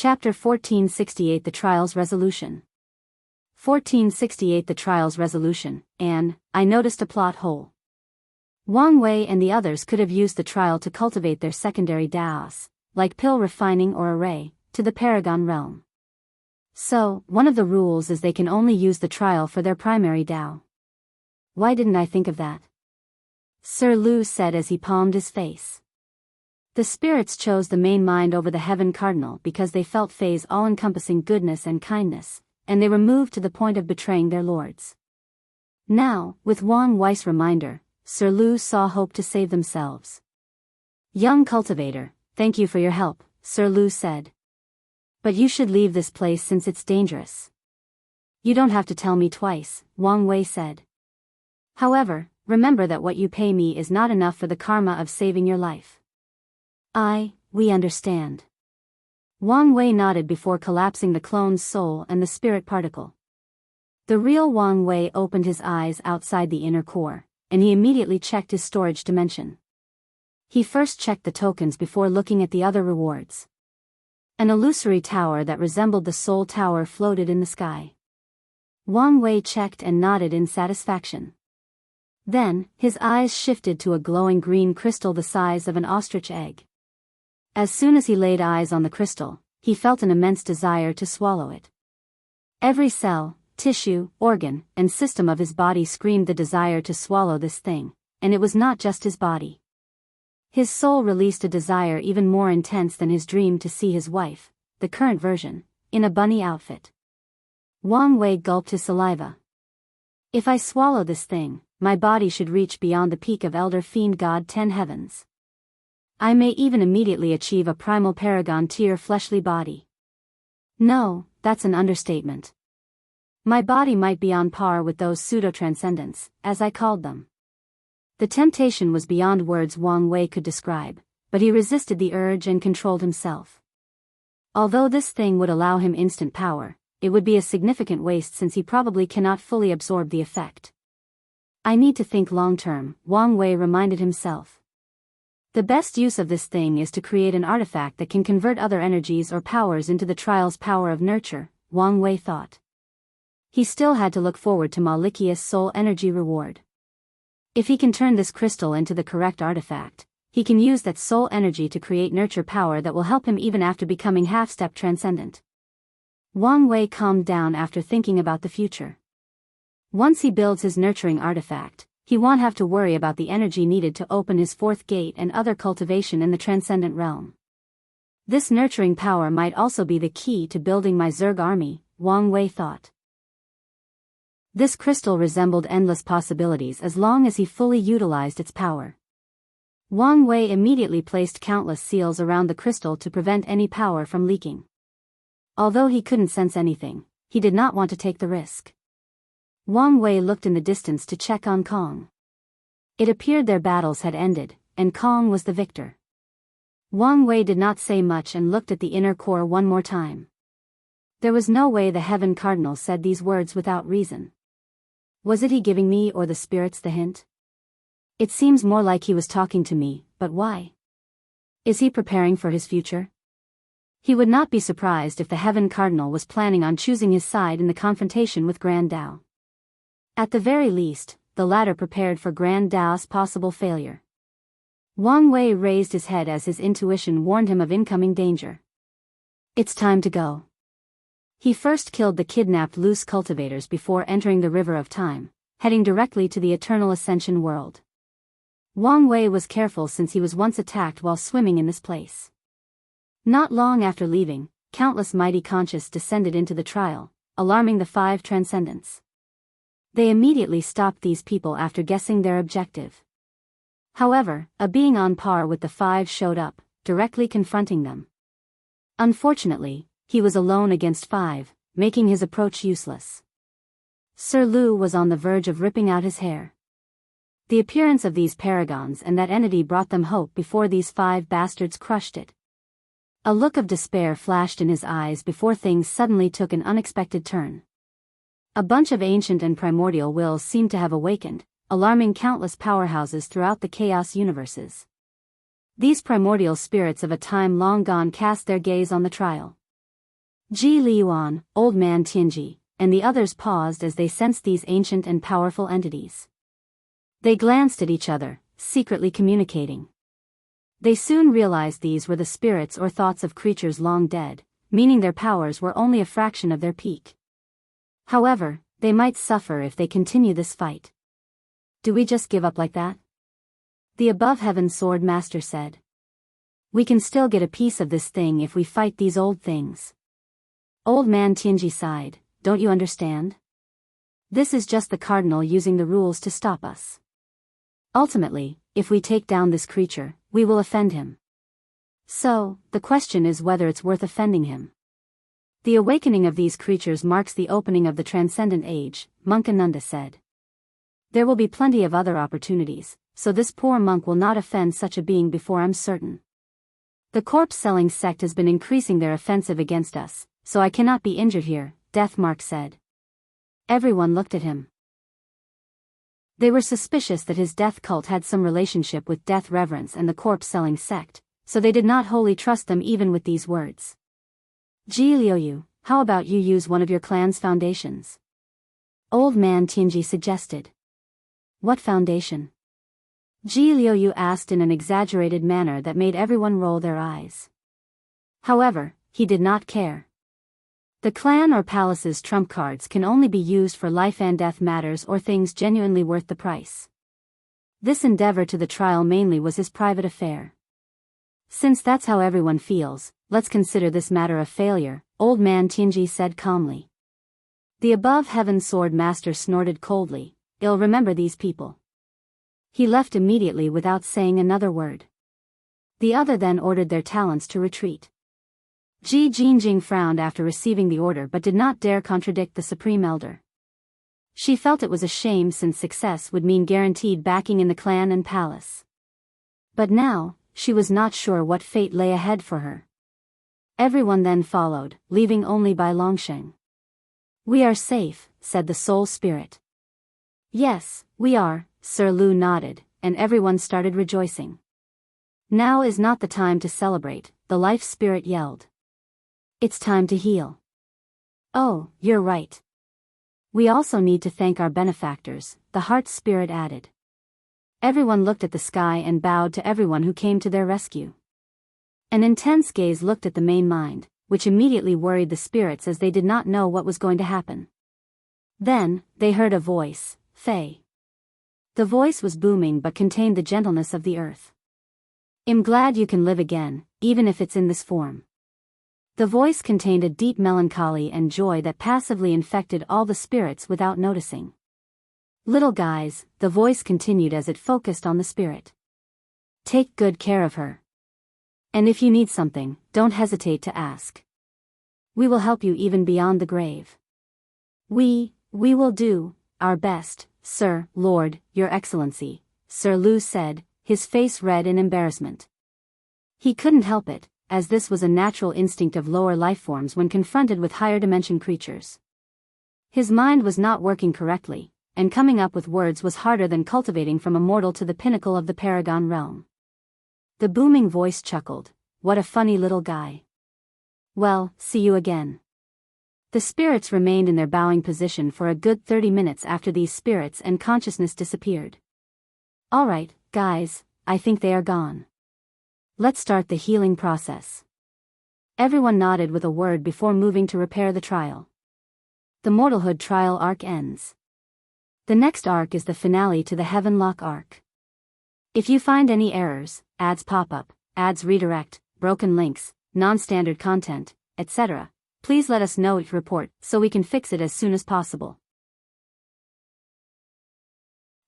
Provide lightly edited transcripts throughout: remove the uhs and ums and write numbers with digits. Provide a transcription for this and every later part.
Chapter 1468 The Trial's Resolution. 1468 The Trial's Resolution, and, I noticed a plot hole. Wang Wei and the others could have used the trial to cultivate their secondary daos, like pill refining or array, to the Paragon realm. So, one of the rules is they can only use the trial for their primary dao. Why didn't I think of that? Sir Lu said as he palmed his face. The spirits chose the main mind over the heaven cardinal because they felt Fei's all-encompassing goodness and kindness, and they were moved to the point of betraying their lords. Now, with Wang Wei's reminder, Sir Lu saw hope to save themselves. Young cultivator, thank you for your help, Sir Lu said. But you should leave this place since it's dangerous. You don't have to tell me twice, Wang Wei said. However, remember that what you pay me is not enough for the karma of saving your life. We understand. Wang Wei nodded before collapsing the clone's soul and the spirit particle. The real Wang Wei opened his eyes outside the inner core, and he immediately checked his storage dimension. He first checked the tokens before looking at the other rewards. An illusory tower that resembled the Soul Tower floated in the sky. Wang Wei checked and nodded in satisfaction. Then, his eyes shifted to a glowing green crystal the size of an ostrich egg. As soon as he laid eyes on the crystal, he felt an immense desire to swallow it. Every cell, tissue, organ, and system of his body screamed the desire to swallow this thing, and it was not just his body. His soul released a desire even more intense than his dream to see his wife, the current version, in a bunny outfit. Wang Wei gulped his saliva. If I swallow this thing, my body should reach beyond the peak of Elder Fiend God 10 heavens. I may even immediately achieve a primal paragon tier fleshly body. No, that's an understatement. My body might be on par with those pseudo-transcendents, as I called them. The temptation was beyond words Wang Wei could describe, but he resisted the urge and controlled himself. Although this thing would allow him instant power, it would be a significant waste since he probably cannot fully absorb the effect. I need to think long-term, Wang Wei reminded himself. The best use of this thing is to create an artifact that can convert other energies or powers into the trial's power of nurture, Wang Wei thought. He still had to look forward to Malikia's soul energy reward. If he can turn this crystal into the correct artifact, he can use that soul energy to create nurture power that will help him even after becoming half-step transcendent. Wang Wei calmed down after thinking about the future. Once he builds his nurturing artifact, he won't have to worry about the energy needed to open his fourth gate and other cultivation in the transcendent realm. This nurturing power might also be the key to building my Zerg army, Wang Wei thought. This crystal resembled endless possibilities as long as he fully utilized its power. Wang Wei immediately placed countless seals around the crystal to prevent any power from leaking. Although he couldn't sense anything, he did not want to take the risk. Wang Wei looked in the distance to check on Cong. It appeared their battles had ended, and Cong was the victor. Wang Wei did not say much and looked at the inner core one more time. There was no way the Heaven Cardinal said these words without reason. Was it he giving me or the spirits the hint? It seems more like he was talking to me, but why? Is he preparing for his future? He would not be surprised if the Heaven Cardinal was planning on choosing his side in the confrontation with Grand Dao. At the very least, the latter prepared for Grand Dao's possible failure. Wang Wei raised his head as his intuition warned him of incoming danger. It's time to go. He first killed the kidnapped loose cultivators before entering the River of Time, heading directly to the Eternal Ascension world. Wang Wei was careful since he was once attacked while swimming in this place. Not long after leaving, countless mighty conscious descended into the trial, alarming the 5 transcendents. They immediately stopped these people after guessing their objective. However, a being on par with the 5 showed up, directly confronting them. Unfortunately, he was alone against 5, making his approach useless. Sir Lu was on the verge of ripping out his hair. The appearance of these paragons and that entity brought them hope before these 5 bastards crushed it. A look of despair flashed in his eyes before things suddenly took an unexpected turn. A bunch of ancient and primordial wills seemed to have awakened, alarming countless powerhouses throughout the chaos universes. These primordial spirits of a time long gone cast their gaze on the trial. Ji Liuan, Old Man Tianji, and the others paused as they sensed these ancient and powerful entities. They glanced at each other, secretly communicating. They soon realized these were the spirits or thoughts of creatures long dead, meaning their powers were only a fraction of their peak. However, they might suffer if they continue this fight. Do we just give up like that? The above heaven sword master said. We can still get a piece of this thing if we fight these old things. Old Man Tianji sighed, don't you understand? This is just the cardinal using the rules to stop us. Ultimately, if we take down this creature, we will offend him. So, the question is whether it's worth offending him. The awakening of these creatures marks the opening of the transcendent age, Monk Ananda said. There will be plenty of other opportunities, so this poor monk will not offend such a being before I'm certain. The corpse-selling sect has been increasing their offensive against us, so I cannot be injured here, Deathmark said. Everyone looked at him. They were suspicious that his death cult had some relationship with Death Reverence and the corpse-selling sect, so they did not wholly trust them even with these words. Ji Liuyu, how about you use one of your clan's foundations? Old Man Tianji suggested. What foundation? Ji Liuyu asked in an exaggerated manner that made everyone roll their eyes. However, he did not care. The clan or palace's trump cards can only be used for life and death matters or things genuinely worth the price. This endeavor to the trial mainly was his private affair. Since that's how everyone feels, let's consider this matter a failure, Old Man Tianji said calmly. The above heaven sword master snorted coldly, I'll remember these people. He left immediately without saying another word. The other then ordered their talents to retreat. Ji Jinjing frowned after receiving the order but did not dare contradict the Supreme Elder. She felt it was a shame since success would mean guaranteed backing in the clan and palace. But now, she was not sure what fate lay ahead for her. Everyone then followed, leaving only Bai Longsheng. We are safe, said the soul spirit. Yes, we are, Sir Lu nodded, and everyone started rejoicing. Now is not the time to celebrate, the life spirit yelled. It's time to heal. Oh, you're right. We also need to thank our benefactors, the heart spirit added. Everyone looked at the sky and bowed to everyone who came to their rescue. An intense gaze looked at the main mind, which immediately worried the spirits as they did not know what was going to happen. Then, they heard a voice, Fei. The voice was booming but contained the gentleness of the earth. I'm glad you can live again, even if it's in this form. The voice contained a deep melancholy and joy that passively infected all the spirits without noticing. Little guys, the voice continued as it focused on the spirit. Take good care of her. And if you need something, don't hesitate to ask. We will help you even beyond the grave. We will do our best, Sir, Lord, Your Excellency, Sir Lu said, his face red in embarrassment. He couldn't help it, as this was a natural instinct of lower lifeforms when confronted with higher dimension creatures. His mind was not working correctly, and coming up with words was harder than cultivating from a mortal to the pinnacle of the Paragon realm. The booming voice chuckled, what a funny little guy. Well, see you again. The spirits remained in their bowing position for a good 30 minutes after these spirits and consciousness disappeared. Alright, guys, I think they are gone. Let's start the healing process. Everyone nodded with a word before moving to repair the trial. The Mortalhood trial arc ends. The next arc is the finale to the Heavenlock arc. If you find any errors, ads pop up, ads redirect, broken links, non-standard content, etc., please let us know each report so we can fix it as soon as possible.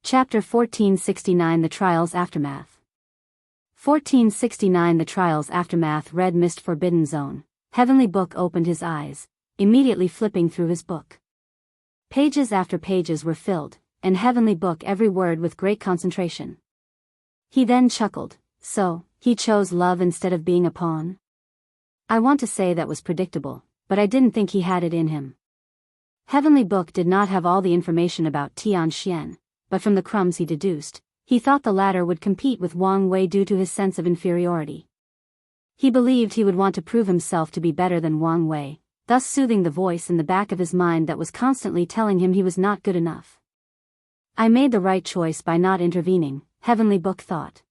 Chapter 1469 The Trial's Aftermath. 1469 The Trial's Aftermath. Red Mist Forbidden Zone. Heavenly Book opened his eyes, immediately flipping through his book. Pages after pages were filled, and Heavenly Book every word with great concentration. He then chuckled, so, he chose love instead of being a pawn? I want to say that was predictable, but I didn't think he had it in him. Heavenly Book did not have all the information about Tian Xian, but from the crumbs he deduced, he thought the latter would compete with Wang Wei due to his sense of inferiority. He believed he would want to prove himself to be better than Wang Wei, thus soothing the voice in the back of his mind that was constantly telling him he was not good enough. I made the right choice by not intervening, Heavenly Book thought.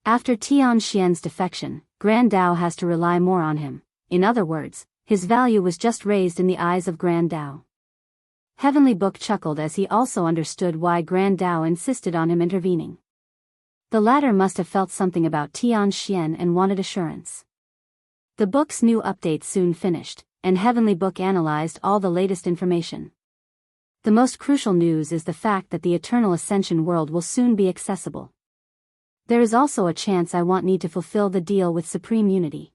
After Tian Xian's defection, Grand Dao has to rely more on him. In other words, his value was just raised in the eyes of Grand Dao. Heavenly Book chuckled as he also understood why Grand Dao insisted on him intervening. The latter must have felt something about Tian Xian and wanted assurance. The book's new update soon finished, and Heavenly Book analyzed all the latest information. The most crucial news is the fact that the Eternal Ascension world will soon be accessible. There is also a chance I won't need to fulfill the deal with Supreme Unity.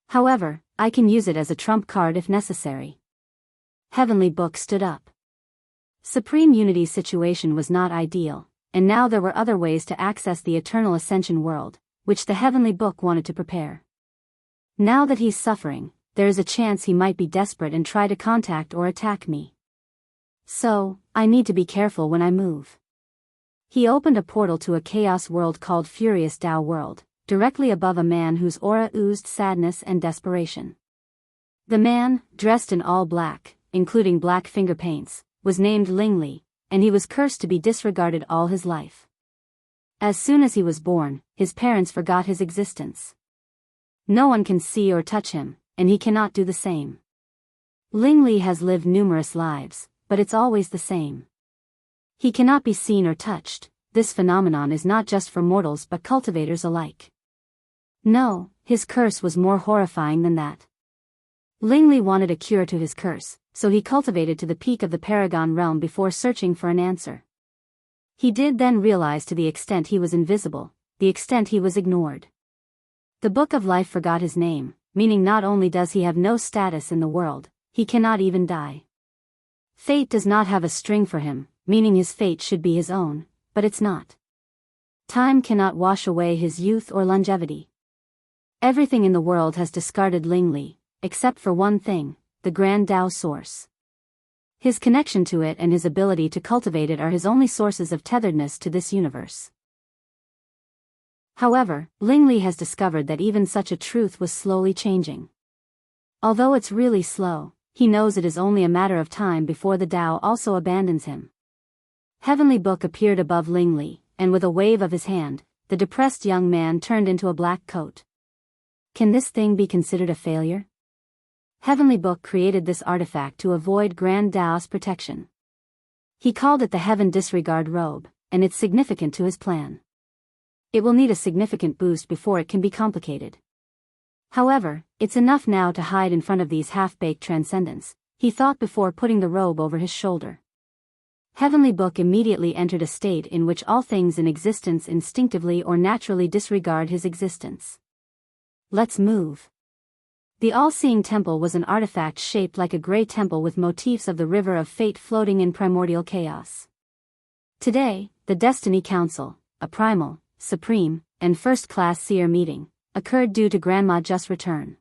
However, I can use it as a trump card if necessary. Heavenly Book stood up. Supreme Unity's situation was not ideal, and now there were other ways to access the Eternal Ascension world, which the Heavenly Book wanted to prepare. Now that he's suffering, there is a chance he might be desperate and try to contact or attack me. So, I need to be careful when I move. He opened a portal to a chaos world called Furious Tao World, directly above a man whose aura oozed sadness and desperation. The man, dressed in all black, including black finger paints, was named Lingli, and he was cursed to be disregarded all his life. As soon as he was born, his parents forgot his existence. No one can see or touch him, and he cannot do the same. Lingli has lived numerous lives, but it's always the same. He cannot be seen or touched. This phenomenon is not just for mortals but cultivators alike. No, his curse was more horrifying than that. Lingli wanted a cure to his curse, so he cultivated to the peak of the Paragon realm before searching for an answer. He did then realize to the extent he was invisible, the extent he was ignored. The Book of Life forgot his name, meaning not only does he have no status in the world, he cannot even die. Fate does not have a string for him, meaning his fate should be his own, but it's not. Time cannot wash away his youth or longevity. Everything in the world has discarded Lingli, except for one thing, the Grand Tao Source. His connection to it and his ability to cultivate it are his only sources of tetheredness to this universe. However, Lingli has discovered that even such a truth was slowly changing. Although it's really slow, he knows it is only a matter of time before the Tao also abandons him. Heavenly Book appeared above Lingli, and with a wave of his hand, the depressed young man turned into a black coat. Can this thing be considered a failure? Heavenly Book created this artifact to avoid Grand Tao's protection. He called it the Heaven Disregard Robe, and it's significant to his plan. It will need a significant boost before it can be complicated. However, it's enough now to hide in front of these half-baked transcendents, he thought before putting the robe over his shoulder. Heavenly Book immediately entered a state in which all things in existence instinctively or naturally disregard his existence. Let's move. The all-seeing temple was an artifact shaped like a gray temple with motifs of the river of fate floating in primordial chaos. Today, the Destiny Council, a primal, supreme, and first-class seer meeting, occurred due to Grandma Just's return.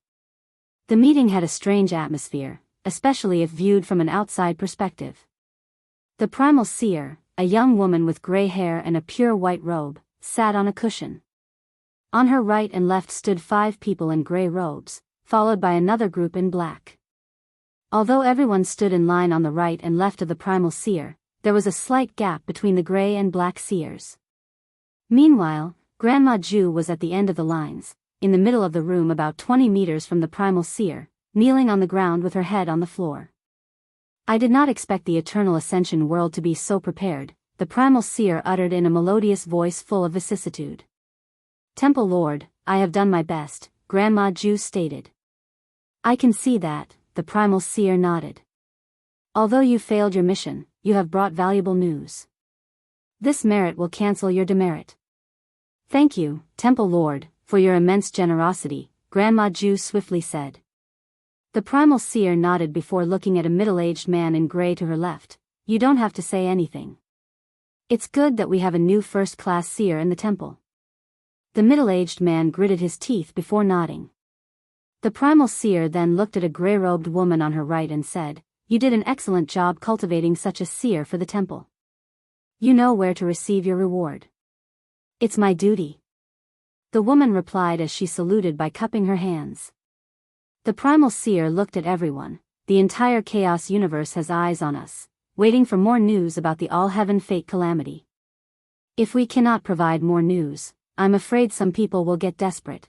The meeting had a strange atmosphere, especially if viewed from an outside perspective. The primal seer, a young woman with gray hair and a pure white robe, sat on a cushion. On her right and left stood 5 people in gray robes, followed by another group in black. Although everyone stood in line on the right and left of the primal seer, there was a slight gap between the gray and black seers. Meanwhile, Grandma Ju was at the end of the lines, in the middle of the room about 20 meters from the primal seer, kneeling on the ground with her head on the floor. I did not expect the Eternal Ascension world to be so prepared, the primal seer uttered in a melodious voice full of vicissitude. Temple Lord, I have done my best, Grandma Ju stated. I can see that, the primal seer nodded. Although you failed your mission, you have brought valuable news. This merit will cancel your demerit. Thank you, Temple Lord, for your immense generosity, Grandma Ju swiftly said. The primal seer nodded before looking at a middle-aged man in gray to her left. You don't have to say anything. It's good that we have a new first-class seer in the temple. The middle-aged man gritted his teeth before nodding. The primal seer then looked at a gray-robed woman on her right and said, You did an excellent job cultivating such a seer for the temple. You know where to receive your reward. It's my duty. The woman replied as she saluted by cupping her hands. The primal seer looked at everyone. The entire chaos universe has eyes on us, waiting for more news about the all-heaven fate calamity. If we cannot provide more news, I'm afraid some people will get desperate.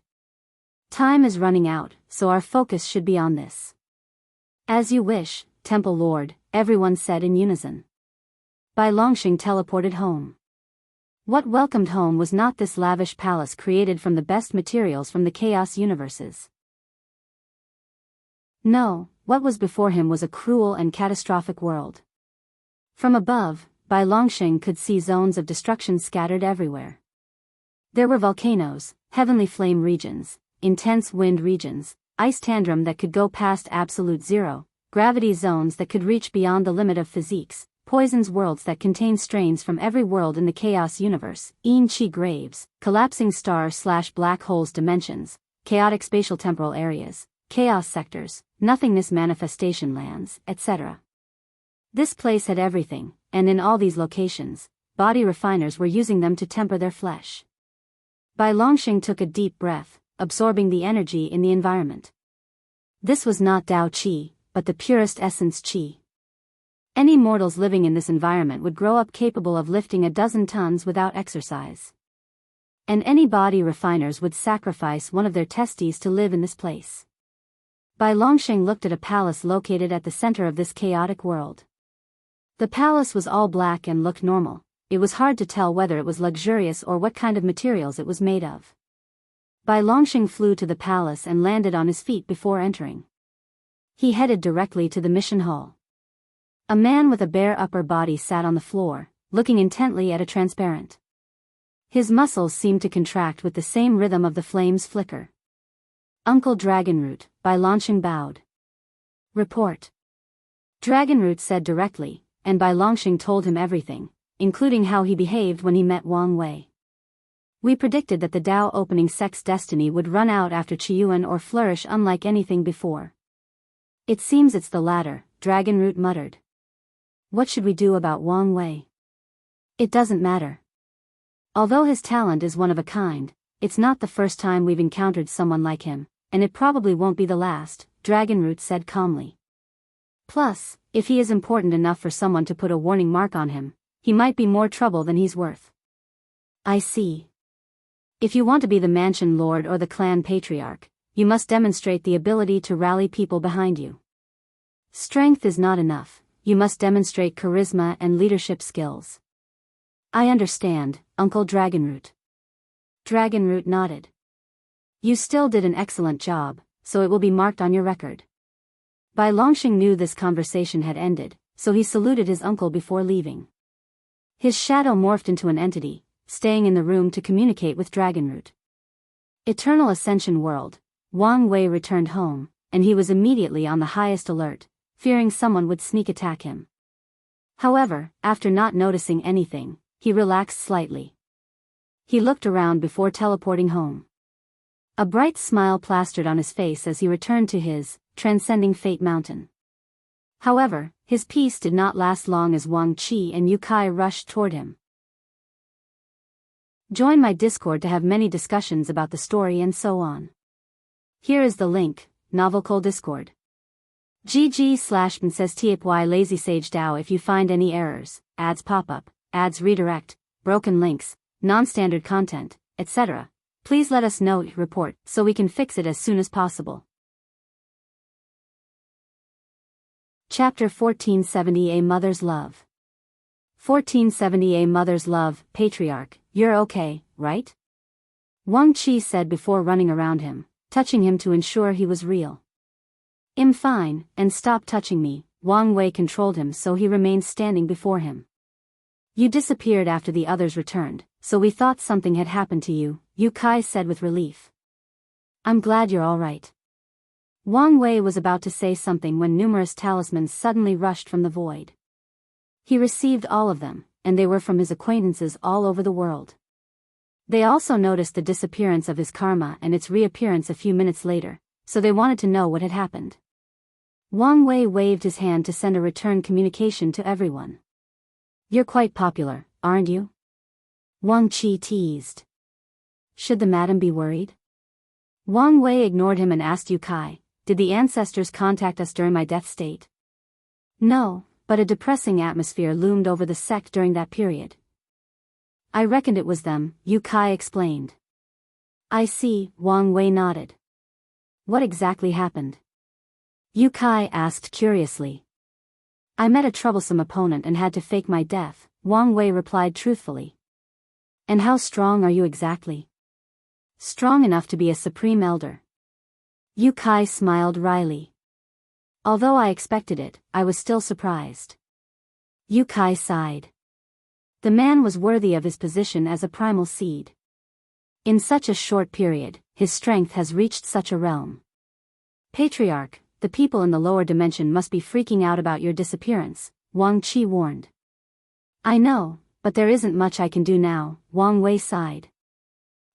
Time is running out, so our focus should be on this. As you wish, Temple Lord, everyone said in unison. Bai Longxing teleported home. What welcomed home was not this lavish palace created from the best materials from the chaos universes. No, what was before him was a cruel and catastrophic world. From above, Bai Longxing could see zones of destruction scattered everywhere. There were volcanoes, heavenly flame regions, intense wind regions, ice tantrum that could go past absolute zero, gravity zones that could reach beyond the limit of physiques, poisons worlds that contain strains from every world in the chaos universe, Yin-Chi graves, collapsing star/black holes dimensions, chaotic spatial temporal areas, chaos sectors, nothingness manifestation lands, etc. This place had everything, and in all these locations, body refiners were using them to temper their flesh. Bai Longxing took a deep breath, absorbing the energy in the environment. This was not Dao Qi, but the purest essence Qi. Any mortals living in this environment would grow up capable of lifting a dozen tons without exercise. And any body refiners would sacrifice one of their testes to live in this place. Bai Longxing looked at a palace located at the center of this chaotic world. The palace was all black and looked normal. It was hard to tell whether it was luxurious or what kind of materials it was made of. Bai Longxing flew to the palace and landed on his feet before entering. He headed directly to the mission hall. A man with a bare upper body sat on the floor, looking intently at a transparent. His muscles seemed to contract with the same rhythm of the flame's flicker. Uncle Dragonroot, Bai Longxing bowed. Report. Dragonroot said directly, and Bai Longxing told him everything, including how he behaved when he met Wang Wei. We predicted that the Dao opening sect's destiny would run out after Qiyuan or flourish unlike anything before. It seems it's the latter, Dragonroot muttered. What should we do about Wang Wei? It doesn't matter. Although his talent is one of a kind, it's not the first time we've encountered someone like him, and it probably won't be the last, Dragonroot said calmly. Plus, if he is important enough for someone to put a warning mark on him, he might be more trouble than he's worth. I see. If you want to be the mansion lord or the clan patriarch, you must demonstrate the ability to rally people behind you. Strength is not enough. You must demonstrate charisma and leadership skills. I understand, Uncle Dragonroot. Dragonroot nodded. You still did an excellent job, so it will be marked on your record. Bai Longxing knew this conversation had ended, so he saluted his uncle before leaving. His shadow morphed into an entity, staying in the room to communicate with Dragonroot. Eternal Ascension World, Wang Wei returned home, and he was immediately on the highest alert, fearing someone would sneak attack him. However, after not noticing anything, he relaxed slightly. He looked around before teleporting home. A bright smile plastered on his face as he returned to his transcending fate mountain. However, his peace did not last long as Wang Qi and Yu Kai rushed toward him. Join my Discord to have many discussions about the story and so on. Here is the link, Novelcole Discord. GG/says Lazy Sage DAO. If you find any errors, ads pop up, ads redirect, broken links, non-standard content, etc., please let us know. Report so we can fix it as soon as possible. Chapter 1470 A Mother's Love. 1470 A Mother's Love. Patriarch, you're okay, right? Wang Qi said before running around him, touching him to ensure he was real. I'm fine, and stop touching me. Wang Wei controlled him so he remained standing before him. You disappeared after the others returned, so we thought something had happened to you, Yu Kai said with relief. I'm glad you're all right. Wang Wei was about to say something when numerous talismans suddenly rushed from the void. He received all of them, and they were from his acquaintances all over the world. They also noticed the disappearance of his karma and its reappearance a few minutes later, so they wanted to know what had happened. Wang Wei waved his hand to send a return communication to everyone. You're quite popular, aren't you? Wang Qi teased. Should the madam be worried? Wang Wei ignored him and asked Yu Kai, Did the ancestors contact us during my death state? No, but a depressing atmosphere loomed over the sect during that period. I reckoned it was them, Yu Kai explained. I see, Wang Wei nodded. What exactly happened? Yu Kai asked curiously. I met a troublesome opponent and had to fake my death, Wang Wei replied truthfully. And how strong are you exactly? Strong enough to be a supreme elder. Yu Kai smiled wryly. Although I expected it, I was still surprised. Yu Kai sighed. The man was worthy of his position as a primal seed. In such a short period, his strength has reached such a realm. Patriarch, the people in the lower dimension must be freaking out about your disappearance, Wang Qi warned. I know, but there isn't much I can do now, Wang Wei sighed.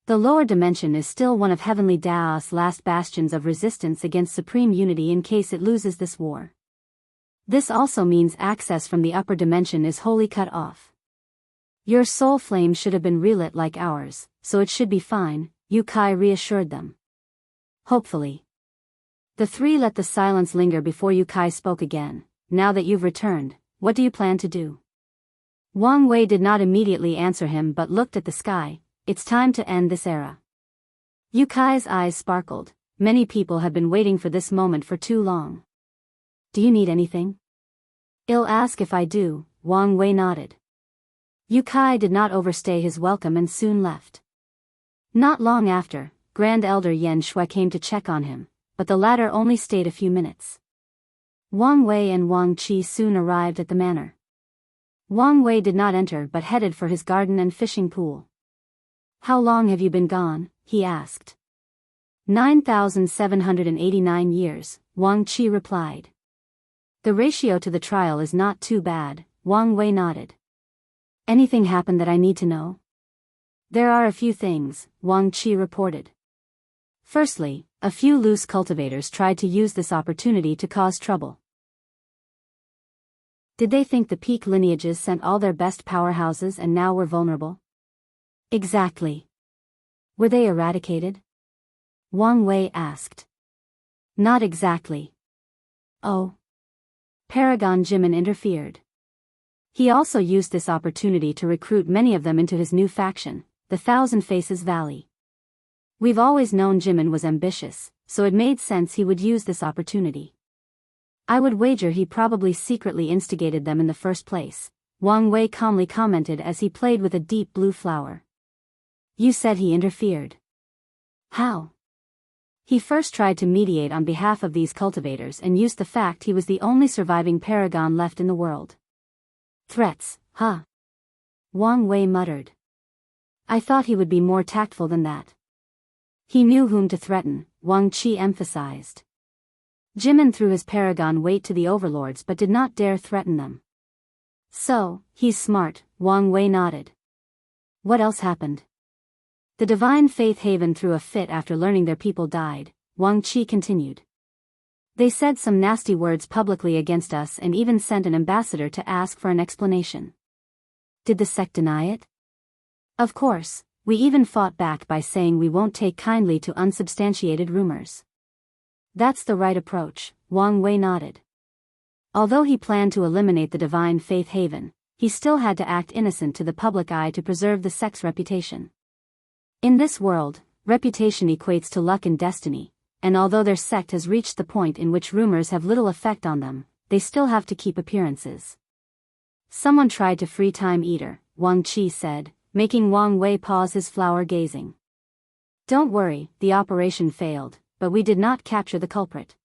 The lower dimension is still one of Heavenly Dao's last bastions of resistance against supreme unity in case it loses this war. This also means access from the upper dimension is wholly cut off. Your soul flame should have been relit like ours, so it should be fine, Yu Kai reassured them. Hopefully. The three let the silence linger before Yu Kai spoke again. Now that you've returned, what do you plan to do? Wang Wei did not immediately answer him but looked at the sky. It's time to end this era. Yu Kai's eyes sparkled. Many people have been waiting for this moment for too long. Do you need anything? I'll ask if I do, Wang Wei nodded. Yu Kai did not overstay his welcome and soon left. Not long after, Grand Elder Yan Shui came to check on him, but the latter only stayed a few minutes. Wang Wei and Wang Qi soon arrived at the manor. Wang Wei did not enter but headed for his garden and fishing pool. How long have you been gone? He asked. 9,789 years, Wang Qi replied. The ratio to the trial is not too bad, Wang Wei nodded. Anything happened that I need to know? There are a few things, Wang Qi reported. Firstly, a few loose cultivators tried to use this opportunity to cause trouble. Did they think the peak lineages sent all their best powerhouses and now were vulnerable? Exactly. Were they eradicated? Wang Wei asked. Not exactly. Oh. Paragon Jimin interfered. He also used this opportunity to recruit many of them into his new faction, the Thousand Faces Valley. We've always known Jimin was ambitious, so it made sense he would use this opportunity. I would wager he probably secretly instigated them in the first place, Wang Wei calmly commented as he played with a deep blue flower. You said he interfered. How? He first tried to mediate on behalf of these cultivators and used the fact he was the only surviving paragon left in the world. Threats, huh? Wang Wei muttered. I thought he would be more tactful than that. He knew whom to threaten, Wang Qi emphasized. Jimin threw his paragon weight to the overlords but did not dare threaten them. So, he's smart, Wang Wei nodded. What else happened? The Divine Faith Haven threw a fit after learning their people died, Wang Qi continued. They said some nasty words publicly against us and even sent an ambassador to ask for an explanation. Did the sect deny it? Of course, we even fought back by saying we won't take kindly to unsubstantiated rumors. That's the right approach, Wang Wei nodded. Although he planned to eliminate the Divine Faith Haven, he still had to act innocent to the public eye to preserve the sect's reputation. In this world, reputation equates to luck and destiny, and although their sect has reached the point in which rumors have little effect on them, they still have to keep appearances. Someone tried to free Time Eater, Wang Qi said, making Wang Wei pause his flower gazing. Don't worry, the operation failed, but we did not capture the culprit.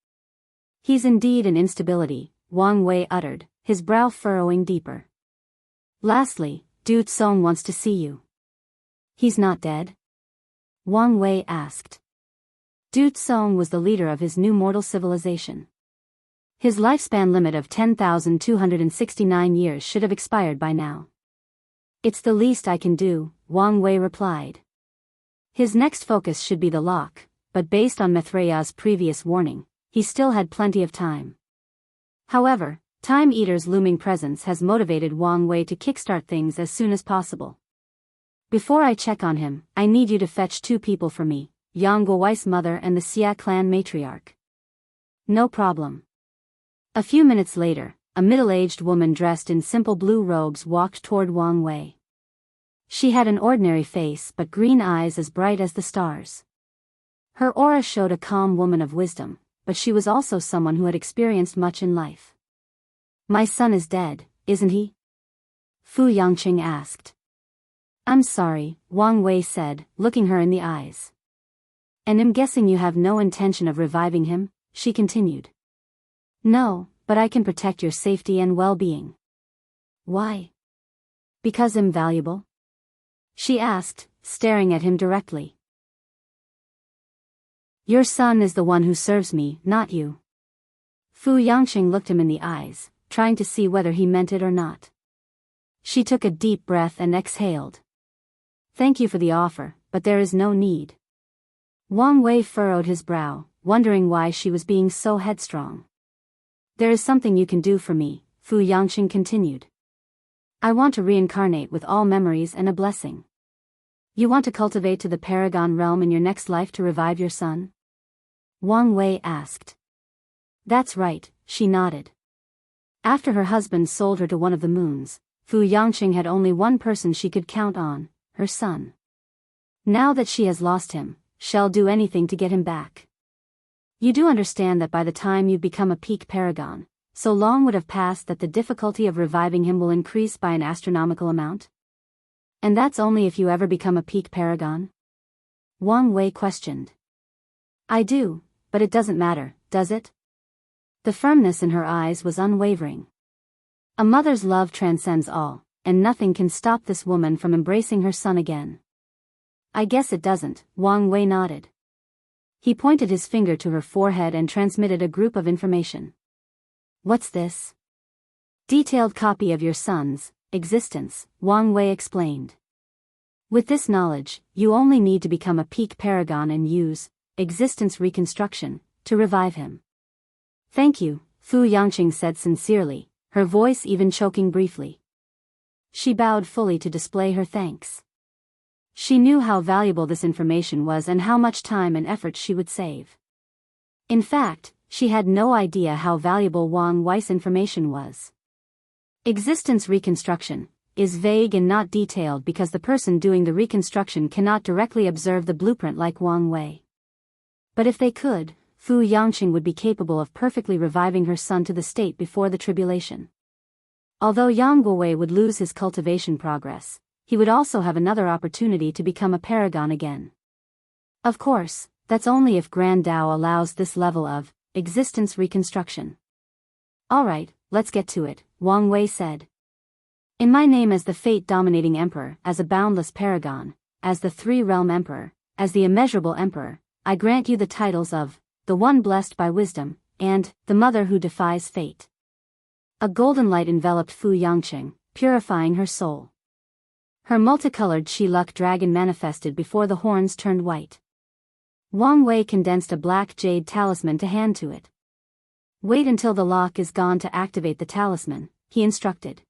He's indeed an instability, Wang Wei uttered, his brow furrowing deeper. Lastly, Du Tsong wants to see you. He's not dead? Wang Wei asked. Du Tsong was the leader of his new mortal civilization. His lifespan limit of 10,269 years should have expired by now. It's the least I can do, Wang Wei replied. His next focus should be the lock, but based on Mithraya's previous warning, he still had plenty of time. However, Time Eater's looming presence has motivated Wang Wei to kickstart things as soon as possible. Before I check on him, I need you to fetch two people for me, Yang Guo's mother and the Xia clan matriarch. No problem. A few minutes later, a middle-aged woman dressed in simple blue robes walked toward Wang Wei. She had an ordinary face but green eyes as bright as the stars. Her aura showed a calm woman of wisdom, but she was also someone who had experienced much in life. My son is dead, isn't he? Fu Yangqing asked. I'm sorry, Wang Wei said, looking her in the eyes. And I'm guessing you have no intention of reviving him, she continued. No, but I can protect your safety and well-being. Why? Because I'm valuable? She asked, staring at him directly. Your son is the one who serves me, not you. Fu Yangqing looked him in the eyes, trying to see whether he meant it or not. She took a deep breath and exhaled. Thank you for the offer, but there is no need. Wang Wei furrowed his brow, wondering why she was being so headstrong. There is something you can do for me, Fu Yangqing continued. I want to reincarnate with all memories and a blessing. You want to cultivate to the Paragon realm in your next life to revive your son? Wang Wei asked. That's right, she nodded. After her husband sold her to one of the moons, Fu Yangqing had only one person she could count on, her son. Now that she has lost him, she'll do anything to get him back. You do understand that by the time you become a peak paragon, so long would have passed that the difficulty of reviving him will increase by an astronomical amount? And that's only if you ever become a peak paragon? Wang Wei questioned. I do, but it doesn't matter, does it? The firmness in her eyes was unwavering. A mother's love transcends all, and nothing can stop this woman from embracing her son again. I guess it doesn't, Wang Wei nodded. He pointed his finger to her forehead and transmitted a group of information. What's this? Detailed copy of your son's existence, Wang Wei explained. With this knowledge, you only need to become a peak paragon and use existence reconstruction to revive him. Thank you, Fu Yangqing said sincerely, her voice even choking briefly. She bowed fully to display her thanks. She knew how valuable this information was and how much time and effort she would save. In fact, she had no idea how valuable Wang Wei's information was. Existence reconstruction is vague and not detailed because the person doing the reconstruction cannot directly observe the blueprint like Wang Wei. But if they could, Fu Yangqing would be capable of perfectly reviving her son to the state before the tribulation. Although Yang Guowei would lose his cultivation progress, he would also have another opportunity to become a paragon again. Of course, that's only if Grand Tao allows this level of existence reconstruction. Alright, let's get to it, Wang Wei said. In my name as the fate-dominating emperor, as a boundless paragon, as the three-realm emperor, as the immeasurable emperor, I grant you the titles of the one blessed by wisdom, and the mother who defies fate. A golden light enveloped Fu Yangqing, purifying her soul. Her multicolored Qi-Luck dragon manifested before the horns turned white. Wang Wei condensed a black jade talisman to hand to it. Wait until the lock is gone to activate the talisman, he instructed.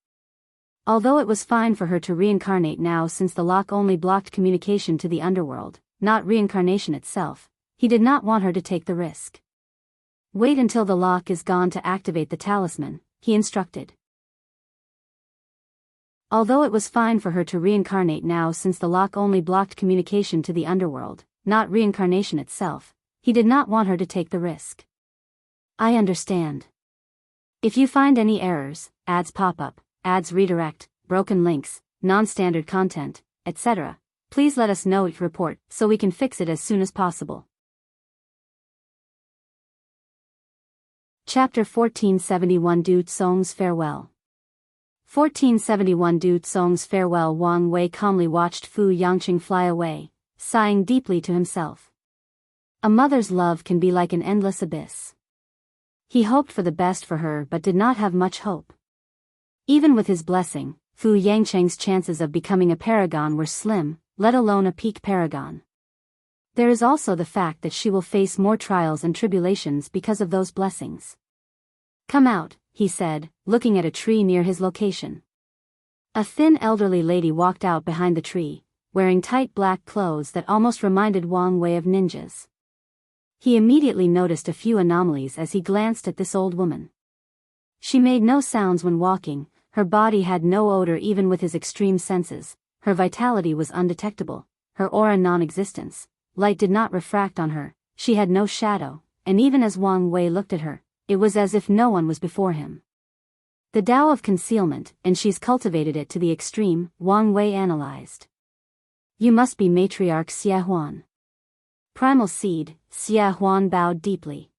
Although it was fine for her to reincarnate now since the lock only blocked communication to the underworld, not reincarnation itself, he did not want her to take the risk. Wait until the lock is gone to activate the talisman, he instructed. Although it was fine for her to reincarnate now since the lock only blocked communication to the underworld, not reincarnation itself, he did not want her to take the risk. I understand. If you find any errors, ads pop up, ads redirect, broken links, non-standard content, etc., please let us know your report so we can fix it as soon as possible. Chapter 1471 Du Tsong's Farewell. 1471 Du Tsong's Farewell. Wang Wei calmly watched Fu Yangqing fly away, sighing deeply to himself. A mother's love can be like an endless abyss. He hoped for the best for her but did not have much hope. Even with his blessing, Fu Yangqing's chances of becoming a paragon were slim, let alone a peak paragon. There is also the fact that she will face more trials and tribulations because of those blessings. Come out, he said, looking at a tree near his location. A thin elderly lady walked out behind the tree, wearing tight black clothes that almost reminded Wang Wei of ninjas. He immediately noticed a few anomalies as he glanced at this old woman. She made no sounds when walking, her body had no odor even with his extreme senses, her vitality was undetectable, her aura non-existence, light did not refract on her, she had no shadow, and even as Wang Wei looked at her, it was as if no one was before him. The Tao of concealment, and she's cultivated it to the extreme, Wang Wei analyzed. You must be matriarch Xia Huan. Primal seed, Xia Huan bowed deeply.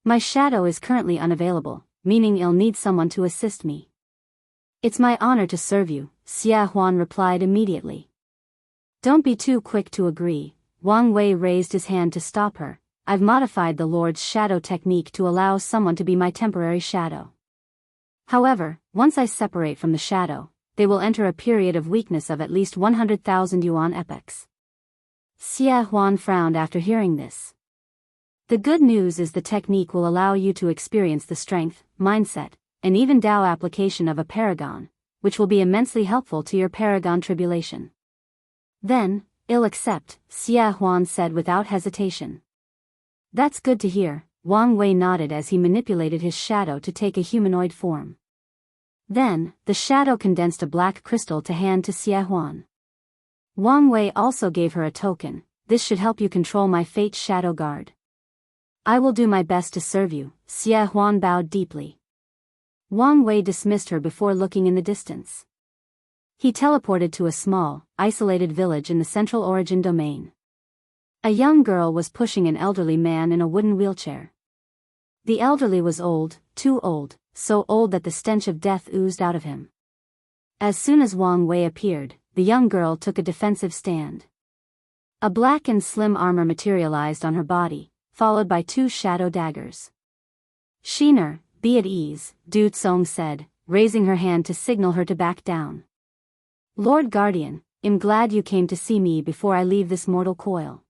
My shadow is currently unavailable, meaning I'll need someone to assist me. It's my honor to serve you, Xia Huan replied immediately. Don't be too quick to agree, Wang Wei raised his hand to stop her. I've modified the Lord's shadow technique to allow someone to be my temporary shadow. However, once I separate from the shadow, they will enter a period of weakness of at least 100,000 yuan epochs. Xia Huan frowned after hearing this. The good news is the technique will allow you to experience the strength, mindset, and even Tao application of a paragon, which will be immensely helpful to your paragon tribulation. Then, I'll accept, Xia Huan said without hesitation. That's good to hear, Wang Wei nodded as he manipulated his shadow to take a humanoid form. Then, the shadow condensed a black crystal to hand to Xia Huan. Wang Wei also gave her a token, this should help you control my fate shadow guard. I will do my best to serve you, Xia Huan bowed deeply. Wang Wei dismissed her before looking in the distance. He teleported to a small, isolated village in the central origin domain. A young girl was pushing an elderly man in a wooden wheelchair. The elderly was old, too old, so old that the stench of death oozed out of him. As soon as Wang Wei appeared, the young girl took a defensive stand. A black and slim armor materialized on her body, followed by 2 shadow daggers. Sheener, be at ease, Du Tsong said, raising her hand to signal her to back down. Lord Guardian, I'm glad you came to see me before I leave this mortal coil.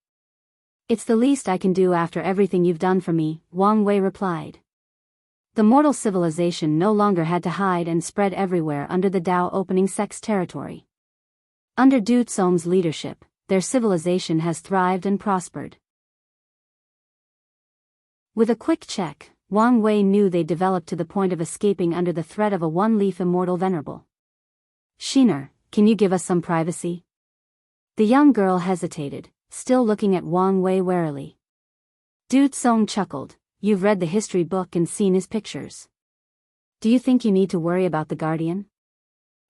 It's the least I can do after everything you've done for me, Wang Wei replied. The mortal civilization no longer had to hide and spread everywhere under the Tao opening sex territory. Under Du Tsong's leadership, their civilization has thrived and prospered. With a quick check, Wang Wei knew they developed to the point of escaping under the threat of a one-leaf immortal venerable. Sheener, can you give us some privacy? The young girl hesitated, still looking at Wang Wei warily. Du Tsong chuckled, you've read the history book and seen his pictures. Do you think you need to worry about the Guardian?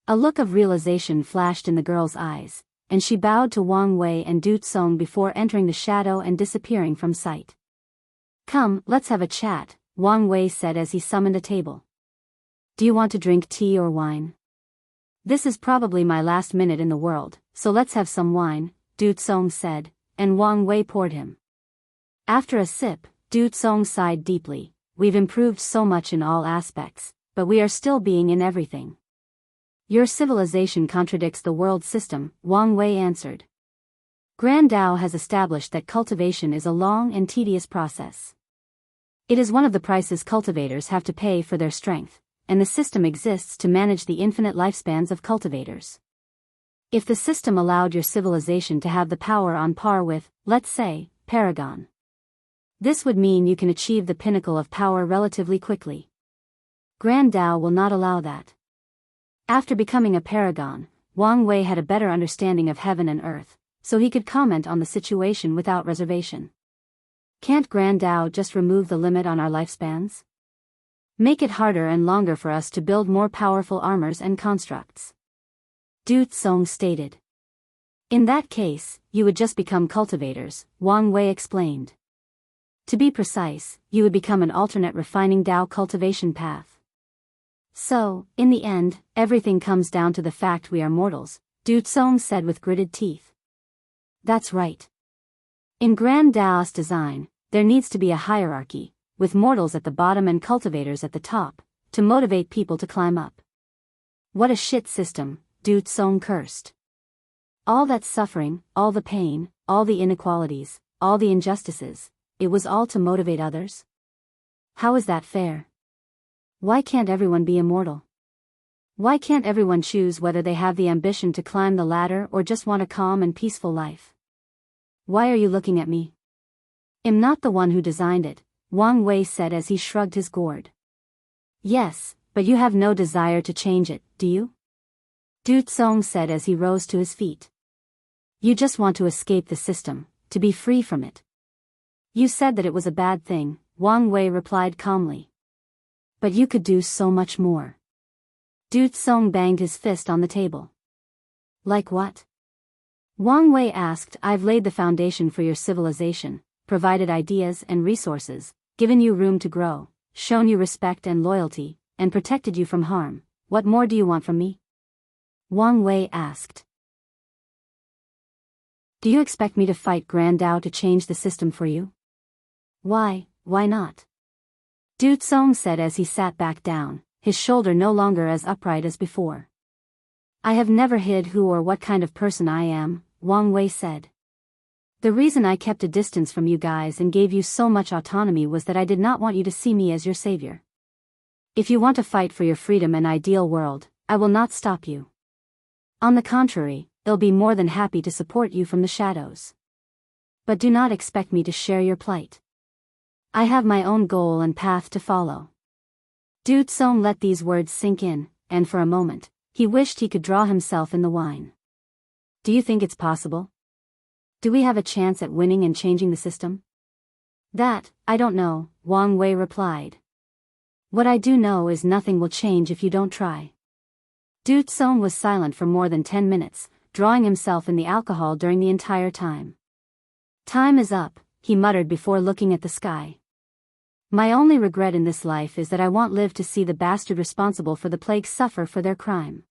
A look of realization flashed in the girl's eyes, and she bowed to Wang Wei and Du Tsong before entering the shadow and disappearing from sight. Come, let's have a chat, Wang Wei said as he summoned a table. Do you want to drink tea or wine? This is probably my last minute in the world, so let's have some wine, Du Tsong said, and Wang Wei poured him. After a sip, Du Tsong sighed deeply, we've improved so much in all aspects, but we are still being in everything. Your civilization contradicts the world system, Wang Wei answered. Grand Tao has established that cultivation is a long and tedious process. It is one of the prices cultivators have to pay for their strength, and the system exists to manage the infinite lifespans of cultivators. If the system allowed your civilization to have the power on par with, let's say, Paragon, this would mean you can achieve the pinnacle of power relatively quickly. Grand Tao will not allow that. After becoming a Paragon, Wang Wei had a better understanding of heaven and earth, so he could comment on the situation without reservation. Can't Grand Tao just remove the limit on our lifespans? Make it harder and longer for us to build more powerful armors and constructs. Du Tsong stated. In that case, you would just become cultivators, Wang Wei explained. To be precise, you would become an alternate refining Tao cultivation path. So, in the end, everything comes down to the fact we are mortals, Du Tsong said with gritted teeth. That's right. In Grand Taoist design, there needs to be a hierarchy, with mortals at the bottom and cultivators at the top, to motivate people to climb up. What a shit system, Du Tsong cursed. All that suffering, all the pain, all the inequalities, all the injustices, it was all to motivate others? How is that fair? Why can't everyone be immortal? Why can't everyone choose whether they have the ambition to climb the ladder or just want a calm and peaceful life? Why are you looking at me? I'm not the one who designed it, Wang Wei said as he shrugged his gourd. Yes, but you have no desire to change it, do you? Du Song said as he rose to his feet. You just want to escape the system, to be free from it. You said that it was a bad thing, Wang Wei replied calmly. But you could do so much more. Du Song banged his fist on the table. Like what? Wang Wei asked. I've laid the foundation for your civilization, provided ideas and resources, given you room to grow, shown you respect and loyalty, and protected you from harm. What more do you want from me? Wang Wei asked. Do you expect me to fight Grand Dao to change the system for you? Why not? Du Song said as he sat back down, his shoulder no longer as upright as before. I have never hid who or what kind of person I am, Wang Wei said. The reason I kept a distance from you guys and gave you so much autonomy was that I did not want you to see me as your savior. If you want to fight for your freedom and ideal world, I will not stop you. On the contrary, I'll be more than happy to support you from the shadows. But do not expect me to share your plight. I have my own goal and path to follow. Du Song let these words sink in, and for a moment, he wished he could draw himself in the wine. Do you think it's possible? Do we have a chance at winning and changing the system? That, I don't know, Wang Wei replied. What I do know is nothing will change if you don't try. Du Song was silent for more than 10 minutes, drawing himself in the alcohol during the entire time. Time is up, he muttered before looking at the sky. My only regret in this life is that I won't live to see the bastard responsible for the plague suffer for their crime.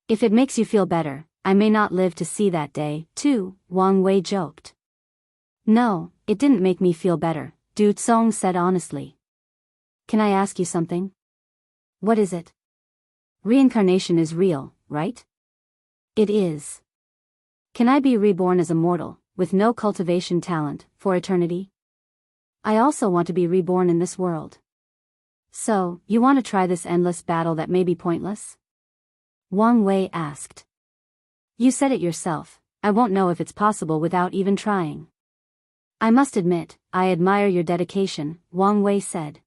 If it makes you feel better, I may not live to see that day, too, Wang Wei joked. No, it didn't make me feel better, Du Song said honestly. Can I ask you something? What is it? Reincarnation is real, right? It is. Can I be reborn as a mortal, with no cultivation talent, for eternity? I also want to be reborn in this world. So, you want to try this endless battle that may be pointless? Wang Wei asked. You said it yourself, I won't know if it's possible without even trying. I must admit, I admire your dedication, Wang Wei said.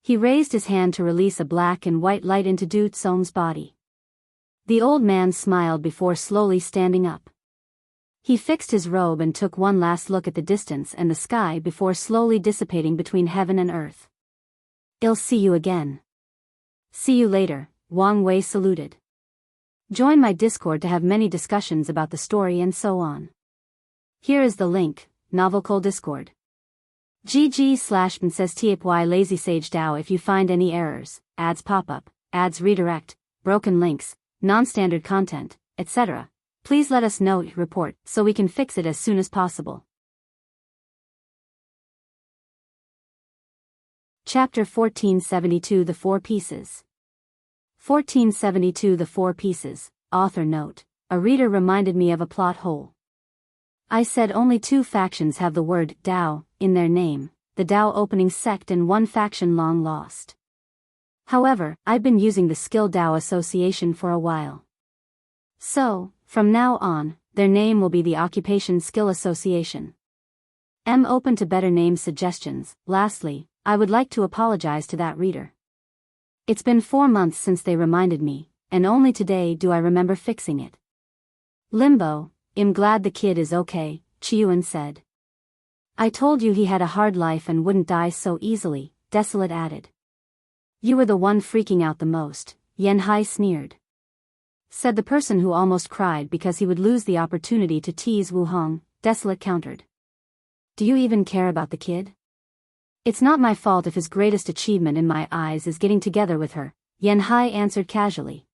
He raised his hand to release a black and white light into Du Song's body. The old man smiled before slowly standing up. He fixed his robe and took one last look at the distance and the sky before slowly dissipating between heaven and earth. I'll see you again. See you later, Wang Wei saluted. Join my Discord to have many discussions about the story and so on. Here is the link, Novelcole Discord. GG/PrincessTypy Lazy Sage DAO. If you find any errors, ads pop up, ads redirect, broken links, non-standard content, etc., please let us know, report, so we can fix it as soon as possible. Chapter 1472 The Four Pieces. 1472 The Four Pieces, author note, a reader reminded me of a plot hole. I said only two factions have the word Dao in their name, the Dao opening sect and one faction long lost. However, I've been using the Skill Dao Association for a while. So, from now on, their name will be the Occupation Skill Association. I'm open to better name suggestions. Lastly, I would like to apologize to that reader. It's been 4 months since they reminded me, and only today do I remember fixing it. Limbo, I'm glad the kid is okay, Chiyuan said. I told you he had a hard life and wouldn't die so easily, Desolate added. You were the one freaking out the most, Yanhai sneered. Said the person who almost cried because he would lose the opportunity to tease Wu Hong, Desolate countered. Do you even care about the kid? It's not my fault if his greatest achievement in my eyes is getting together with her, Yanhai answered casually.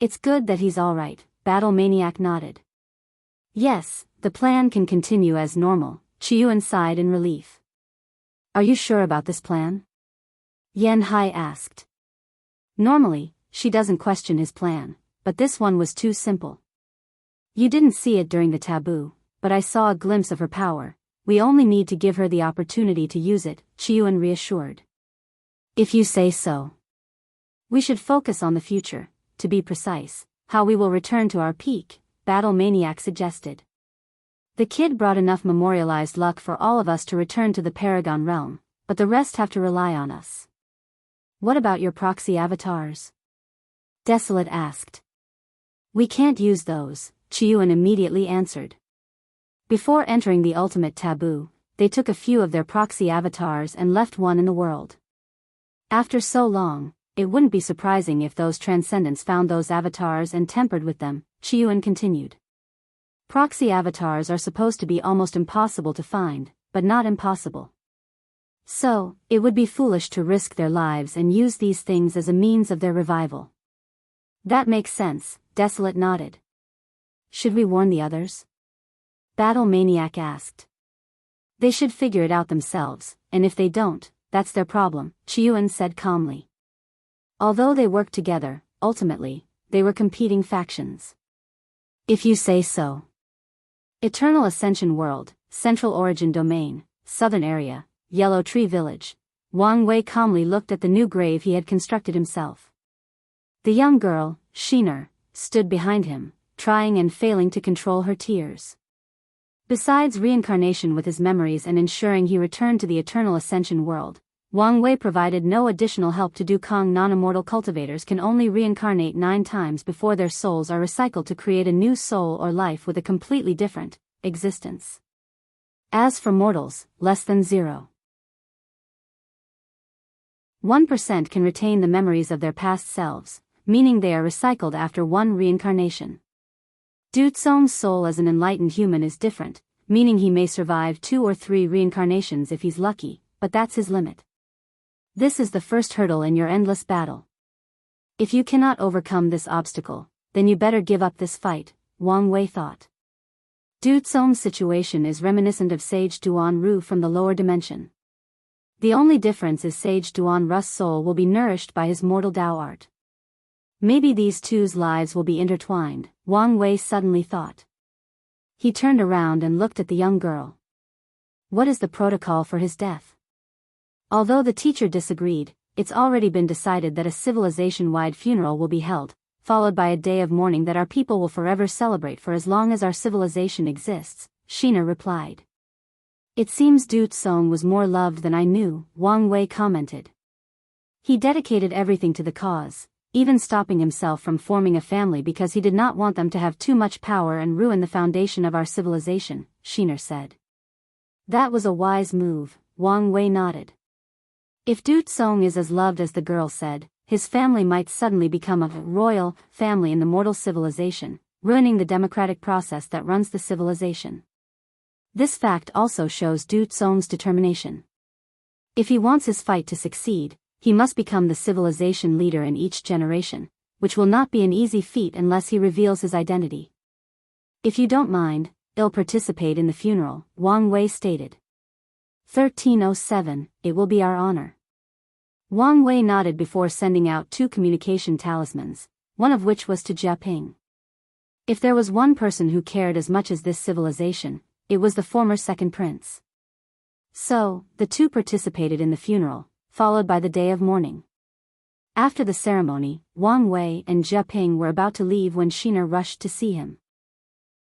It's good that he's alright, Battle Maniac nodded. Yes, the plan can continue as normal, Chiyuan sighed in relief. Are you sure about this plan? Yanhai asked. Normally, she doesn't question his plan, but this one was too simple. You didn't see it during the taboo, but I saw a glimpse of her power. We only need to give her the opportunity to use it, Chiyuan reassured. If you say so. We should focus on the future, to be precise, how we will return to our peak, Battle Maniac suggested. The kid brought enough memorialized luck for all of us to return to the Paragon realm, but the rest have to rely on us. What about your proxy avatars? Desolate asked. We can't use those, Chiyuan immediately answered. Before entering the ultimate taboo, they took a few of their proxy avatars and left one in the world. After so long, it wouldn't be surprising if those transcendents found those avatars and tempered with them, Chiyuan continued. Proxy avatars are supposed to be almost impossible to find, but not impossible. So, it would be foolish to risk their lives and use these things as a means of their revival. That makes sense, Desolate nodded. Should we warn the others? Battle Maniac asked. They should figure it out themselves, and if they don't, that's their problem, Chiyuan said calmly. Although they worked together, ultimately, they were competing factions. If you say so. Eternal Ascension World, Central Origin Domain, Southern Area, Yellow Tree Village. Wang Wei calmly looked at the new grave he had constructed himself. The young girl, Shiner, stood behind him, trying and failing to control her tears. Besides reincarnation with his memories and ensuring he returned to the Eternal Ascension World, Wang Wei provided no additional help to do. Cong non-immortal cultivators can only reincarnate 9 times before their souls are recycled to create a new soul or life with a completely different existence. As for mortals, less than 0.1% can retain the memories of their past selves, meaning they are recycled after 1 reincarnation. Du Tsong's soul as an enlightened human is different, meaning he may survive 2 or 3 reincarnations if he's lucky, but that's his limit. This is the first hurdle in your endless battle. If you cannot overcome this obstacle, then you better give up this fight, Wang Wei thought. Du Tsong's situation is reminiscent of Sage Duan Ru from the lower dimension. The only difference is Sage Duan Ru's soul will be nourished by his mortal Dao art. Maybe these two's lives will be intertwined, Wang Wei suddenly thought. He turned around and looked at the young girl. What is the protocol for his death? Although the teacher disagreed, it's already been decided that a civilization-wide funeral will be held, followed by a day of mourning that our people will forever celebrate for as long as our civilization exists, Shiner replied. It seems Du Tsong was more loved than I knew, Wang Wei commented. He dedicated everything to the cause, even stopping himself from forming a family because he did not want them to have too much power and ruin the foundation of our civilization, Shiner said. That was a wise move, Wang Wei nodded. If Du Tsong is as loved as the girl said, his family might suddenly become a royal family in the mortal civilization, ruining the democratic process that runs the civilization. This fact also shows Du Tsong's determination. If he wants his fight to succeed, he must become the civilization leader in each generation, which will not be an easy feat unless he reveals his identity. If you don't mind, I'll participate in the funeral, Wang Wei stated. 1307, it will be our honor. Wang Wei nodded before sending out 2 communication talismans, one of which was to Jia Ping. If there was one person who cared as much as this civilization, it was the former second prince. So, the 2 participated in the funeral, followed by the day of mourning. After the ceremony, Wang Wei and Jia Ping were about to leave when Shiner rushed to see him.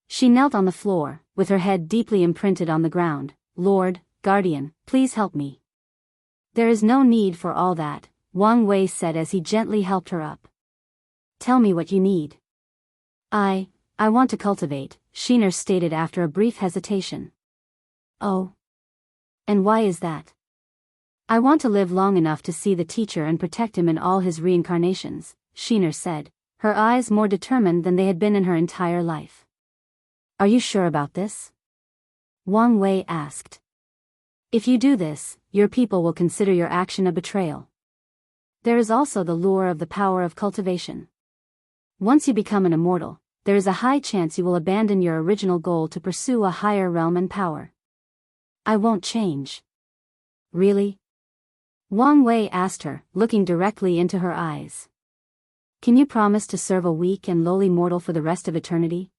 She knelt on the floor, with her head deeply imprinted on the ground. Lord, Guardian, please help me. There is no need for all that, Wang Wei said as he gently helped her up. Tell me what you need. I want to cultivate, Shiner stated after a brief hesitation. Oh. And why is that? I want to live long enough to see the teacher and protect him in all his reincarnations, Shiner said, her eyes more determined than they had been in her entire life. Are you sure about this? Wang Wei asked. If you do this, your people will consider your action a betrayal. There is also the lure of the power of cultivation. Once you become an immortal, there is a high chance you will abandon your original goal to pursue a higher realm and power. I won't change. Really? Wang Wei asked her, looking directly into her eyes. Can you promise to serve a weak and lowly mortal for the rest of eternity?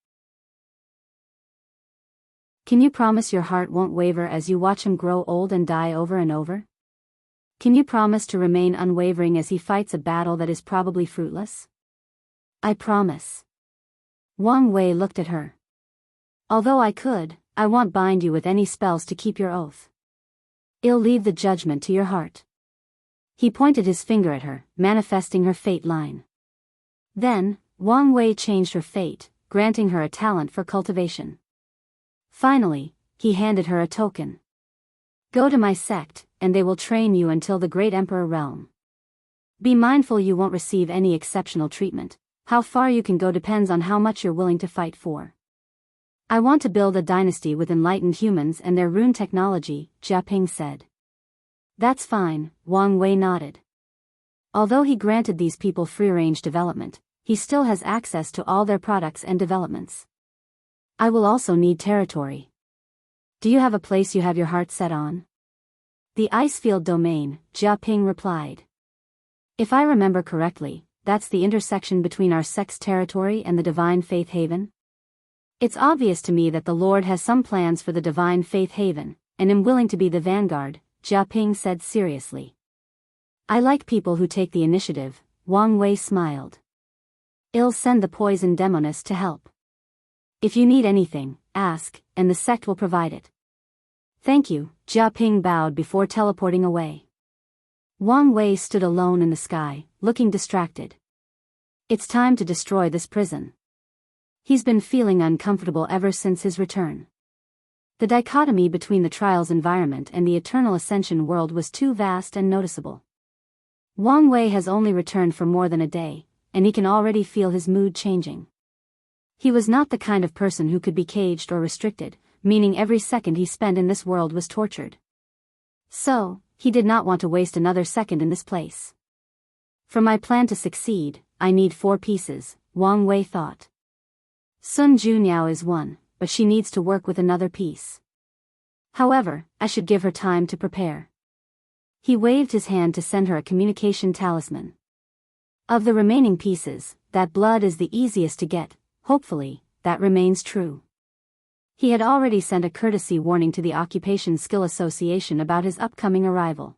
Can you promise your heart won't waver as you watch him grow old and die over and over? Can you promise to remain unwavering as he fights a battle that is probably fruitless? I promise. Wang Wei looked at her. Although I could, I won't bind you with any spells to keep your oath. I'll leave the judgment to your heart. He pointed his finger at her, manifesting her fate line. Then, Wang Wei changed her fate, granting her a talent for cultivation. Finally, he handed her a token. Go to my sect, and they will train you until the great emperor realm. Be mindful you won't receive any exceptional treatment. How far you can go depends on how much you're willing to fight for. I want to build a dynasty with enlightened humans and their rune technology, Jia Ping said. That's fine, Wang Wei nodded. Although he granted these people free-range development, he still has access to all their products and developments. I will also need territory. Do you have a place you have your heart set on? The Icefield domain, Jia Ping replied. If I remember correctly, that's the intersection between our sect's territory and the Divine Faith Haven? It's obvious to me that the Lord has some plans for the Divine Faith Haven, and am willing to be the vanguard, Jia Ping said seriously. I like people who take the initiative, Wang Wei smiled. I'll send the poison demoness to help. If you need anything, ask, and the sect will provide it. Thank you, Jia Ping bowed before teleporting away. Wang Wei stood alone in the sky, looking distracted. It's time to destroy this prison. He's been feeling uncomfortable ever since his return. The dichotomy between the trial's environment and the eternal ascension world was too vast and noticeable. Wang Wei has only returned for more than a day, and he can already feel his mood changing. He was not the kind of person who could be caged or restricted, meaning every second he spent in this world was tortured. So, he did not want to waste another second in this place. For my plan to succeed, I need 4 pieces, Wang Wei thought. Sun Junyao is one, but she needs to work with another piece. However, I should give her time to prepare. He waved his hand to send her a communication talisman. Of the remaining pieces, that blood is the easiest to get, hopefully, that remains true. He had already sent a courtesy warning to the Occupation Skill Association about his upcoming arrival.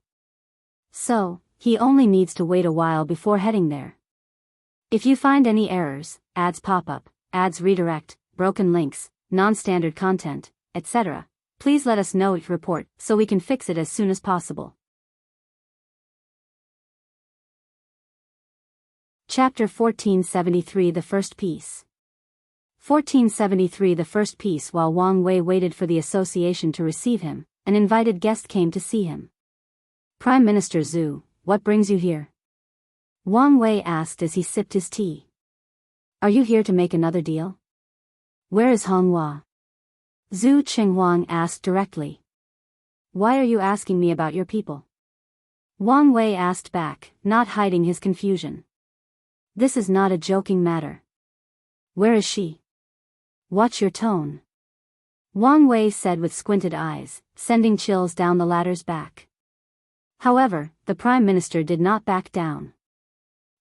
So, he only needs to wait a while before heading there. If you find any errors, ads pop up, ads redirect, broken links, non-standard content, etc., please let us know each report so we can fix it as soon as possible. Chapter 1473 The First Piece. 1473 The first piece. While Wang Wei waited for the association to receive him, an invited guest came to see him. Prime Minister Zhu, what brings you here? Wang Wei asked as he sipped his tea. Are you here to make another deal? Where is Honghua? Zhu Qinghuang asked directly. Why are you asking me about your people? Wang Wei asked back, not hiding his confusion. This is not a joking matter. Where is she? Watch your tone. Wang Wei said with squinted eyes, sending chills down the ladder's back. However, the Prime Minister did not back down.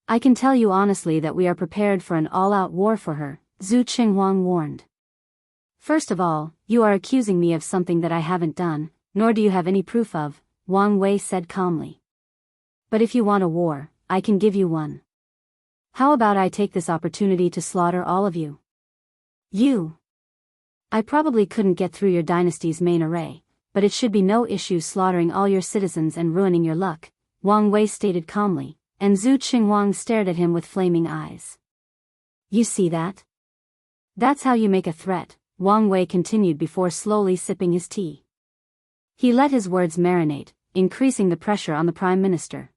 I can tell you honestly that we are prepared for an all-out war for her, Zhu Qinghuang warned. First of all, you are accusing me of something that I haven't done, nor do you have any proof of, Wang Wei said calmly. But if you want a war, I can give you one. How about I take this opportunity to slaughter all of you? You. I probably couldn't get through your dynasty's main array, but it should be no issue slaughtering all your citizens and ruining your luck, Wang Wei stated calmly, and Zhu Qinghuang stared at him with flaming eyes. You see that? That's how you make a threat, Wang Wei continued before slowly sipping his tea. He let his words marinate, increasing the pressure on the Prime Minister.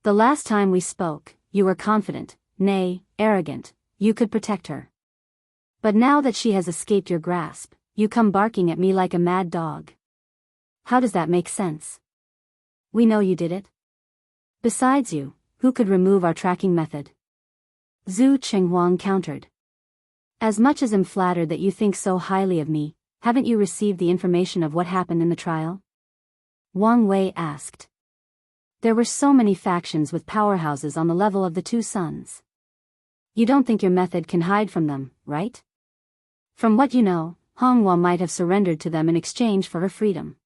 The last time we spoke, you were confident, nay, arrogant, you could protect her. But now that she has escaped your grasp, you come barking at me like a mad dog. How does that make sense? We know you did it. Besides you, who could remove our tracking method? Zhu Qinghuang countered. As much as I'm flattered that you think so highly of me, haven't you received the information of what happened in the trial? Wang Wei asked. There were so many factions with powerhouses on the level of the two suns. You don't think your method can hide from them, right? From what you know, Honghua might have surrendered to them in exchange for her freedom.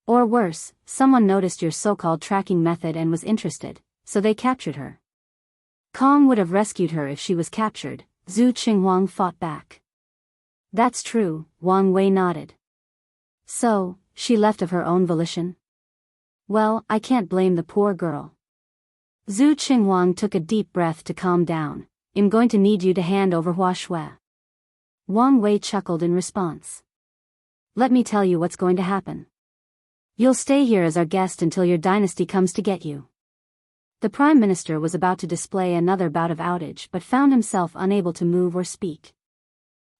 Or worse, someone noticed your so-called tracking method and was interested, so they captured her. Cong would have rescued her if she was captured, Zhu Qinghuang fought back. That's true, Wang Wei nodded. So, she left of her own volition? Well, I can't blame the poor girl. Zhu Qinghuang took a deep breath to calm down. I'm going to need you to hand over Hua Shui. Wang Wei chuckled in response. Let me tell you what's going to happen. You'll stay here as our guest until your dynasty comes to get you. The Prime Minister was about to display another bout of outage but found himself unable to move or speak.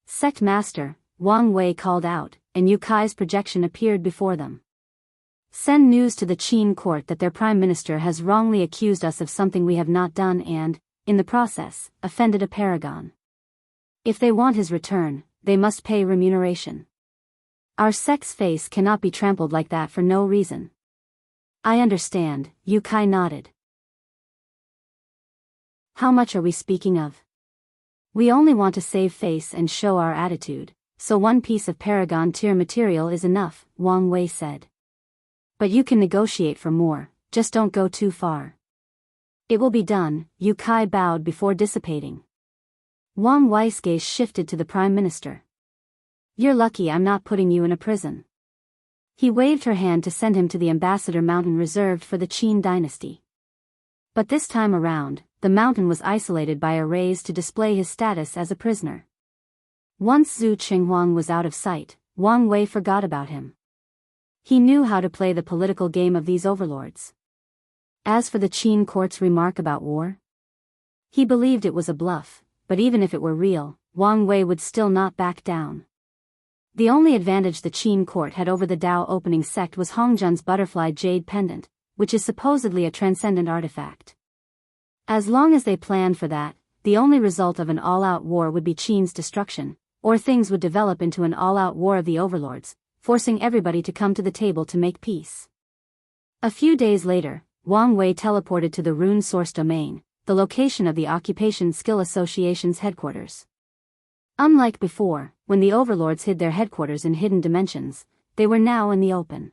Sect Master, Wang Wei called out, and Yu Kai's projection appeared before them. Send news to the Qin court that their Prime Minister has wrongly accused us of something we have not done and, in the process, offended a paragon. If they want his return, they must pay remuneration. Our sect's face cannot be trampled like that for no reason. I understand, Yu Kai nodded. How much are we speaking of? We only want to save face and show our attitude, so one piece of Paragon tier material is enough, Wang Wei said. But you can negotiate for more, just don't go too far. It will be done, Yu Kai bowed before dissipating. Wang Wei's gaze shifted to the Prime Minister. You're lucky I'm not putting you in a prison. He waved her hand to send him to the Ambassador Mountain reserved for the Qin dynasty. But this time around, the mountain was isolated by arrays to display his status as a prisoner. Once Zhu Qinghuang was out of sight, Wang Wei forgot about him. He knew how to play the political game of these overlords. As for the Qin court's remark about war, he believed it was a bluff, but even if it were real, Wang Wei would still not back down. The only advantage the Qin court had over the Dao opening sect was Hongjun's butterfly jade pendant, which is supposedly a transcendent artifact. As long as they planned for that, the only result of an all-out war would be Qin's destruction, or things would develop into an all-out war of the overlords, forcing everybody to come to the table to make peace. A few days later, Wang Wei teleported to the Rune source domain, the location of the Occupation Skill Association's headquarters. Unlike before, when the overlords hid their headquarters in hidden dimensions, they were now in the open.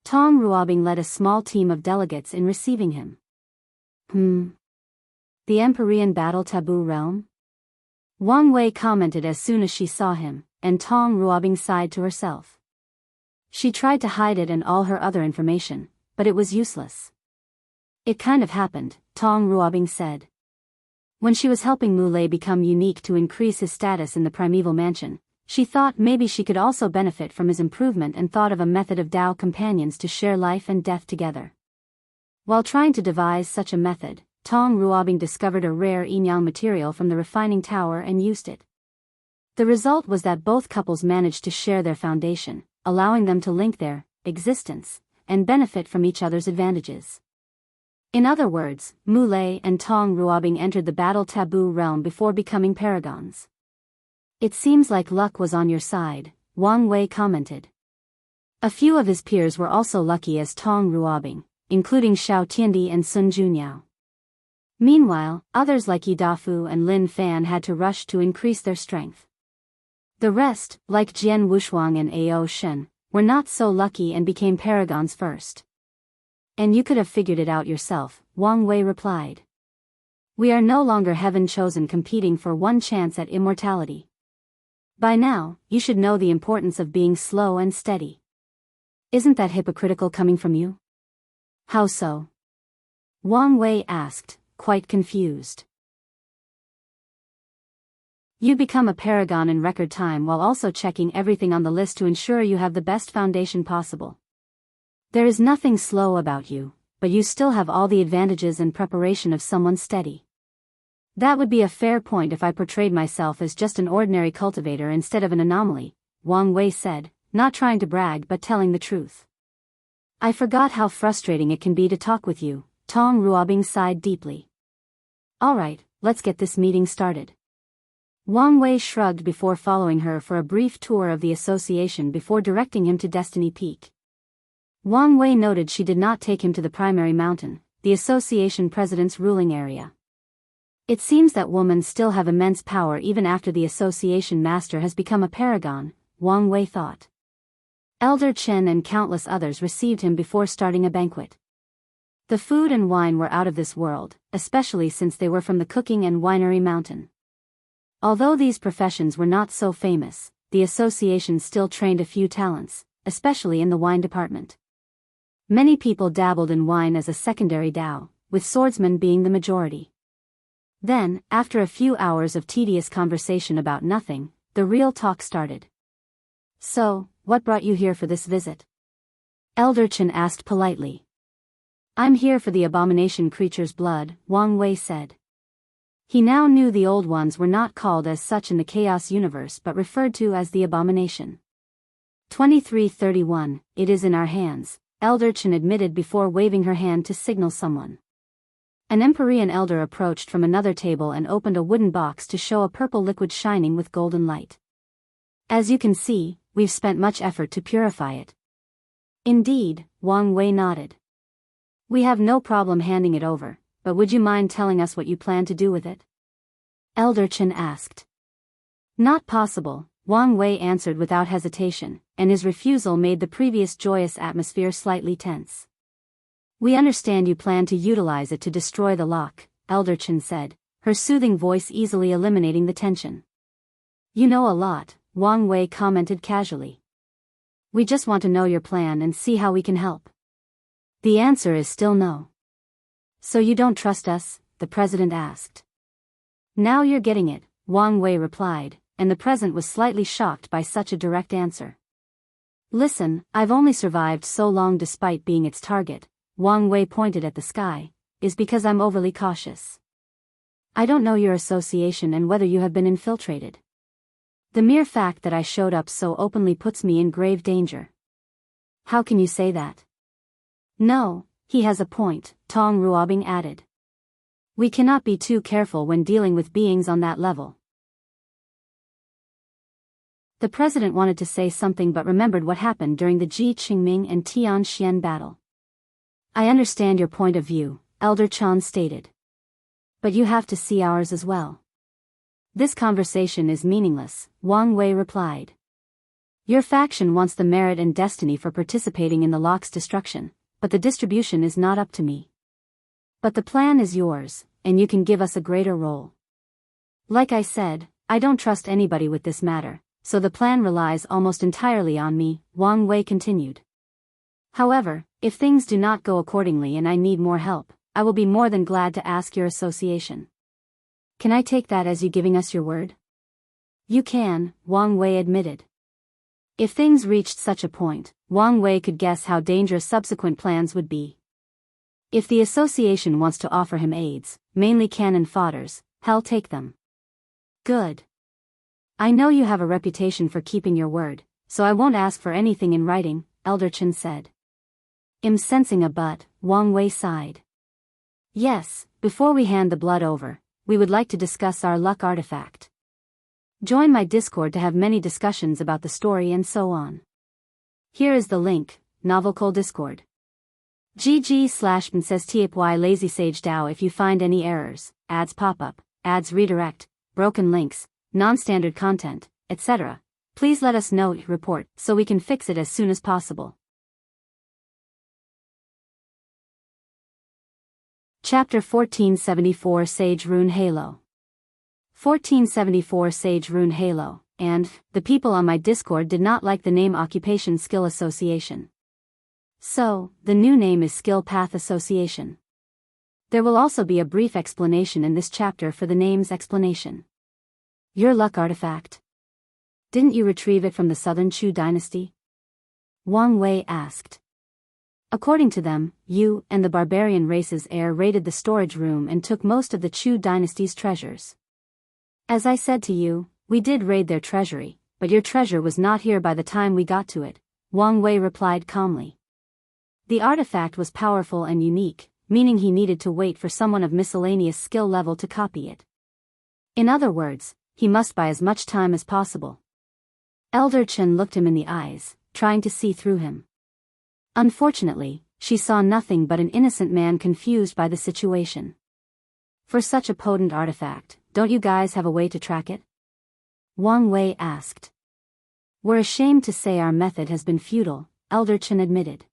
Tong Ruobing led a small team of delegates in receiving him. The Empyrean Battle Taboo Realm? Wang Wei commented as soon as she saw him, and Tong Ruobing sighed to herself. She tried to hide it and all her other information, but it was useless. It kind of happened, Tong Ruobing said. When she was helping Muley become unique to increase his status in the primeval mansion, she thought maybe she could also benefit from his improvement and thought of a method of Dao companions to share life and death together. While trying to devise such a method, Tong Ruobing discovered a rare yin-yang material from the refining tower and used it. The result was that both couples managed to share their foundation, allowing them to link their existence and benefit from each other's advantages. In other words, Muley and Tong Ruobing entered the battle taboo realm before becoming paragons. It seems like luck was on your side, Wang Wei commented. A few of his peers were also lucky as Tong Ruobing, including Xiao Tiandi and Sun Junyao. Meanwhile, others like Yi Dafu and Lin Fan had to rush to increase their strength. The rest, like Jian Wushuang and Ao Shen, were not so lucky and became paragons first. And you could have figured it out yourself, Wang Wei replied. We are no longer heaven-chosen competing for one chance at immortality. By now, you should know the importance of being slow and steady. Isn't that hypocritical coming from you? How so? Wang Wei asked, quite confused. You become a paragon in record time while also checking everything on the list to ensure you have the best foundation possible. There is nothing slow about you, but you still have all the advantages and preparation of someone steady. That would be a fair point if I portrayed myself as just an ordinary cultivator instead of an anomaly, Wang Wei said, not trying to brag but telling the truth. I forgot how frustrating it can be to talk with you, Tong Ruobing sighed deeply. Alright, let's get this meeting started. Wang Wei shrugged before following her for a brief tour of the association before directing him to Destiny Peak. Wang Wei noted she did not take him to the primary mountain, the association president's ruling area. It seems that women still have immense power even after the association master has become a paragon, Wang Wei thought. Elder Chen and countless others received him before starting a banquet. The food and wine were out of this world, especially since they were from the cooking and winery mountain. Although these professions were not so famous, the association still trained a few talents, especially in the wine department. Many people dabbled in wine as a secondary dao, with swordsmen being the majority. Then, after a few hours of tedious conversation about nothing, the real talk started. "So, what brought you here for this visit?" Elder Chen asked politely. "I'm here for the abomination creature's blood," Wang Wei said. He now knew the old ones were not called as such in the Chaos universe but referred to as the abomination. 2331, "It is in our hands," Elder Chen admitted before waving her hand to signal someone. An Empyrean elder approached from another table and opened a wooden box to show a purple liquid shining with golden light. "As you can see, we've spent much effort to purify it." "Indeed," Wang Wei nodded. "We have no problem handing it over, but would you mind telling us what you plan to do with it?" Elder Chen asked. "Not possible," Wang Wei answered without hesitation, and his refusal made the previous joyous atmosphere slightly tense. "We understand you plan to utilize it to destroy the lock," Elder Chen said, her soothing voice easily eliminating the tension. "You know a lot," Wang Wei commented casually. "We just want to know your plan and see how we can help." The answer is still no. "So you don't trust us?" the president asked. "Now you're getting it," Wang Wei replied, and the president was slightly shocked by such a direct answer. "Listen, I've only survived so long despite being its target," Wang Wei pointed at the sky, "is because I'm overly cautious. I don't know your association and whether you have been infiltrated. The mere fact that I showed up so openly puts me in grave danger." "How can you say that?" "No, he has a point," Tong Ruobing added. "We cannot be too careful when dealing with beings on that level." The president wanted to say something but remembered what happened during the Ji Qingming and Tian Xian battle. "I understand your point of view," Elder Chan stated. "But you have to see ours as well." "This conversation is meaningless," Wang Wei replied. "Your faction wants the merit and destiny for participating in the lock's destruction, but the distribution is not up to me. But the plan is yours, and you can give us a greater role. Like I said, I don't trust anybody with this matter, so the plan relies almost entirely on me," Wang Wei continued. "However, if things do not go accordingly and I need more help, I will be more than glad to ask your association. Can I take that as you giving us your word?" "You can," Wang Wei admitted. If things reached such a point, Wang Wei could guess how dangerous subsequent plans would be. If the association wants to offer him aids, mainly cannon fodders, hell take them. "Good. I know you have a reputation for keeping your word, so I won't ask for anything in writing," Elder Chen said. Sensing a but, Wang Wei sighed. "Yes, before we hand the blood over, we would like to discuss our luck artifact. Join my Discord to have many discussions about the story and so on. Here is the link, Novelcole Discord. GG/PSTY Lazy Sage DAO. If you find any errors, ads pop up, ads redirect, broken links, non-standard content, etc., please let us know, report, so we can fix it as soon as possible." Chapter 1474 Sage Rune Halo. 1474 Sage Rune Halo, and the people on my Discord did not like the name Occupation Skill Association. So, the new name is Skill Path Association. There will also be a brief explanation in this chapter for the name's explanation. "Your luck artifact? Didn't you retrieve it from the Southern Chu dynasty?" Wang Wei asked. "According to them, you and the barbarian race's heir raided the storage room and took most of the Chu dynasty's treasures. As I said to you, we did raid their treasury, but your treasure was not here by the time we got to it," Wang Wei replied calmly. The artifact was powerful and unique, meaning he needed to wait for someone of miscellaneous skill level to copy it. In other words, he must buy as much time as possible. Elder Chen looked him in the eyes, trying to see through him. Unfortunately, she saw nothing but an innocent man confused by the situation. "For such a potent artifact, don't you guys have a way to track it?" Wang Wei asked. "We're ashamed to say our method has been futile," Elder Chen admitted.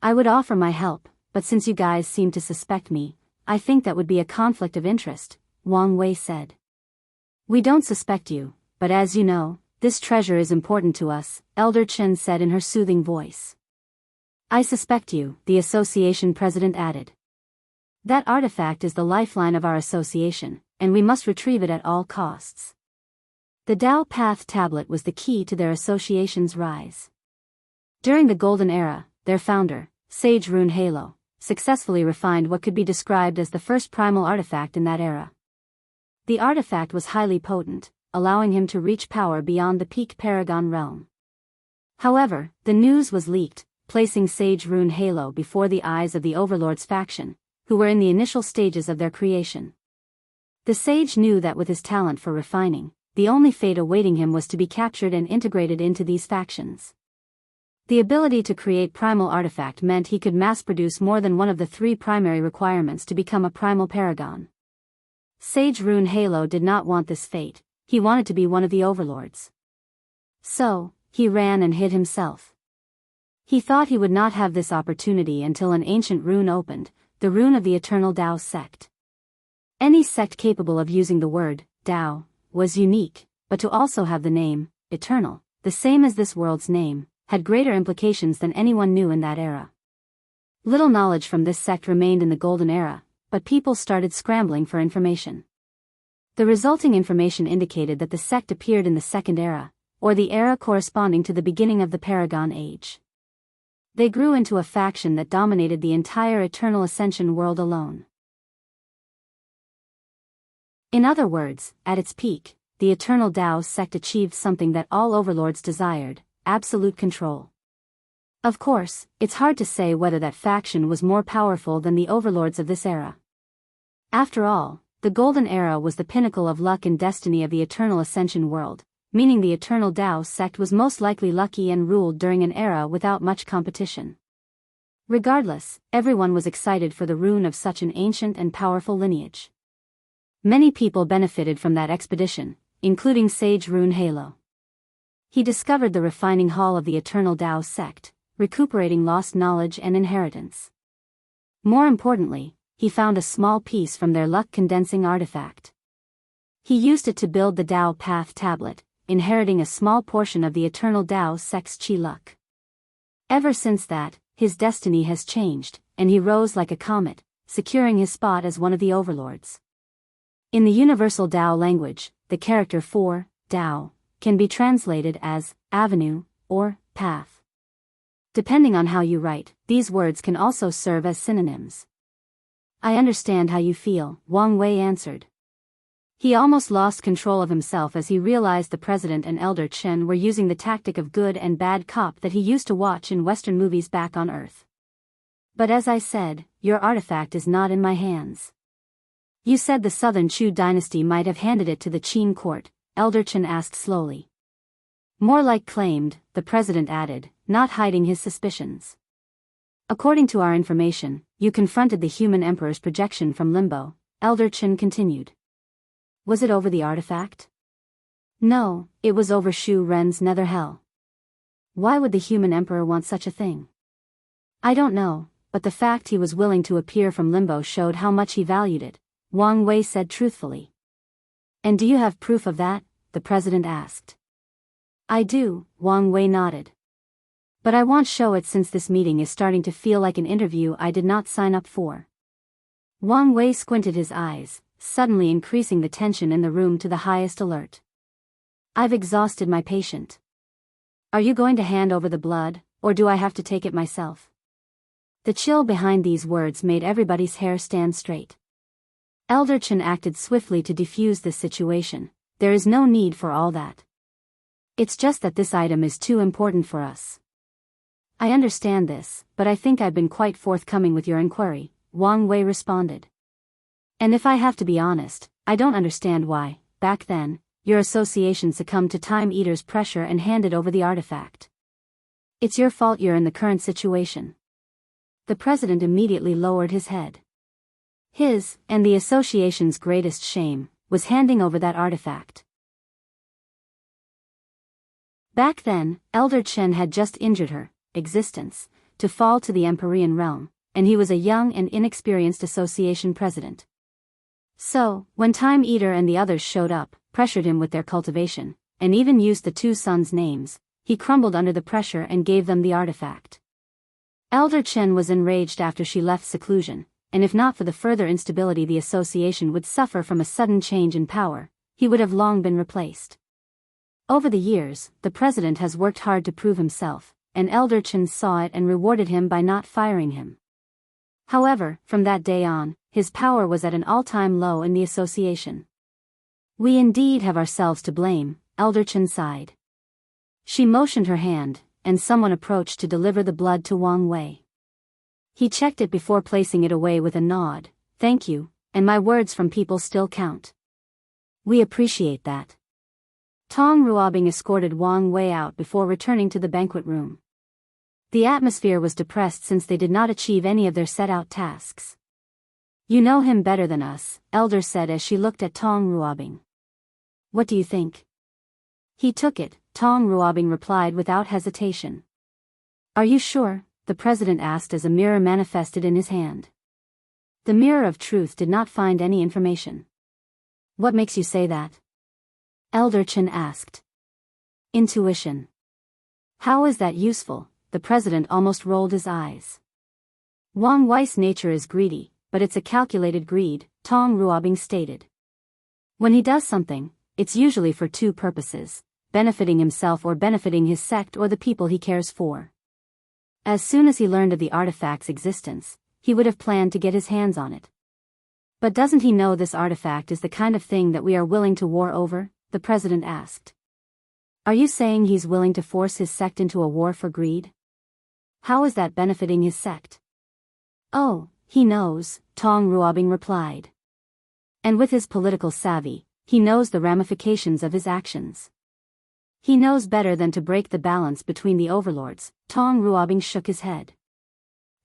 "I would offer my help, but since you guys seem to suspect me, I think that would be a conflict of interest," Wang Wei said. We don't suspect you, but as you know, this treasure is important to us, Elder Chen said in her soothing voice. I suspect you, the association president added. That artifact is the lifeline of our association, and we must retrieve it at all costs. The Tao Path tablet was the key to their association's rise. During the Golden Era, their founder, Sage Rune Halo, successfully refined what could be described as the first primal artifact in that era. The artifact was highly potent, allowing him to reach power beyond the peak Paragon realm. However, the news was leaked, placing Sage Rune Halo before the eyes of the Overlord's faction, who were in the initial stages of their creation. The sage knew that with his talent for refining, the only fate awaiting him was to be captured and integrated into these factions. The ability to create primal artifact meant he could mass-produce more than one of the 3 primary requirements to become a primal paragon. Sage Rune Halo did not want this fate, he wanted to be one of the overlords. So, he ran and hid himself. He thought he would not have this opportunity until an ancient rune opened, the rune of the Eternal Tao sect. Any sect capable of using the word, Tao, was unique, but to also have the name, Eternal, the same as this world's name, had greater implications than anyone knew in that era. Little knowledge from this sect remained in the Golden Era, but people started scrambling for information. The resulting information indicated that the sect appeared in the Second Era, or the era corresponding to the beginning of the Paragon Age. They grew into a faction that dominated the entire Eternal Ascension world alone. In other words, at its peak, the Eternal Tao sect achieved something that all overlords desired: absolute control. Of course, it's hard to say whether that faction was more powerful than the overlords of this era. After all, the Golden Era was the pinnacle of luck and destiny of the Eternal Ascension world, meaning the Eternal Tao sect was most likely lucky and ruled during an era without much competition. Regardless, everyone was excited for the rune of such an ancient and powerful lineage. Many people benefited from that expedition, including Sage Rune Halo. He discovered the refining hall of the Eternal Tao sect, recuperating lost knowledge and inheritance. More importantly, he found a small piece from their luck-condensing artifact. He used it to build the Tao Path tablet, inheriting a small portion of the Eternal Tao sect's chi luck. Ever since that, his destiny has changed, and he rose like a comet, securing his spot as one of the overlords. In the Universal Tao language, the character for Tao can be translated as avenue or path. Depending on how you write, these words can also serve as synonyms. I understand how you feel, Wang Wei answered. He almost lost control of himself as he realized the president and Elder Chen were using the tactic of good and bad cop that he used to watch in Western movies back on Earth. But as I said, your artifact is not in my hands. You said the Southern Chu dynasty might have handed it to the Qin court, Elder Chen asked slowly. More like claimed, the president added, not hiding his suspicions. According to our information, you confronted the human emperor's projection from limbo, Elder Chen continued. Was it over the artifact? No, it was over Shu Ren's nether hell. Why would the human emperor want such a thing? I don't know, but the fact he was willing to appear from limbo showed how much he valued it, Wang Wei said truthfully. And do you have proof of that? The president asked. I do, Wang Wei nodded. But I won't show it since this meeting is starting to feel like an interview I did not sign up for. Wang Wei squinted his eyes, suddenly increasing the tension in the room to the highest alert. I've exhausted my patient. Are you going to hand over the blood, or do I have to take it myself? The chill behind these words made everybody's hair stand straight. Elder Chen acted swiftly to defuse this situation. There is no need for all that. It's just that this item is too important for us. I understand this, but I think I've been quite forthcoming with your inquiry, Wang Wei responded. And if I have to be honest, I don't understand why, back then, your association succumbed to Time Eater's pressure and handed over the artifact. It's your fault you're in the current situation. The president immediately lowered his head. His, and the association's greatest shame, was handing over that artifact. Back then, Elder Chen had just injured her existence to fall to the Empyrean realm, and he was a young and inexperienced association president. So, when Time Eater and the others showed up, pressured him with their cultivation, and even used the two sons' names. He crumbled under the pressure and gave them the artifact. Elder Chen was enraged after she left seclusion, and if not for the further instability the association would suffer from a sudden change in power, he would have long been replaced. Over the years, the president has worked hard to prove himself, and Elder Chen saw it and rewarded him by not firing him. However, from that day on, his power was at an all-time low in the association. We indeed have ourselves to blame, Elder Chen sighed. She motioned her hand, and someone approached to deliver the blood to Wang Wei. He checked it before placing it away with a nod. Thank you, and my words from people still count. We appreciate that. Tong Ruobing escorted Wang Wei out before returning to the banquet room. The atmosphere was depressed since they did not achieve any of their set-out tasks. You know him better than us, Elder said as she looked at Tong Ruobing. What do you think? He took it, Tong Ruobing replied without hesitation. Are you sure? The president asked as a mirror manifested in his hand. The mirror of truth did not find any information. What makes you say that? Elder Chen asked. Intuition. How is that useful? The president almost rolled his eyes. Wang Wei's nature is greedy, but it's a calculated greed, Tong Ruobing stated. When he does something, it's usually for two purposes, benefiting himself or benefiting his sect or the people he cares for. As soon as he learned of the artifact's existence, he would have planned to get his hands on it. But doesn't he know this artifact is the kind of thing that we are willing to war over? The president asked. Are you saying he's willing to force his sect into a war for greed? How is that benefiting his sect? Oh, he knows, Tong Ruobing replied. And with his political savvy, he knows the ramifications of his actions. He knows better than to break the balance between the overlords. Tong Ruobing shook his head.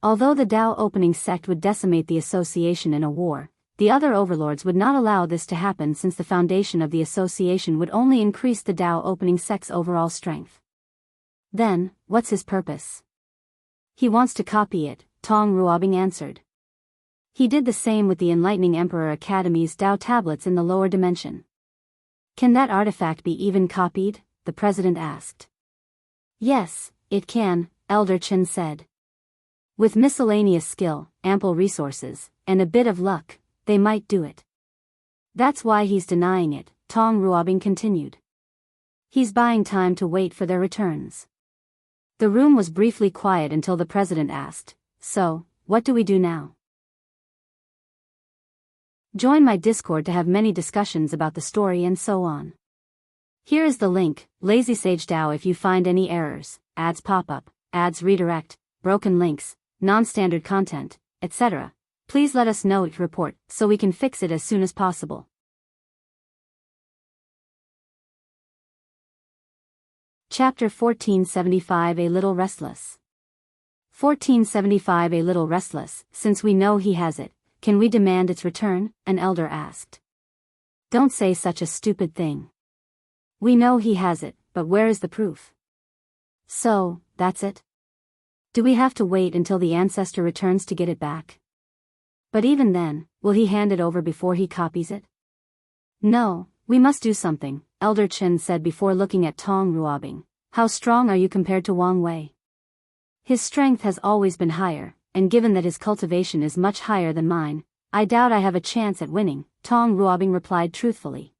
Although the Dao opening sect would decimate the association in a war, the other overlords would not allow this to happen since the foundation of the association would only increase the Dao opening sect's overall strength. Then, what's his purpose? He wants to copy it, Tong Ruobing answered. He did the same with the Enlightening Emperor Academy's Dao tablets in the lower dimension. Can that artifact be even copied? The president asked. Yes, it can, Elder Chen said. With miscellaneous skill, ample resources, and a bit of luck, they might do it. That's why he's denying it, Tong Ruobing continued. He's buying time to wait for their returns. The room was briefly quiet until the president asked, so, what do we do now? Join my Discord to have many discussions about the story and so on. Here is the link. Lazy Sage Dao. If you find any errors, ads pop up, ads redirect, broken links, non-standard content, etc., please let us know. Report, so we can fix it as soon as possible. Chapter 1475. A Little Restless. 1475. A Little Restless. Since we know he has it, can we demand its return? An elder asked. Don't say such a stupid thing. We know he has it, but where is the proof? So, that's it? Do we have to wait until the ancestor returns to get it back? But even then, will he hand it over before he copies it? No, we must do something, Elder Chen said before looking at Tong Ruobing. How strong are you compared to Wang Wei? His strength has always been higher, and given that his cultivation is much higher than mine, I doubt I have a chance at winning, Tong Ruobing replied truthfully.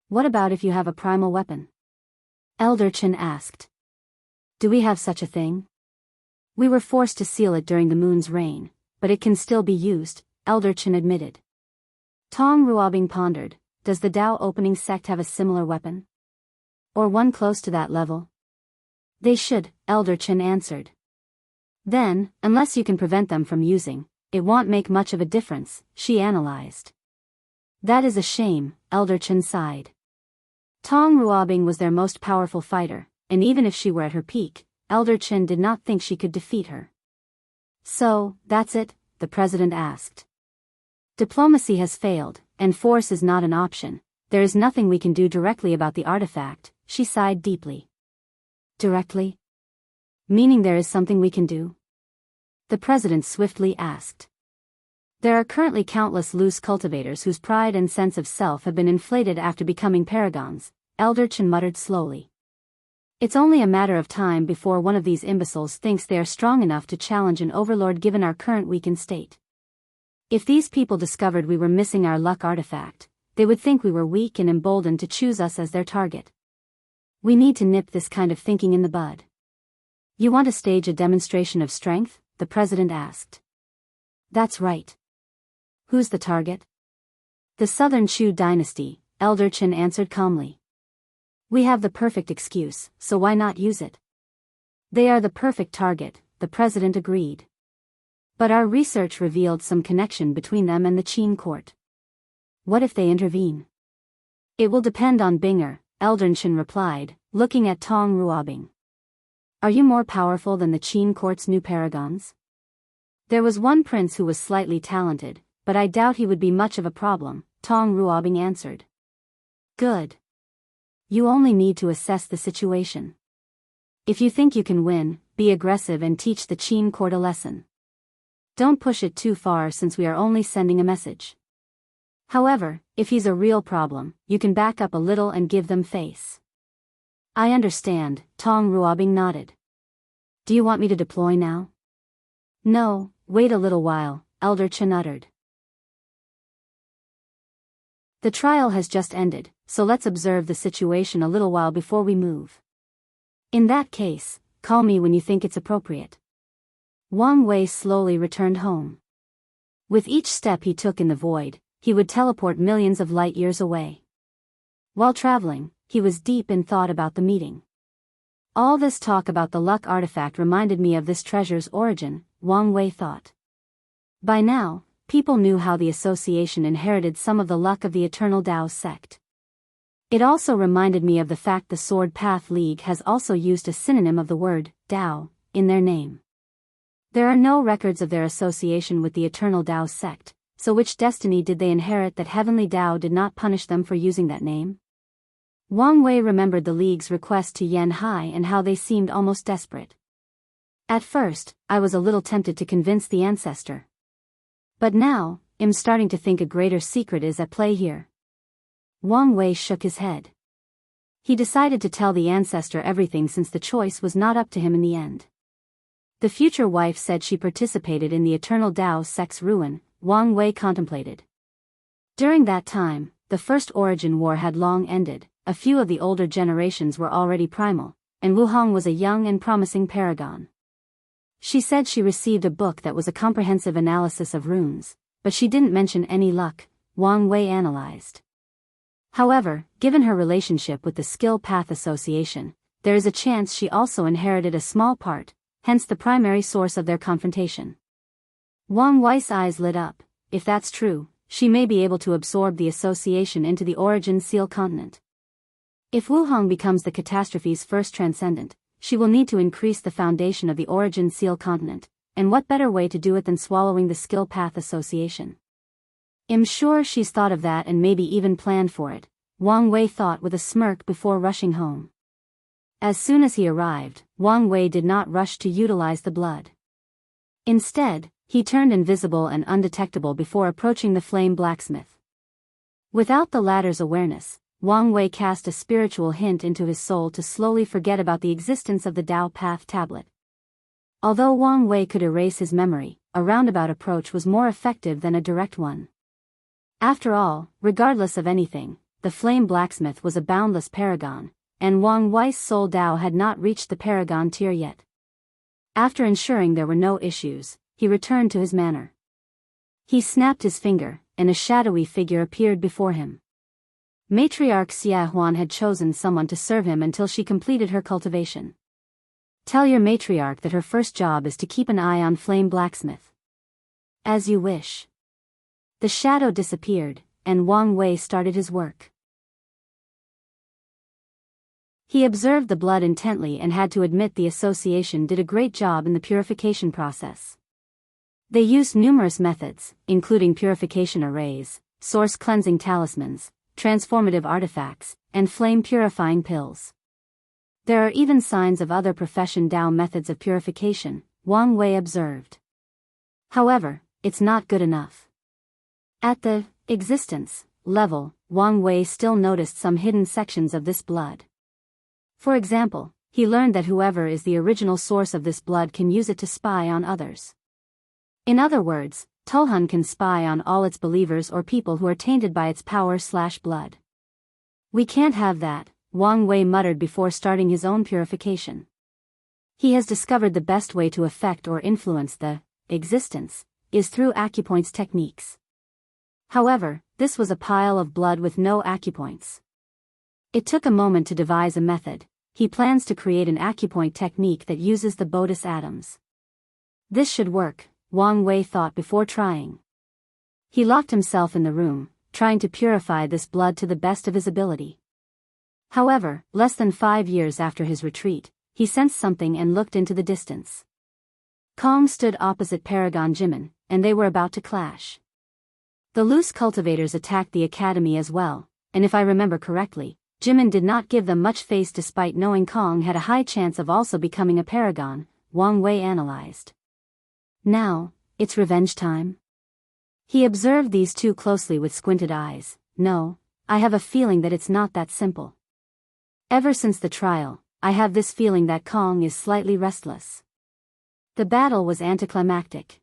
What about if you have a primal weapon? Elder Chen asked. Do we have such a thing? We were forced to seal it during the moon's reign, but it can still be used, Elder Chen admitted. Tong Ruobing pondered, does the Dao opening sect have a similar weapon? Or one close to that level? They should, Elder Chen answered. Then, unless you can prevent them from using, it won't make much of a difference, she analyzed. That is a shame, Elder Chen sighed. Tong Ruobing was their most powerful fighter, and even if she were at her peak, Elder Chen did not think she could defeat her. So, that's it? The president asked. Diplomacy has failed, and force is not an option. There is nothing we can do directly about the artifact, she sighed deeply. Directly? Meaning there is something we can do? The president swiftly asked. There are currently countless loose cultivators whose pride and sense of self have been inflated after becoming paragons, Elder Chen muttered slowly. It's only a matter of time before one of these imbeciles thinks they are strong enough to challenge an overlord given our current weakened state. If these people discovered we were missing our luck artifact, they would think we were weak and emboldened to choose us as their target. We need to nip this kind of thinking in the bud. You want to stage a demonstration of strength? The president asked. That's right. Who's the target? The Southern Chu dynasty, Elder Chen answered calmly. We have the perfect excuse, so why not use it? They are the perfect target, the president agreed. But our research revealed some connection between them and the Qin court. What if they intervene? It will depend on Binger, Elder Chen replied, looking at Tong Ruobing. Are you more powerful than the Qin court's new paragons? There was one prince who was slightly talented, but I doubt he would be much of a problem, Tong Ruobing answered. Good. You only need to assess the situation. If you think you can win, be aggressive and teach the Qin court a lesson. Don't push it too far since we are only sending a message. However, if he's a real problem, you can back up a little and give them face. I understand, Tong Ruobing nodded. Do you want me to deploy now? No, wait a little while, Elder Chen uttered. The trial has just ended, so let's observe the situation a little while before we move. In that case, call me when you think it's appropriate. Wang Wei slowly returned home. With each step he took in the void, he would teleport millions of light years away. While traveling, he was deep in thought about the meeting. All this talk about the luck artifact reminded me of this treasure's origin, Wang Wei thought. By now, people knew how the association inherited some of the luck of the Eternal Dao sect. It also reminded me of the fact the Sword Path League has also used a synonym of the word, Dao, in their name. There are no records of their association with the Eternal Dao sect, so which destiny did they inherit that Heavenly Dao did not punish them for using that name? Wang Wei remembered the League's request to Yan Hai and how they seemed almost desperate. At first, I was a little tempted to convince the ancestor. But now, I'm starting to think a greater secret is at play here. Wang Wei shook his head. He decided to tell the ancestor everything since the choice was not up to him in the end. The future wife said she participated in the Eternal Dao sect's ruin, Wang Wei contemplated. During that time, the First Origin War had long ended, a few of the older generations were already primal, and Wu Hong was a young and promising paragon. She said she received a book that was a comprehensive analysis of runes, but she didn't mention any luck, Wang Wei analyzed. However, given her relationship with the Skill Path Association, there is a chance she also inherited a small part, hence the primary source of their confrontation. Wang Wei's eyes lit up. If that's true, she may be able to absorb the association into the Origin Seal continent. If Wu Hong becomes the catastrophe's first transcendent, she will need to increase the foundation of the Origin Seal continent, and what better way to do it than swallowing the Skill Path Association? I'm sure she's thought of that and maybe even planned for it, Wang Wei thought with a smirk before rushing home. As soon as he arrived, Wang Wei did not rush to utilize the blood. Instead, he turned invisible and undetectable before approaching the flame blacksmith. Without the latter's awareness, Wang Wei cast a spiritual hint into his soul to slowly forget about the existence of the Dao Path tablet. Although Wang Wei could erase his memory, a roundabout approach was more effective than a direct one. After all, regardless of anything, the flame blacksmith was a boundless paragon, and Wang Wei's soul Dao had not reached the paragon tier yet. After ensuring there were no issues, he returned to his manor. He snapped his finger, and a shadowy figure appeared before him. Matriarch Xia Huan had chosen someone to serve him until she completed her cultivation. Tell your matriarch that her first job is to keep an eye on Flame Blacksmith. As you wish. The shadow disappeared, and Wang Wei started his work. He observed the blood intently and had to admit the association did a great job in the purification process. They used numerous methods, including purification arrays, source cleansing talismans, transformative artifacts, and flame-purifying pills. There are even signs of other profession Dao methods of purification, Wang Wei observed. However, it's not good enough. At the existence level, Wang Wei still noticed some hidden sections of this blood. For example, he learned that whoever is the original source of this blood can use it to spy on others. In other words, Tohun can spy on all its believers or people who are tainted by its power/blood. We can't have that, Wang Wei muttered before starting his own purification. He has discovered the best way to affect or influence the existence is through acupoints techniques. However, this was a pile of blood with no acupoints. It took a moment to devise a method. He plans to create an acupoint technique that uses the Bodis atoms. This should work, Wang Wei thought before trying. He locked himself in the room, trying to purify this blood to the best of his ability. However, less than 5 years after his retreat, he sensed something and looked into the distance. Cong stood opposite Paragon Jimin, and they were about to clash. The loose cultivators attacked the academy as well, and if I remember correctly, Jimin did not give them much face despite knowing Cong had a high chance of also becoming a paragon, Wang Wei analyzed. Now, it's revenge time? He observed these two closely with squinted eyes. No, I have a feeling that it's not that simple. Ever since the trial, I have this feeling that Cong is slightly restless. The battle was anticlimactic.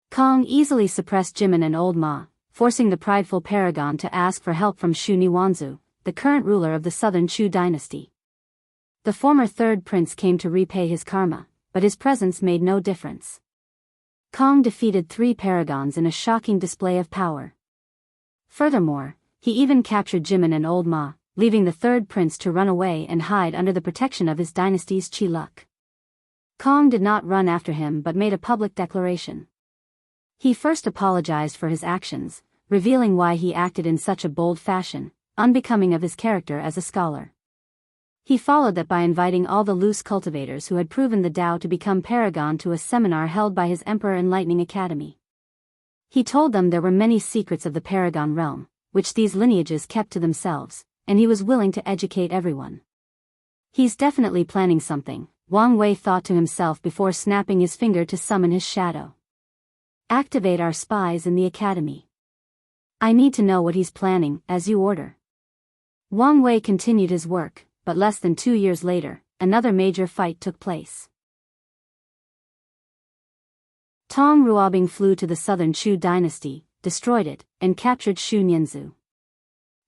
Cong easily suppressed Jimin and Old Ma, forcing the prideful paragon to ask for help from Shu Niwanzu, the current ruler of the southern Chu dynasty. The former third prince came to repay his karma, but his presence made no difference. Cong defeated 3 paragons in a shocking display of power. Furthermore, he even captured Jimin and Old Ma, leaving the third prince to run away and hide under the protection of his dynasty's Chi luck. Cong did not run after him but made a public declaration. He first apologized for his actions, revealing why he acted in such a bold fashion, unbecoming of his character as a scholar. He followed that by inviting all the loose cultivators who had proven the Tao to become paragon to a seminar held by his Emperor Enlightening Academy. He told them there were many secrets of the paragon realm, which these lineages kept to themselves, and he was willing to educate everyone. He's definitely planning something, Wang Wei thought to himself before snapping his finger to summon his shadow. Activate our spies in the academy. I need to know what he's planning, as you order. Wang Wei continued his work, but less than 2 years later, another major fight took place. Tong Ruobing flew to the southern Chu dynasty, destroyed it, and captured Shu Nianzu.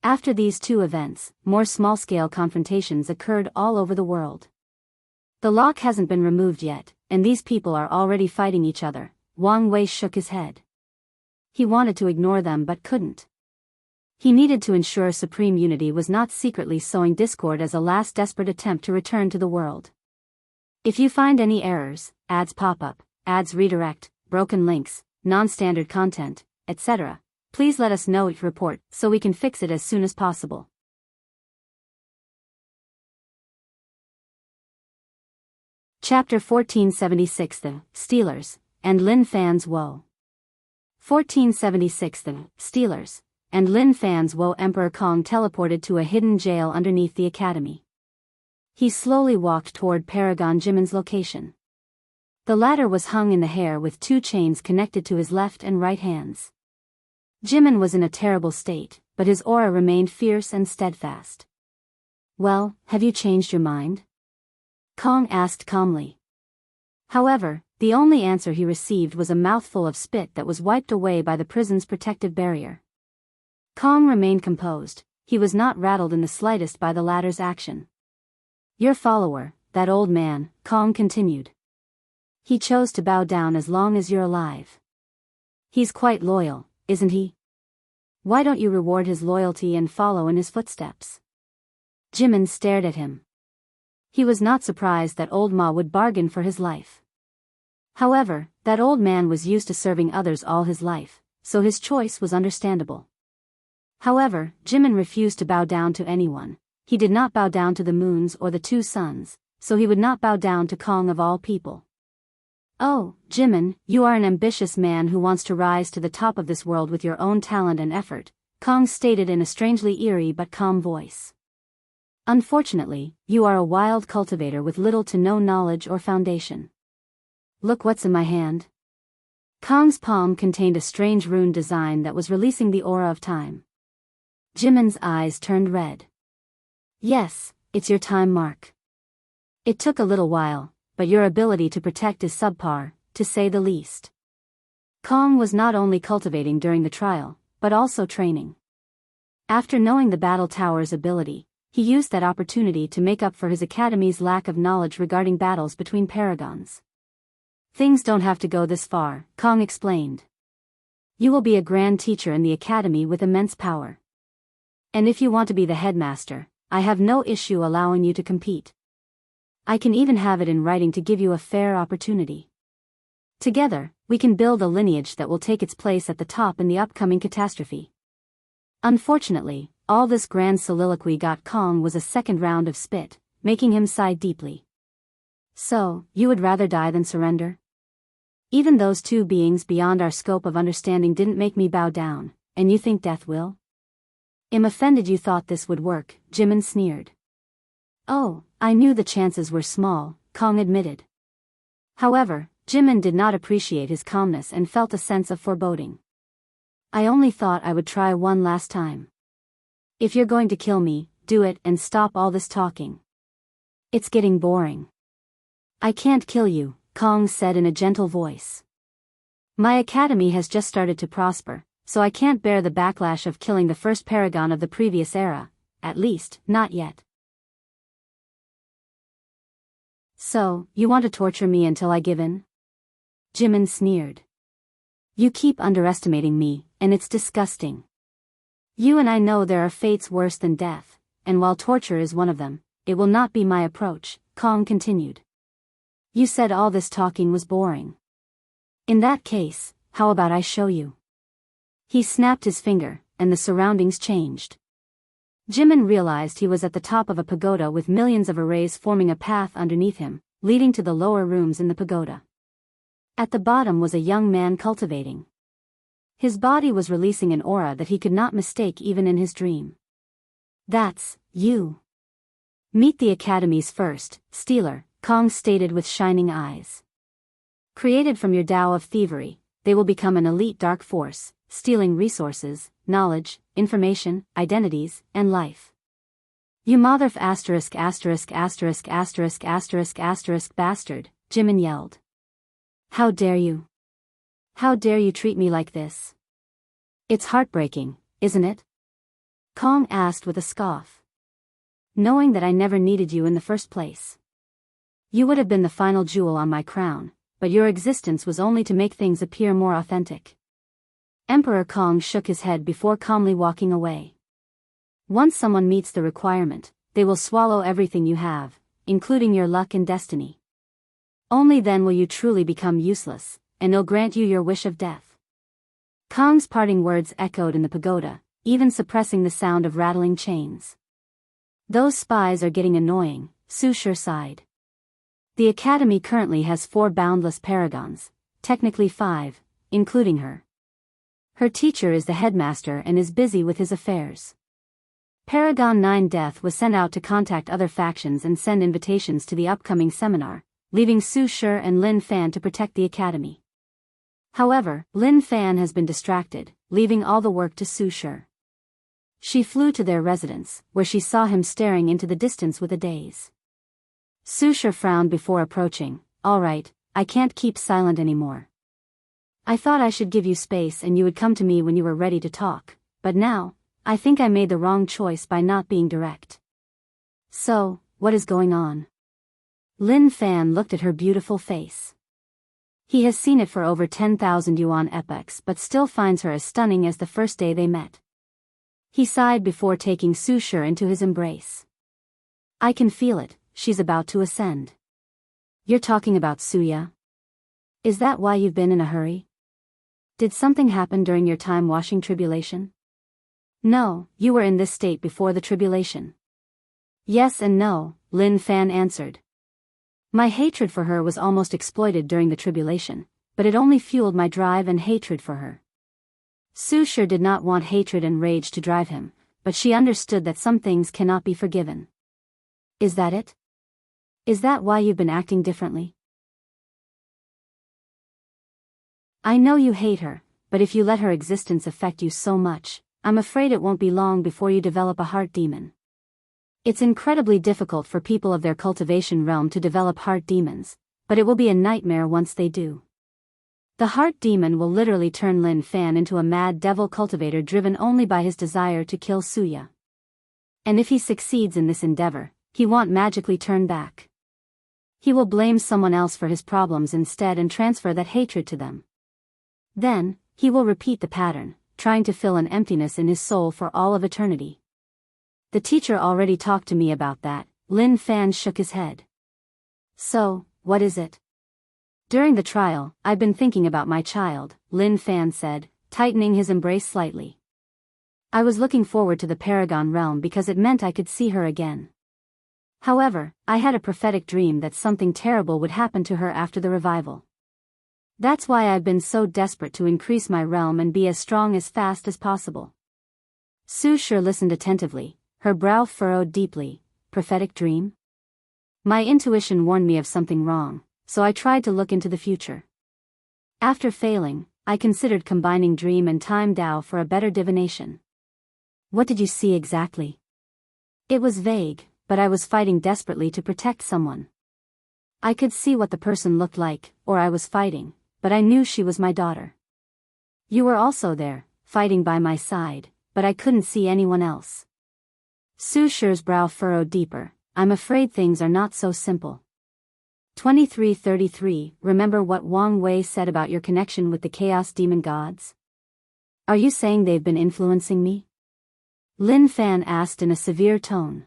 After these 2 events, more small-scale confrontations occurred all over the world. The lock hasn't been removed yet, and these people are already fighting each other. Wang Wei shook his head. He wanted to ignore them but couldn't. He needed to ensure supreme unity was not secretly sowing discord as a last desperate attempt to return to the world. If you find any errors, ads pop up, ads redirect, broken links, non-standard content, etc., please let us know it report so we can fix it as soon as possible. Chapter 1476 The Stealers and Lin Fan's Woe. 1476 The Stealers and Lin Fan's Woe. Emperor Cong teleported to a hidden jail underneath the academy. He slowly walked toward Paragon Jimin's location. The latter was hung in the hair with 2 chains connected to his left and right hands. Jimin was in a terrible state, but his aura remained fierce and steadfast. Well, have you changed your mind? Cong asked calmly. However, the only answer he received was a mouthful of spit that was wiped away by the prison's protective barrier. Cong remained composed. He was not rattled in the slightest by the latter's action. Your follower, that old man, Cong continued. He chose to bow down as long as you're alive. He's quite loyal, isn't he? Why don't you reward his loyalty and follow in his footsteps? Jimin stared at him. He was not surprised that old Ma would bargain for his life. However, that old man was used to serving others all his life, so his choice was understandable. However, Jimin refused to bow down to anyone. He did not bow down to the moons or the 2 suns, so he would not bow down to Cong of all people. Oh, Jimin, you are an ambitious man who wants to rise to the top of this world with your own talent and effort, Cong stated in a strangely eerie but calm voice. Unfortunately, you are a wild cultivator with little to no knowledge or foundation. Look what's in my hand. Cong's palm contained a strange rune design that was releasing the aura of time. Jimin's eyes turned red. Yes, it's your time mark. It took a little while, but your ability to protect is subpar, to say the least. Cong was not only cultivating during the trial, but also training. After knowing the Battle Tower's ability, he used that opportunity to make up for his academy's lack of knowledge regarding battles between paragons. Things don't have to go this far, Cong explained. You will be a grand teacher in the academy with immense power. And if you want to be the headmaster, I have no issue allowing you to compete. I can even have it in writing to give you a fair opportunity. Together, we can build a lineage that will take its place at the top in the upcoming catastrophe. Unfortunately, all this grand soliloquy got Cong was a second round of spit, making him sigh deeply. So, you would rather die than surrender? Even those two beings beyond our scope of understanding didn't make me bow down, and you think death will? I'm offended you thought this would work, Jimin sneered. Oh, I knew the chances were small, Cong admitted. However, Jimin did not appreciate his calmness and felt a sense of foreboding. I only thought I would try one last time. If you're going to kill me, do it and stop all this talking. It's getting boring. I can't kill you, Cong said in a gentle voice. My academy has just started to prosper, so I can't bear the backlash of killing the first paragon of the previous era, at least, not yet. So, you want to torture me until I give in? Jimin sneered. You keep underestimating me, and it's disgusting. You and I know there are fates worse than death, and while torture is one of them, it will not be my approach, Cong continued. You said all this talking was boring. In that case, how about I show you? He snapped his finger, and the surroundings changed. Jimin realized he was at the top of a pagoda with millions of arrays forming a path underneath him, leading to the lower rooms in the pagoda. At the bottom was a young man cultivating. His body was releasing an aura that he could not mistake even in his dream. That's you. Meet the Academy's first, Stealer, Cong stated with shining eyes. Created from your Tao of thievery, they will become an elite dark force, stealing resources, knowledge, information, identities, and life. You mother ********** bastard, Jimin yelled. How dare you? How dare you treat me like this? It's heartbreaking, isn't it? Cong asked with a scoff. Knowing that I never needed you in the first place. You would have been the final jewel on my crown, but your existence was only to make things appear more authentic. Emperor Cong shook his head before calmly walking away. Once someone meets the requirement, they will swallow everything you have, including your luck and destiny. Only then will you truly become useless, and they'll grant you your wish of death. Cong's parting words echoed in the pagoda, even suppressing the sound of rattling chains. Those spies are getting annoying, Su Shi sighed. The Academy currently has 4 boundless paragons, technically 5, including her. Her teacher is the headmaster and is busy with his affairs. Paragon 9 Death was sent out to contact other factions and send invitations to the upcoming seminar, leaving Su Shi and Lin Fan to protect the Academy. However, Lin Fan has been distracted, leaving all the work to Su Shi. She flew to their residence, where she saw him staring into the distance with a daze. Su Shi frowned before approaching. All right, I can't keep silent anymore. I thought I should give you space and you would come to me when you were ready to talk, but now, I think I made the wrong choice by not being direct. So, what is going on? Lin Fan looked at her beautiful face. He has seen it for over 10,000 yuan epochs but still finds her as stunning as the first day they met. He sighed before taking Su Shi into his embrace. I can feel it, she's about to ascend. You're talking about Suya? Is that why you've been in a hurry? Did something happen during your time washing tribulation? No, you were in this state before the tribulation. Yes and no, Lin Fan answered. My hatred for her was almost exploited during the tribulation, but it only fueled my drive and hatred for her. Su Shi did not want hatred and rage to drive him, but she understood that some things cannot be forgiven. Is that it? Is that why you've been acting differently? I know you hate her, but if you let her existence affect you so much, I'm afraid it won't be long before you develop a heart demon. It's incredibly difficult for people of their cultivation realm to develop heart demons, but it will be a nightmare once they do. The heart demon will literally turn Lin Fan into a mad devil cultivator driven only by his desire to kill Suya. And if he succeeds in this endeavor, he won't magically turn back. He will blame someone else for his problems instead and transfer that hatred to them. Then, he will repeat the pattern, trying to fill an emptiness in his soul for all of eternity. The teacher already talked to me about that. Lin Fan shook his head. So, what is it? During the trial, I've been thinking about my child, Lin Fan said, tightening his embrace slightly. I was looking forward to the Paragon realm because it meant I could see her again. However, I had a prophetic dream that something terrible would happen to her after the revival. That's why I've been so desperate to increase my realm and be as strong as fast as possible. Su Shi listened attentively, her brow furrowed deeply. Prophetic dream? My intuition warned me of something wrong, so I tried to look into the future. After failing, I considered combining dream and time Dao for a better divination. What did you see exactly? It was vague, but I was fighting desperately to protect someone. I could see what the person looked like, or I was fighting, but I knew she was my daughter. You were also there, fighting by my side, but I couldn't see anyone else. Su Shi's brow furrowed deeper. I'm afraid things are not so simple. 2333 Remember what Wang Wei said about your connection with the Chaos Demon Gods? Are you saying they've been influencing me? Lin Fan asked in a severe tone.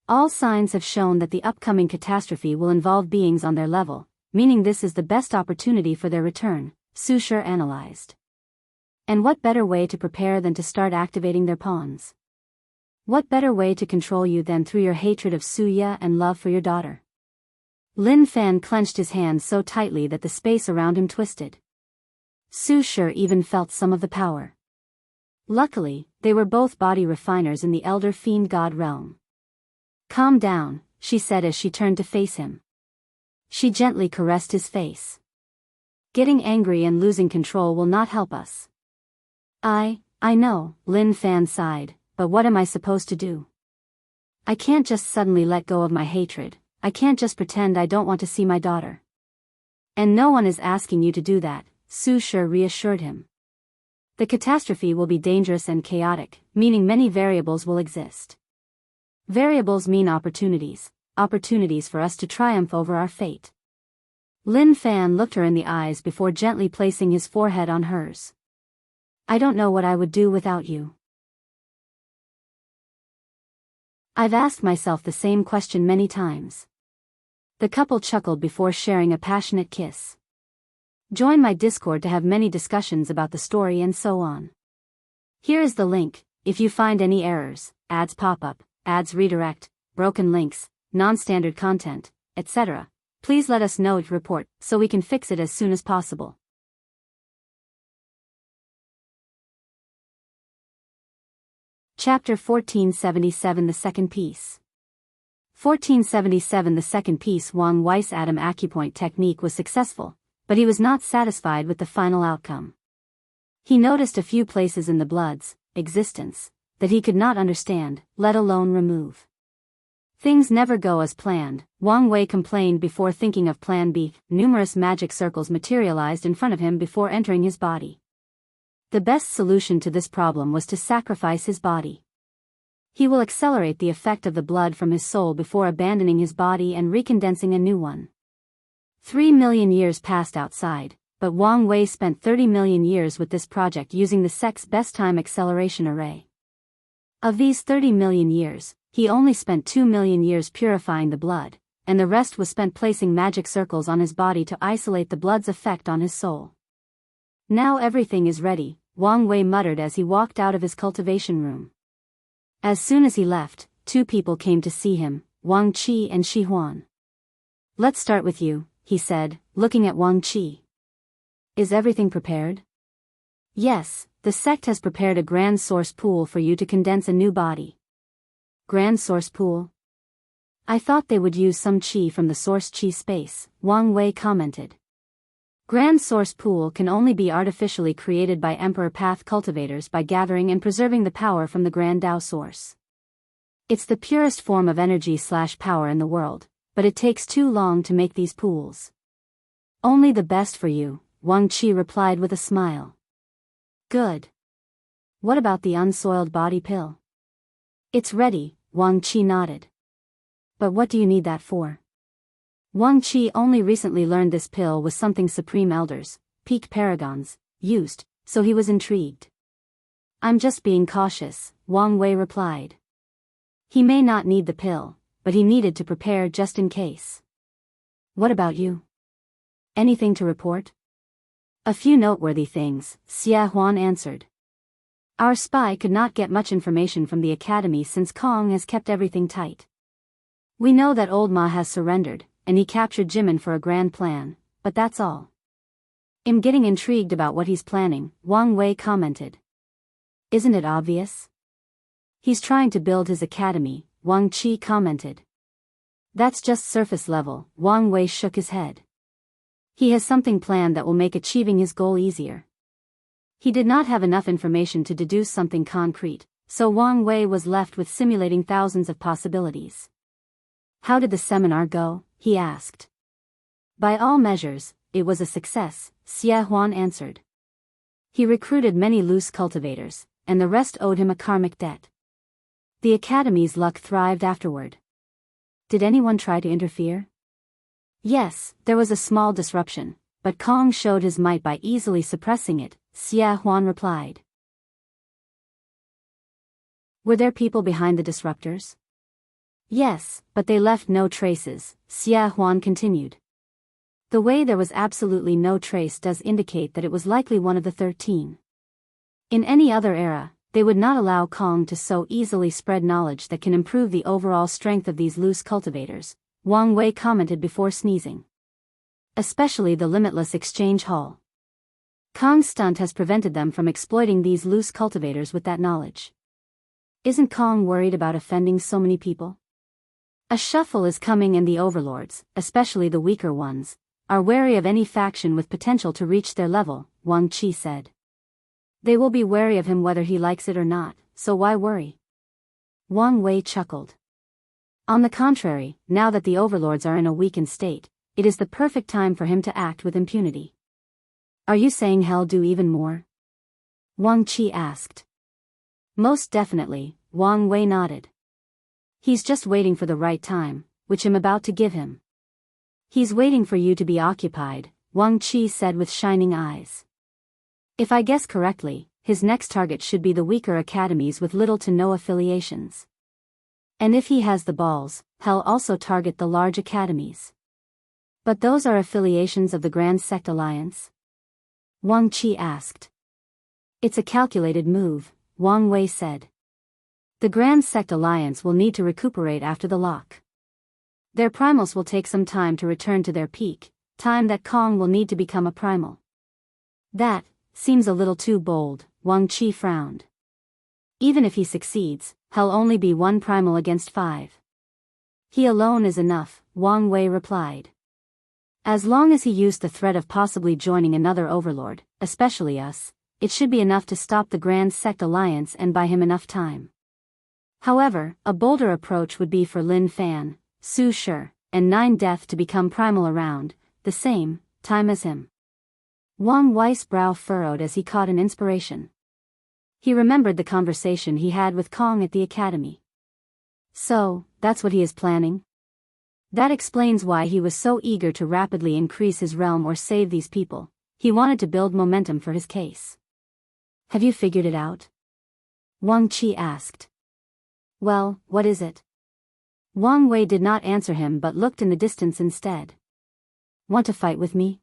All signs have shown that the upcoming catastrophe will involve beings on their level, meaning this is the best opportunity for their return, Su Shi analyzed. And what better way to prepare than to start activating their pawns? What better way to control you than through your hatred of Suya and love for your daughter? Lin Fan clenched his hands so tightly that the space around him twisted. Su Shi even felt some of the power. Luckily, they were both body refiners in the Elder Fiend God realm. Calm down, she said as she turned to face him. She gently caressed his face. Getting angry and losing control will not help us. I know, Lin Fan sighed, but what am I supposed to do? I can't just suddenly let go of my hatred, I can't just pretend I don't want to see my daughter. And no one is asking you to do that, Su Shi reassured him. The catastrophe will be dangerous and chaotic, meaning many variables will exist. Variables mean opportunities for us to triumph over our fate. Lin Fan looked her in the eyes before gently placing his forehead on hers. I don't know what I would do without you. I've asked myself the same question many times. The couple chuckled before sharing a passionate kiss. Join my Discord to have many discussions about the story and so on. Here is the link. If you find any errors, ads pop up, ads redirect, broken links, non-standard content, etc., please let us know. Report, so we can fix it as soon as possible. Chapter 1477 The Second Piece. 1477 The second piece. Wang Wei's Atom Acupoint technique was successful, but he was not satisfied with the final outcome. He noticed a few places in the blood's existence that he could not understand, let alone remove. Things never go as planned, Wang Wei complained before thinking of Plan B. Numerous magic circles materialized in front of him before entering his body. The best solution to this problem was to sacrifice his body. He will accelerate the effect of the blood from his soul before abandoning his body and recondensing a new one. 3 million years passed outside, but Wang Wei spent 30 million years with this project using the sect's best time acceleration array. Of these 30 million years, he only spent 2 million years purifying the blood, and the rest was spent placing magic circles on his body to isolate the blood's effect on his soul. Now everything is ready, Wang Wei muttered as he walked out of his cultivation room. As soon as he left, two people came to see him, Wang Qi and Shi Huan. Let's start with you, he said, looking at Wang Qi. Is everything prepared? Yes, the sect has prepared a grand source pool for you to condense a new body. Grand source pool? I thought they would use some qi from the source qi space, Wang Wei commented. Grand Source Pool can only be artificially created by Emperor Path cultivators by gathering and preserving the power from the Grand Tao Source. It's the purest form of energy/power in the world, but it takes too long to make these pools. Only the best for you, Wang Qi replied with a smile. Good. What about the unsoiled body pill? It's ready, Wang Qi nodded. But what do you need that for? Wang Qi only recently learned this pill was something Supreme Elders, Peak Paragons, used, so he was intrigued. I'm just being cautious, Wang Wei replied. He may not need the pill, but he needed to prepare just in case. What about you? Anything to report? A few noteworthy things, Xia Huan answered. Our spy could not get much information from the academy since Cong has kept everything tight. We know that Old Ma has surrendered, and he captured Jimin for a grand plan, but that's all. I'm getting intrigued about what he's planning, Wang Wei commented. Isn't it obvious? He's trying to build his academy, Wang Qi commented. That's just surface level, Wang Wei shook his head. He has something planned that will make achieving his goal easier. He did not have enough information to deduce something concrete, so Wang Wei was left with simulating thousands of possibilities. How did the seminar go? He asked. By all measures, it was a success, Xia Huan answered. He recruited many loose cultivators, and the rest owed him a karmic debt. The academy's luck thrived afterward. Did anyone try to interfere? Yes, there was a small disruption, but Cong showed his might by easily suppressing it, Xia Huan replied. Were there people behind the disruptors? Yes, but they left no traces, Xia Huan continued. The way there was absolutely no trace does indicate that it was likely one of the 13. In any other era, they would not allow Cong to so easily spread knowledge that can improve the overall strength of these loose cultivators, Wang Wei commented before sneezing. Especially the limitless exchange hall. Cong's stunt has prevented them from exploiting these loose cultivators with that knowledge. Isn't Cong worried about offending so many people? A shuffle is coming and the overlords, especially the weaker ones, are wary of any faction with potential to reach their level, Wang Qi said. They will be wary of him whether he likes it or not, so why worry? Wang Wei chuckled. On the contrary, now that the overlords are in a weakened state, it is the perfect time for him to act with impunity. Are you saying he'll do even more? Wang Qi asked. Most definitely, Wang Wei nodded. He's just waiting for the right time, which I'm about to give him. He's waiting for you to be occupied, Wang Qi said with shining eyes. If I guess correctly, his next target should be the weaker academies with little to no affiliations. And if he has the balls, he'll also target the large academies. But those are affiliations of the Grand Sect Alliance? Wang Qi asked. It's a calculated move, Wang Wei said. The Grand Sect Alliance will need to recuperate after the lock. Their primals will take some time to return to their peak, time that Cong will need to become a primal. That seems a little too bold, Wang Qi frowned. Even if he succeeds, he'll only be one primal against 5. He alone is enough, Wang Wei replied. As long as he used the threat of possibly joining another overlord, especially us, it should be enough to stop the Grand Sect Alliance and buy him enough time. However, a bolder approach would be for Lin Fan, Su Shi, and 9 Death to become primal around the same time as him. Wang Wei's brow furrowed as he caught an inspiration. He remembered the conversation he had with Cong at the academy. So, that's what he is planning? That explains why he was so eager to rapidly increase his realm or save these people. He wanted to build momentum for his case. Have you figured it out? Wang Qi asked. Well, what is it? Wang Wei did not answer him but looked in the distance instead. Want to fight with me?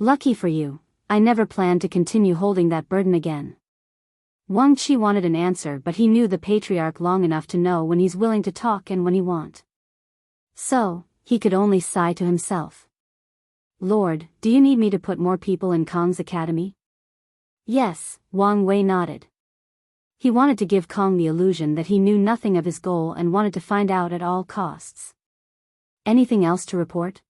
Lucky for you, I never planned to continue holding that burden again. Wang Qi wanted an answer but he knew the patriarch long enough to know when he's willing to talk and when he won't. So, he could only sigh to himself. Lord, do you need me to put more people in Cong's academy? Yes, Wang Wei nodded. He wanted to give Cong the illusion that he knew nothing of his goal and wanted to find out at all costs. Anything else to report?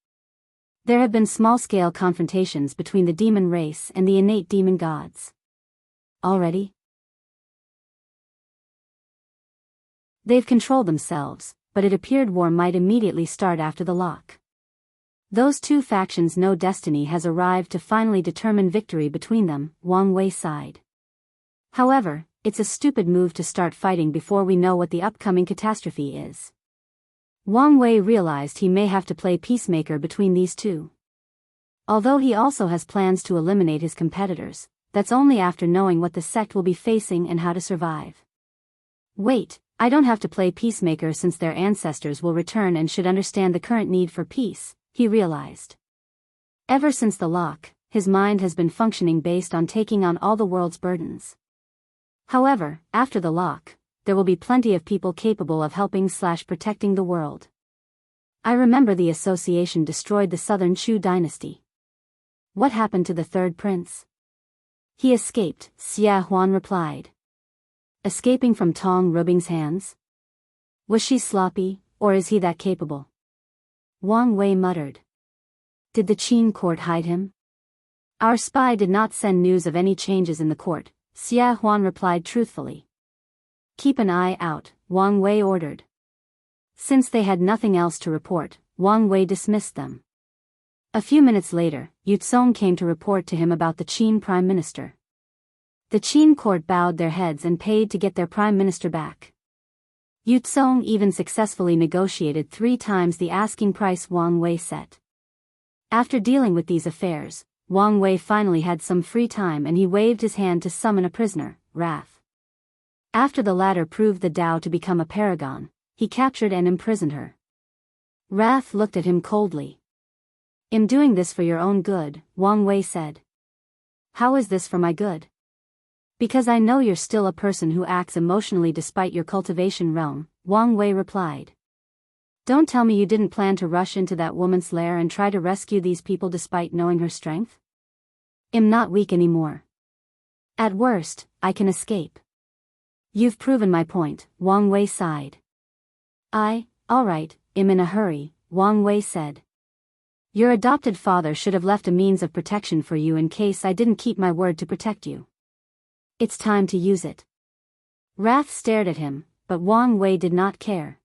There have been small-scale confrontations between the demon race and the innate demon gods. Already? They've controlled themselves, but it appeared war might immediately start after the lock. Those two factions know destiny has arrived to finally determine victory between them, Wang Wei sighed. However, it's a stupid move to start fighting before we know what the upcoming catastrophe is. Wang Wei realized he may have to play peacemaker between these two. Although he also has plans to eliminate his competitors, that's only after knowing what the sect will be facing and how to survive. Wait, I don't have to play peacemaker since their ancestors will return and should understand the current need for peace, he realized. Ever since the lock, his mind has been functioning based on taking on all the world's burdens. However, after the lock, there will be plenty of people capable of helping/protecting the world. I remember the association destroyed the Southern Chu dynasty. What happened to the third prince? He escaped, Xia Huan replied. Escaping from Tong Rubing's hands? Was she sloppy, or is he that capable? Wang Wei muttered. Did the Qin court hide him? Our spy did not send news of any changes in the court, Xia Huan replied truthfully. Keep an eye out, Wang Wei ordered. Since they had nothing else to report, Wang Wei dismissed them. A few minutes later, Yutsong came to report to him about the Qin prime minister. The Qin court bowed their heads and paid to get their prime minister back. Yutsong even successfully negotiated 3 times the asking price Wang Wei set. After dealing with these affairs, Wang Wei finally had some free time and he waved his hand to summon a prisoner, Wrath. After the latter proved the Tao to become a paragon, he captured and imprisoned her. Wrath looked at him coldly. I'm doing this for your own good, Wang Wei said. How is this for my good? Because I know you're still a person who acts emotionally despite your cultivation realm, Wang Wei replied. Don't tell me you didn't plan to rush into that woman's lair and try to rescue these people despite knowing her strength? I'm not weak anymore. At worst, I can escape. You've proven my point, Wang Wei sighed. Alright, I'm in a hurry, Wang Wei said. Your adopted father should have left a means of protection for you in case I didn't keep my word to protect you. It's time to use it. Wrath stared at him, but Wang Wei did not care.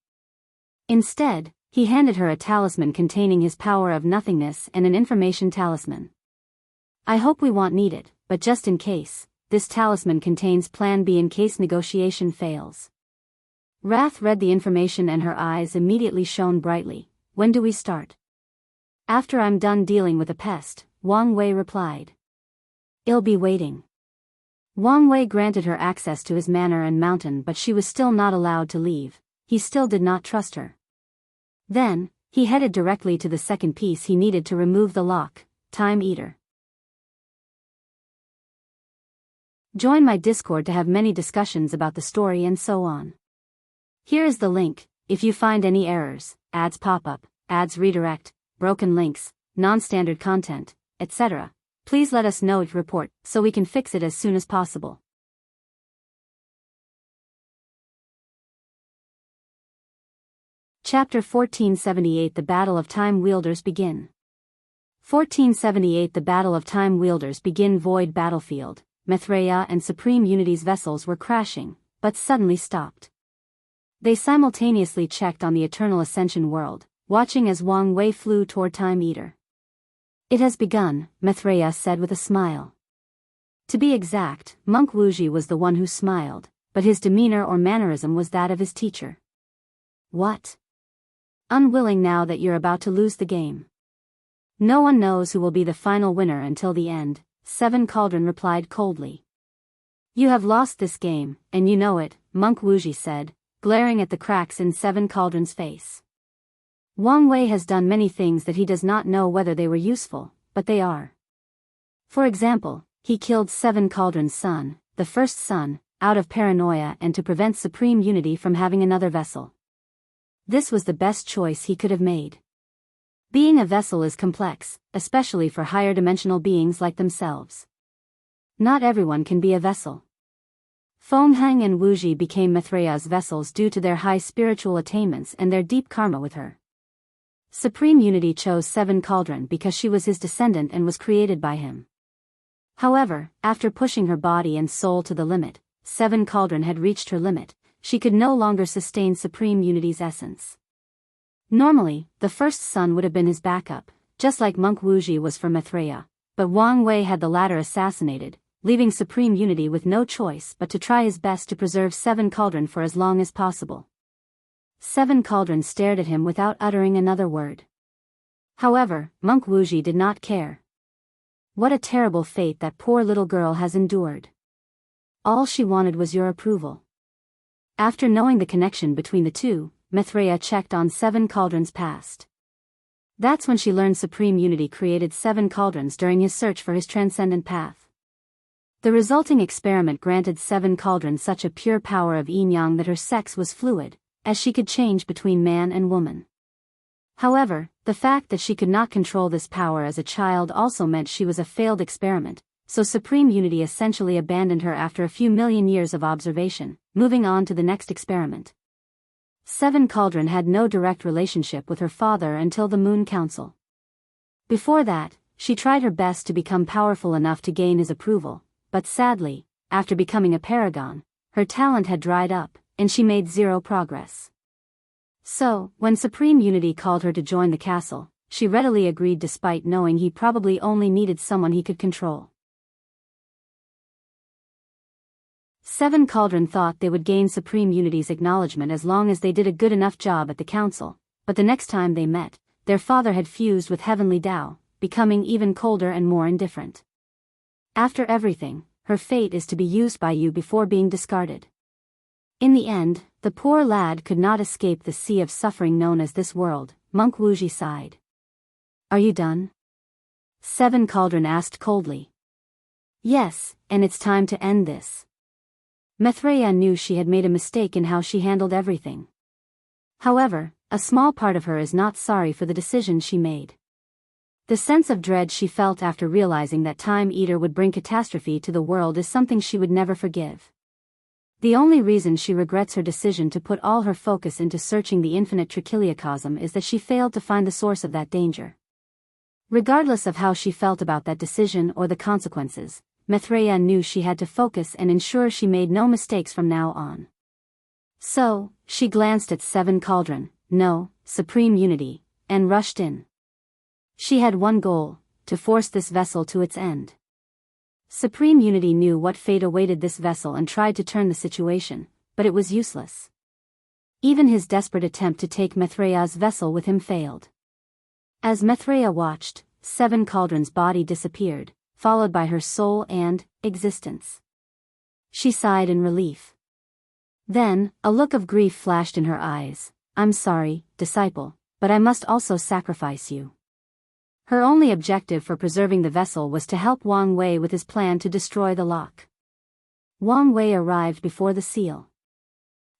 Instead, he handed her a talisman containing his power of nothingness and an information talisman. I hope we won't need it, but just in case, this talisman contains Plan B in case negotiation fails. Wrath read the information and her eyes immediately shone brightly. When do we start? After I'm done dealing with the pest, Wang Wei replied. I'll be waiting. Wang Wei granted her access to his manor and mountain, but she was still not allowed to leave. He still did not trust her. Then, he headed directly to the second piece he needed to remove the lock, Time Eater. Join my Discord to have many discussions about the story and so on. Here is the link. If you find any errors, ads pop up, ads redirect, broken links, non-standard content, etc., please let us know to report so we can fix it as soon as possible. Chapter 1478 The Battle of Time Wielders begin. 1478 The Battle of Time Wielders begin. Void battlefield. Maitreya and Supreme Unity's vessels were crashing, but suddenly stopped. They simultaneously checked on the Eternal Ascension world, watching as Wang Wei flew toward Time Eater. It has begun, Maitreya said with a smile. To be exact, Monk Wuji was the one who smiled, but his demeanor or mannerism was that of his teacher. What? Unwilling now that you're about to lose the game. No one knows who will be the final winner until the end, Seven Cauldron replied coldly. You have lost this game, and you know it, Monk Wuji said, glaring at the cracks in Seven Cauldron's face. Wang Wei has done many things that he does not know whether they were useful, but they are. For example, he killed Seven Cauldron's son, the first son, out of paranoia and to prevent Supreme Unity from having another vessel. This was the best choice he could have made. Being a vessel is complex, especially for higher dimensional beings like themselves. Not everyone can be a vessel. Fengheng and Wuji became Maitreya's vessels due to their high spiritual attainments and their deep karma with her. Supreme Unity chose Seven Cauldron because she was his descendant and was created by him. However, after pushing her body and soul to the limit, Seven Cauldron had reached her limit. She could no longer sustain Supreme Unity's essence. Normally, the first son would have been his backup, just like Monk Wuji was for Maitreya, but Wang Wei had the latter assassinated, leaving Supreme Unity with no choice but to try his best to preserve Seven Cauldron for as long as possible. Seven Cauldron stared at him without uttering another word. However, Monk Wuji did not care. What a terrible fate that poor little girl has endured. All she wanted was your approval. After knowing the connection between the two, Maitreya checked on Seven Cauldron's past. That's when she learned Supreme Unity created Seven Cauldrons during his search for his transcendent path. The resulting experiment granted Seven Cauldrons such a pure power of yin-yang that her sex was fluid, as she could change between man and woman. However, the fact that she could not control this power as a child also meant she was a failed experiment, so Supreme Unity essentially abandoned her after a few million years of observation, moving on to the next experiment. Seven Cauldron had no direct relationship with her father until the Moon Council. Before that, she tried her best to become powerful enough to gain his approval, but sadly, after becoming a paragon, her talent had dried up, and she made zero progress. So, when Supreme Unity called her to join the castle, she readily agreed despite knowing he probably only needed someone he could control. Seven Cauldron thought they would gain Supreme Unity's acknowledgement as long as they did a good enough job at the council, but the next time they met, their father had fused with Heavenly Tao, becoming even colder and more indifferent. After everything, her fate is to be used by you before being discarded. In the end, the poor lad could not escape the sea of suffering known as this world. Monk Wuji sighed. Are you done? Seven Cauldron asked coldly. Yes, and it's time to end this. Maitreya knew she had made a mistake in how she handled everything. However, a small part of her is not sorry for the decision she made. The sense of dread she felt after realizing that Time Eater would bring catastrophe to the world is something she would never forgive. The only reason she regrets her decision to put all her focus into searching the infinite trichiliocosm is that she failed to find the source of that danger. Regardless of how she felt about that decision or the consequences, Maitreya knew she had to focus and ensure she made no mistakes from now on. So, she glanced at Seven Cauldron, no, Supreme Unity, and rushed in. She had one goal, to force this vessel to its end. Supreme Unity knew what fate awaited this vessel and tried to turn the situation, but it was useless. Even his desperate attempt to take Maitreya's vessel with him failed. As Maitreya watched, Seven Cauldron's body disappeared, followed by her soul and existence. She sighed in relief. Then, a look of grief flashed in her eyes. I'm sorry, disciple, but I must also sacrifice you. Her only objective for preserving the vessel was to help Wang Wei with his plan to destroy the lock. Wang Wei arrived before the seal.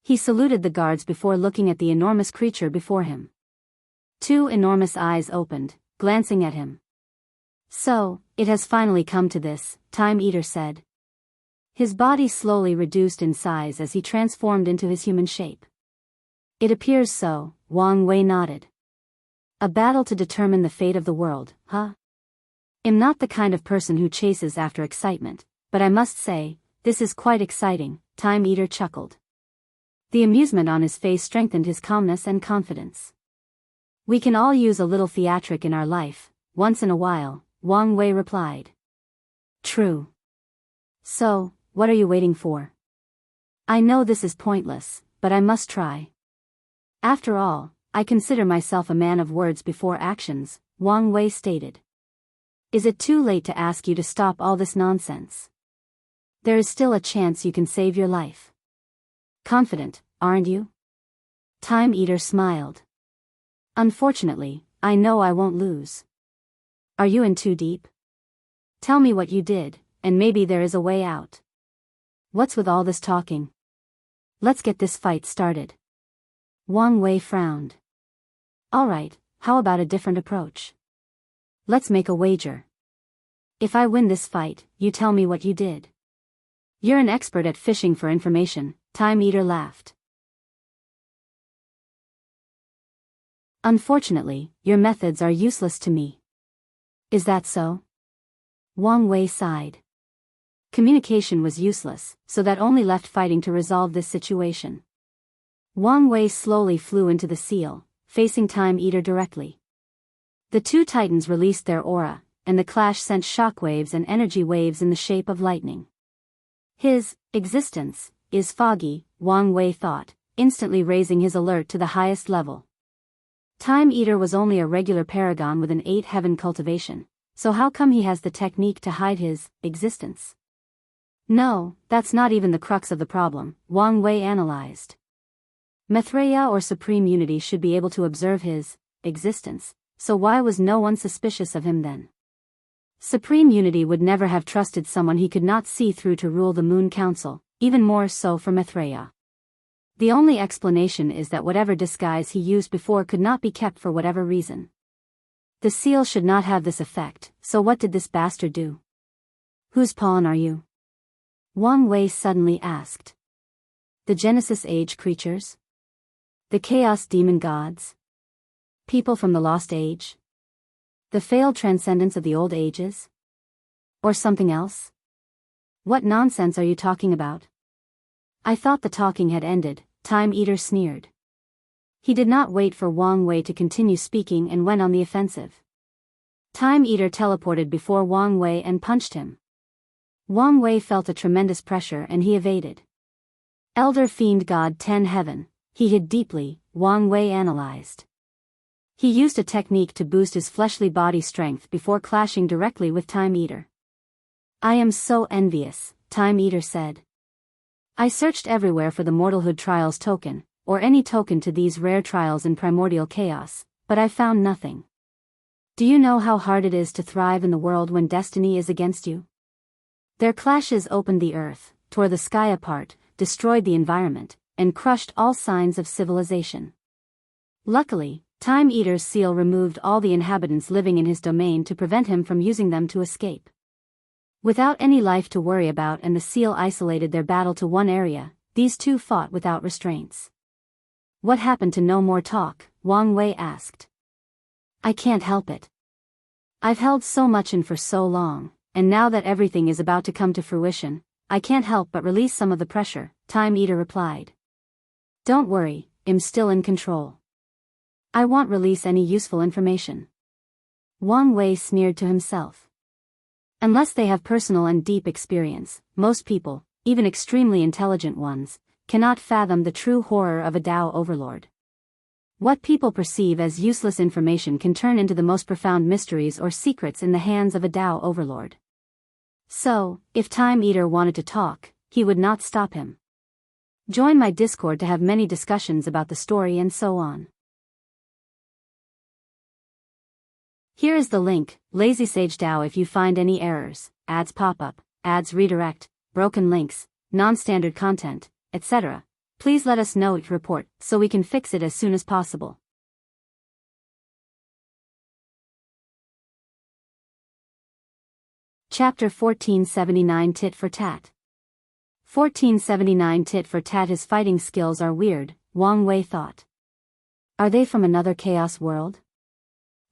He saluted the guards before looking at the enormous creature before him. Two enormous eyes opened, glancing at him. So, it has finally come to this, Time Eater said. His body slowly reduced in size as he transformed into his human shape. It appears so, Wang Wei nodded. A battle to determine the fate of the world, huh? I'm not the kind of person who chases after excitement, but I must say, this is quite exciting, Time Eater chuckled. The amusement on his face strengthened his calmness and confidence. We can all use a little theatric in our life, once in a while, Wang Wei replied. True. So, what are you waiting for? I know this is pointless, but I must try. After all, I consider myself a man of words before actions, Wang Wei stated. Is it too late to ask you to stop all this nonsense? There is still a chance you can save your life. Confident, aren't you? Time Eater smiled. Unfortunately, I know I won't lose. Are you in too deep? Tell me what you did, and maybe there is a way out. What's with all this talking? Let's get this fight started. Wang Wei frowned. Alright, how about a different approach? Let's make a wager. If I win this fight, you tell me what you did. You're an expert at fishing for information, Time Eater laughed. Unfortunately, your methods are useless to me. Is that so? Wang Wei sighed. Communication was useless, so that only left fighting to resolve this situation. Wang Wei slowly flew into the seal, facing Time Eater directly. The two titans released their aura, and the clash sent shockwaves and energy waves in the shape of lightning. His existence is foggy, Wang Wei thought, instantly raising his alert to the highest level. Time Eater was only a regular paragon with an 8-heaven cultivation, so how come he has the technique to hide his existence? No, that's not even the crux of the problem, Wang Wei analyzed. Maitreya or Supreme Unity should be able to observe his existence, so why was no one suspicious of him then? Supreme Unity would never have trusted someone he could not see through to rule the Moon Council, even more so for Maitreya. The only explanation is that whatever disguise he used before could not be kept for whatever reason. The seal should not have this effect, so what did this bastard do? Whose pawn are you? Wang Wei suddenly asked. The Genesis Age creatures? The Chaos Demon Gods? People from the Lost Age? The failed transcendence of the Old Ages? Or something else? What nonsense are you talking about? I thought the talking had ended, Time Eater sneered. He did not wait for Wang Wei to continue speaking and went on the offensive. Time Eater teleported before Wang Wei and punched him. Wang Wei felt a tremendous pressure and he evaded. Elder Fiend God 10 Heaven, he hid deeply, Wang Wei analyzed. He used a technique to boost his fleshly body strength before clashing directly with Time Eater. I am so envious, Time Eater said. I searched everywhere for the Mortalhood Trials token, or any token to these rare trials in primordial chaos, but I found nothing. Do you know how hard it is to thrive in the world when destiny is against you? Their clashes opened the earth, tore the sky apart, destroyed the environment, and crushed all signs of civilization. Luckily, Time Eater's seal removed all the inhabitants living in his domain to prevent him from using them to escape. Without any life to worry about and the seal isolated their battle to one area, these two fought without restraints. What happened to no more talk? Wang Wei asked. I can't help it. I've held so much in for so long, and now that everything is about to come to fruition, I can't help but release some of the pressure, Time Eater replied. Don't worry, I'm still in control. I won't release any useful information. Wang Wei sneered to himself. Unless they have personal and deep experience, most people, even extremely intelligent ones, cannot fathom the true horror of a Tao overlord. What people perceive as useless information can turn into the most profound mysteries or secrets in the hands of a Tao overlord. So, if Time Eater wanted to talk, he would not stop him. Join my Discord to have many discussions about the story and so on. Here is the link, Lazy Sage Dao. If you find any errors, ads pop up, ads redirect, broken links, non-standard content, etc., please let us know to report so we can fix it as soon as possible. Chapter 1479 Tit For Tat. 1479 Tit For Tat. His fighting skills are weird, Wang Wei thought. Are they from another chaos world?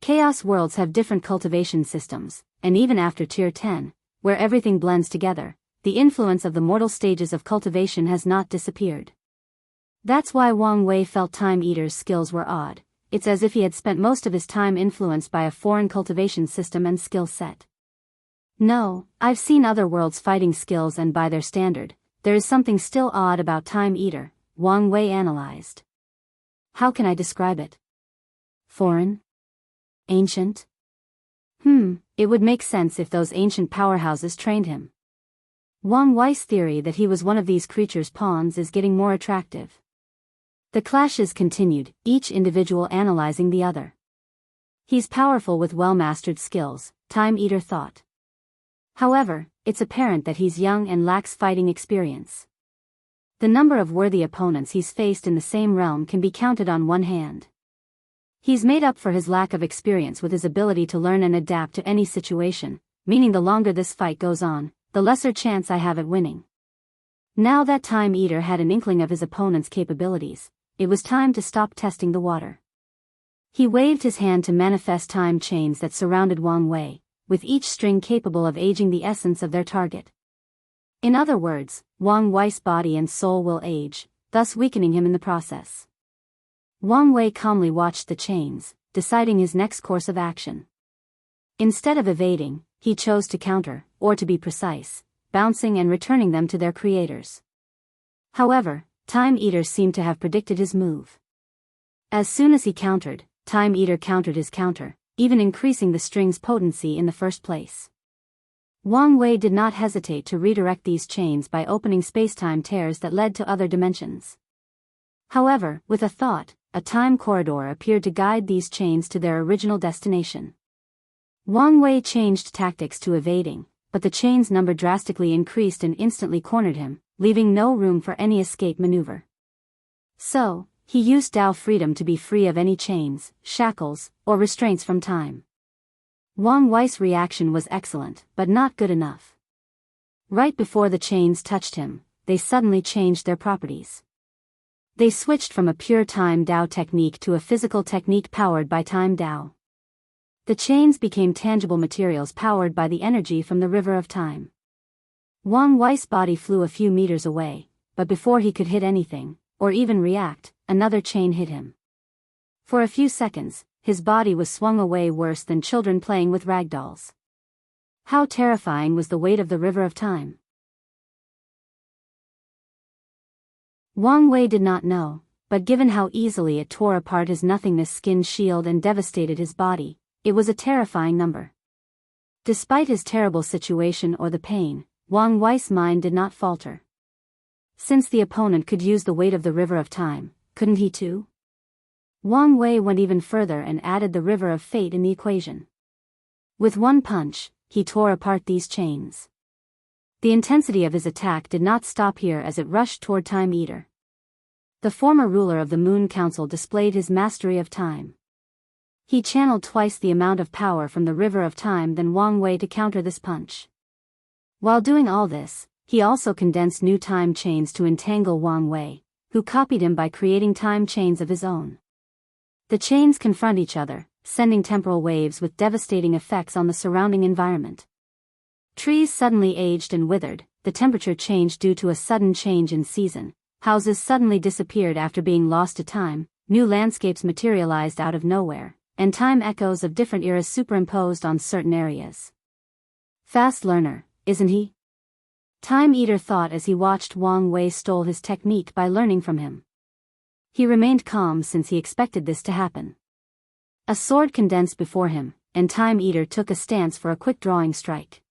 Chaos worlds have different cultivation systems, and even after Tier 10, where everything blends together, the influence of the mortal stages of cultivation has not disappeared. That's why Wang Wei felt Time Eater's skills were odd. It's as if he had spent most of his time influenced by a foreign cultivation system and skill set. No, I've seen other worlds' fighting skills and by their standard, there is something still odd about Time Eater, Wang Wei analyzed. How can I describe it? Foreign? Ancient? It would make sense if those ancient powerhouses trained him. Wang Wei's theory that he was one of these creatures' pawns is getting more attractive. The clashes continued, each individual analyzing the other. He's powerful with well-mastered skills, Time Eater thought. However, it's apparent that he's young and lacks fighting experience. The number of worthy opponents he's faced in the same realm can be counted on one hand. He's made up for his lack of experience with his ability to learn and adapt to any situation, meaning the longer this fight goes on, the lesser chance I have at winning. Now that Time Eater had an inkling of his opponent's capabilities, it was time to stop testing the water. He waved his hand to manifest time chains that surrounded Wang Wei, with each string capable of aging the essence of their target. In other words, Wang Wei's body and soul will age, thus weakening him in the process. Wang Wei calmly watched the chains, deciding his next course of action. Instead of evading, he chose to counter, or to be precise, bouncing and returning them to their creators. However, Time Eater seemed to have predicted his move. As soon as he countered, Time Eater countered his counter, even increasing the string's potency in the first place. Wang Wei did not hesitate to redirect these chains by opening spacetime tears that led to other dimensions. However, with a thought, a time corridor appeared to guide these chains to their original destination. Wang Wei changed tactics to evading, but the chain's number drastically increased and instantly cornered him, leaving no room for any escape maneuver. So, he used Tao freedom to be free of any chains, shackles, or restraints from time. Wang Wei's reaction was excellent, but not good enough. Right before the chains touched him, they suddenly changed their properties. They switched from a pure time Tao technique to a physical technique powered by time Tao. The chains became tangible materials powered by the energy from the river of time. Wang Wei's body flew a few meters away, but before he could hit anything, or even react, another chain hit him. For a few seconds, his body was swung away worse than children playing with rag dolls. How terrifying was the weight of the river of time? Wang Wei did not know, but given how easily it tore apart his nothingness skin shield and devastated his body, it was a terrifying number. Despite his terrible situation or the pain, Wang Wei's mind did not falter. Since the opponent could use the weight of the river of time, couldn't he too? Wang Wei went even further and added the river of fate in the equation. With one punch, he tore apart these chains. The intensity of his attack did not stop here as it rushed toward Time Eater. The former ruler of the Moon Council displayed his mastery of time. He channeled twice the amount of power from the river of time than Wang Wei to counter this punch. While doing all this, he also condensed new time chains to entangle Wang Wei, who copied him by creating time chains of his own. The chains confront each other, sending temporal waves with devastating effects on the surrounding environment. Trees suddenly aged and withered, the temperature changed due to a sudden change in season, houses suddenly disappeared after being lost to time, new landscapes materialized out of nowhere, and time echoes of different eras superimposed on certain areas. Fast learner, isn't he? Time Eater thought as he watched Wang Wei stole his technique by learning from him. He remained calm since he expected this to happen. A sword condensed before him, and Time Eater took a stance for a quick drawing strike.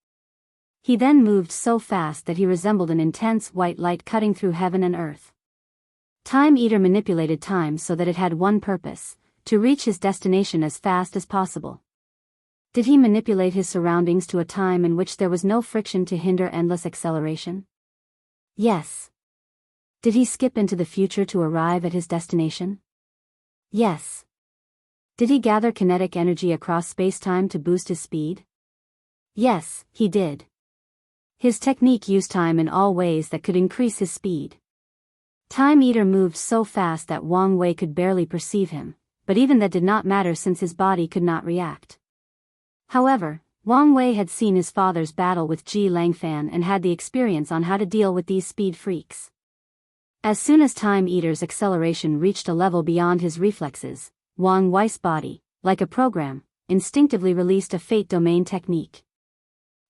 He then moved so fast that he resembled an intense white light cutting through heaven and earth. Time Eater manipulated time so that it had one purpose, to reach his destination as fast as possible. Did he manipulate his surroundings to a time in which there was no friction to hinder endless acceleration? Yes. Did he skip into the future to arrive at his destination? Yes. Did he gather kinetic energy across spacetime to boost his speed? Yes, he did. His technique used time in all ways that could increase his speed. Time Eater moved so fast that Wang Wei could barely perceive him, but even that did not matter since his body could not react. However, Wang Wei had seen his father's battle with Ji Langfan and had the experience on how to deal with these speed freaks. As soon as Time Eater's acceleration reached a level beyond his reflexes, Wang Wei's body, like a program, instinctively released a fate domain technique.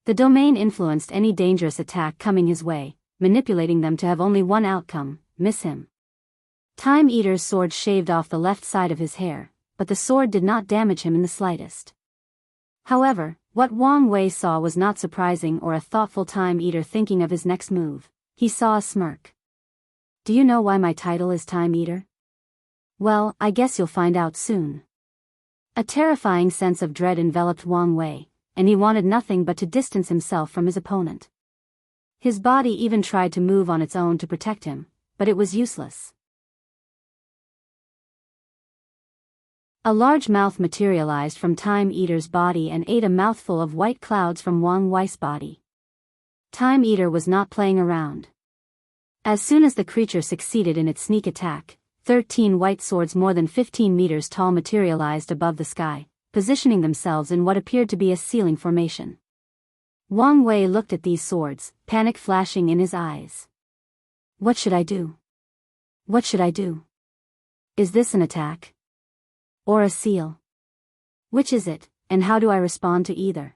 The domain influenced any dangerous attack coming his way, manipulating them to have only one outcome: miss him. Time Eater's sword shaved off the left side of his hair, but the sword did not damage him in the slightest. However, what Wang Wei saw was not surprising or a thoughtful Time Eater thinking of his next move. He saw a smirk. Do you know why my title is Time Eater? Well, I guess you'll find out soon. A terrifying sense of dread enveloped Wang Wei, and he wanted nothing but to distance himself from his opponent. His body even tried to move on its own to protect him, but it was useless. A large mouth materialized from Time Eater's body and ate a mouthful of white clouds from Wang Wei's body. Time Eater was not playing around. As soon as the creature succeeded in its sneak attack, 13 white swords more than 15 meters tall materialized above the sky, positioning themselves in what appeared to be a ceiling formation. Wang Wei looked at these swords, panic flashing in his eyes. What should I do? What should I do? Is this an attack? Or a seal? Which is it, and how do I respond to either?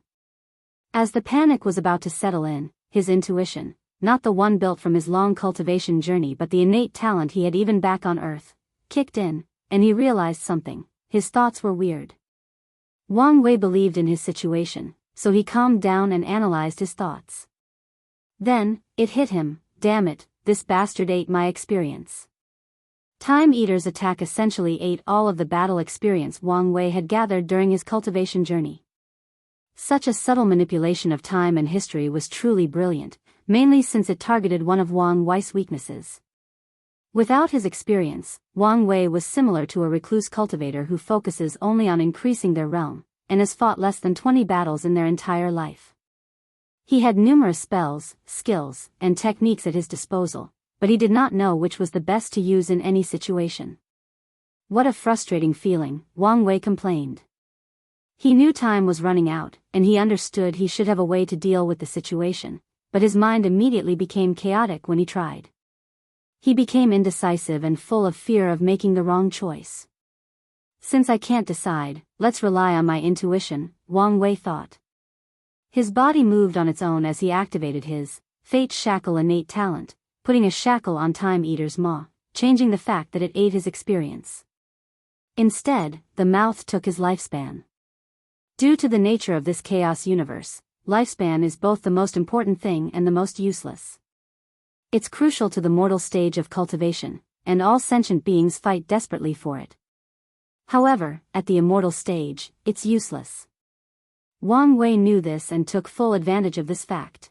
As the panic was about to settle in, his intuition, not the one built from his long cultivation journey but the innate talent he had even back on Earth, kicked in, and he realized something. His thoughts were weird. Wang Wei believed in his situation, so he calmed down and analyzed his thoughts. Then, it hit him, damn it, this bastard ate my experience. Time Eater's attack essentially ate all of the battle experience Wang Wei had gathered during his cultivation journey. Such a subtle manipulation of time and history was truly brilliant, mainly since it targeted one of Wang Wei's weaknesses. Without his experience, Wang Wei was similar to a recluse cultivator who focuses only on increasing their realm, and has fought less than 20 battles in their entire life. He had numerous spells, skills, and techniques at his disposal, but he did not know which was the best to use in any situation. What a frustrating feeling, Wang Wei complained. He knew time was running out, and he understood he should have a way to deal with the situation, but his mind immediately became chaotic when he tried. He became indecisive and full of fear of making the wrong choice. Since I can't decide, let's rely on my intuition, Wang Wei thought. His body moved on its own as he activated his Fate Shackle innate talent, putting a shackle on Time Eater's maw, changing the fact that it ate his experience. Instead, the mouth took his lifespan. Due to the nature of this chaos universe, lifespan is both the most important thing and the most useless. It's crucial to the mortal stage of cultivation, and all sentient beings fight desperately for it. However, at the immortal stage, it's useless. Wang Wei knew this and took full advantage of this fact.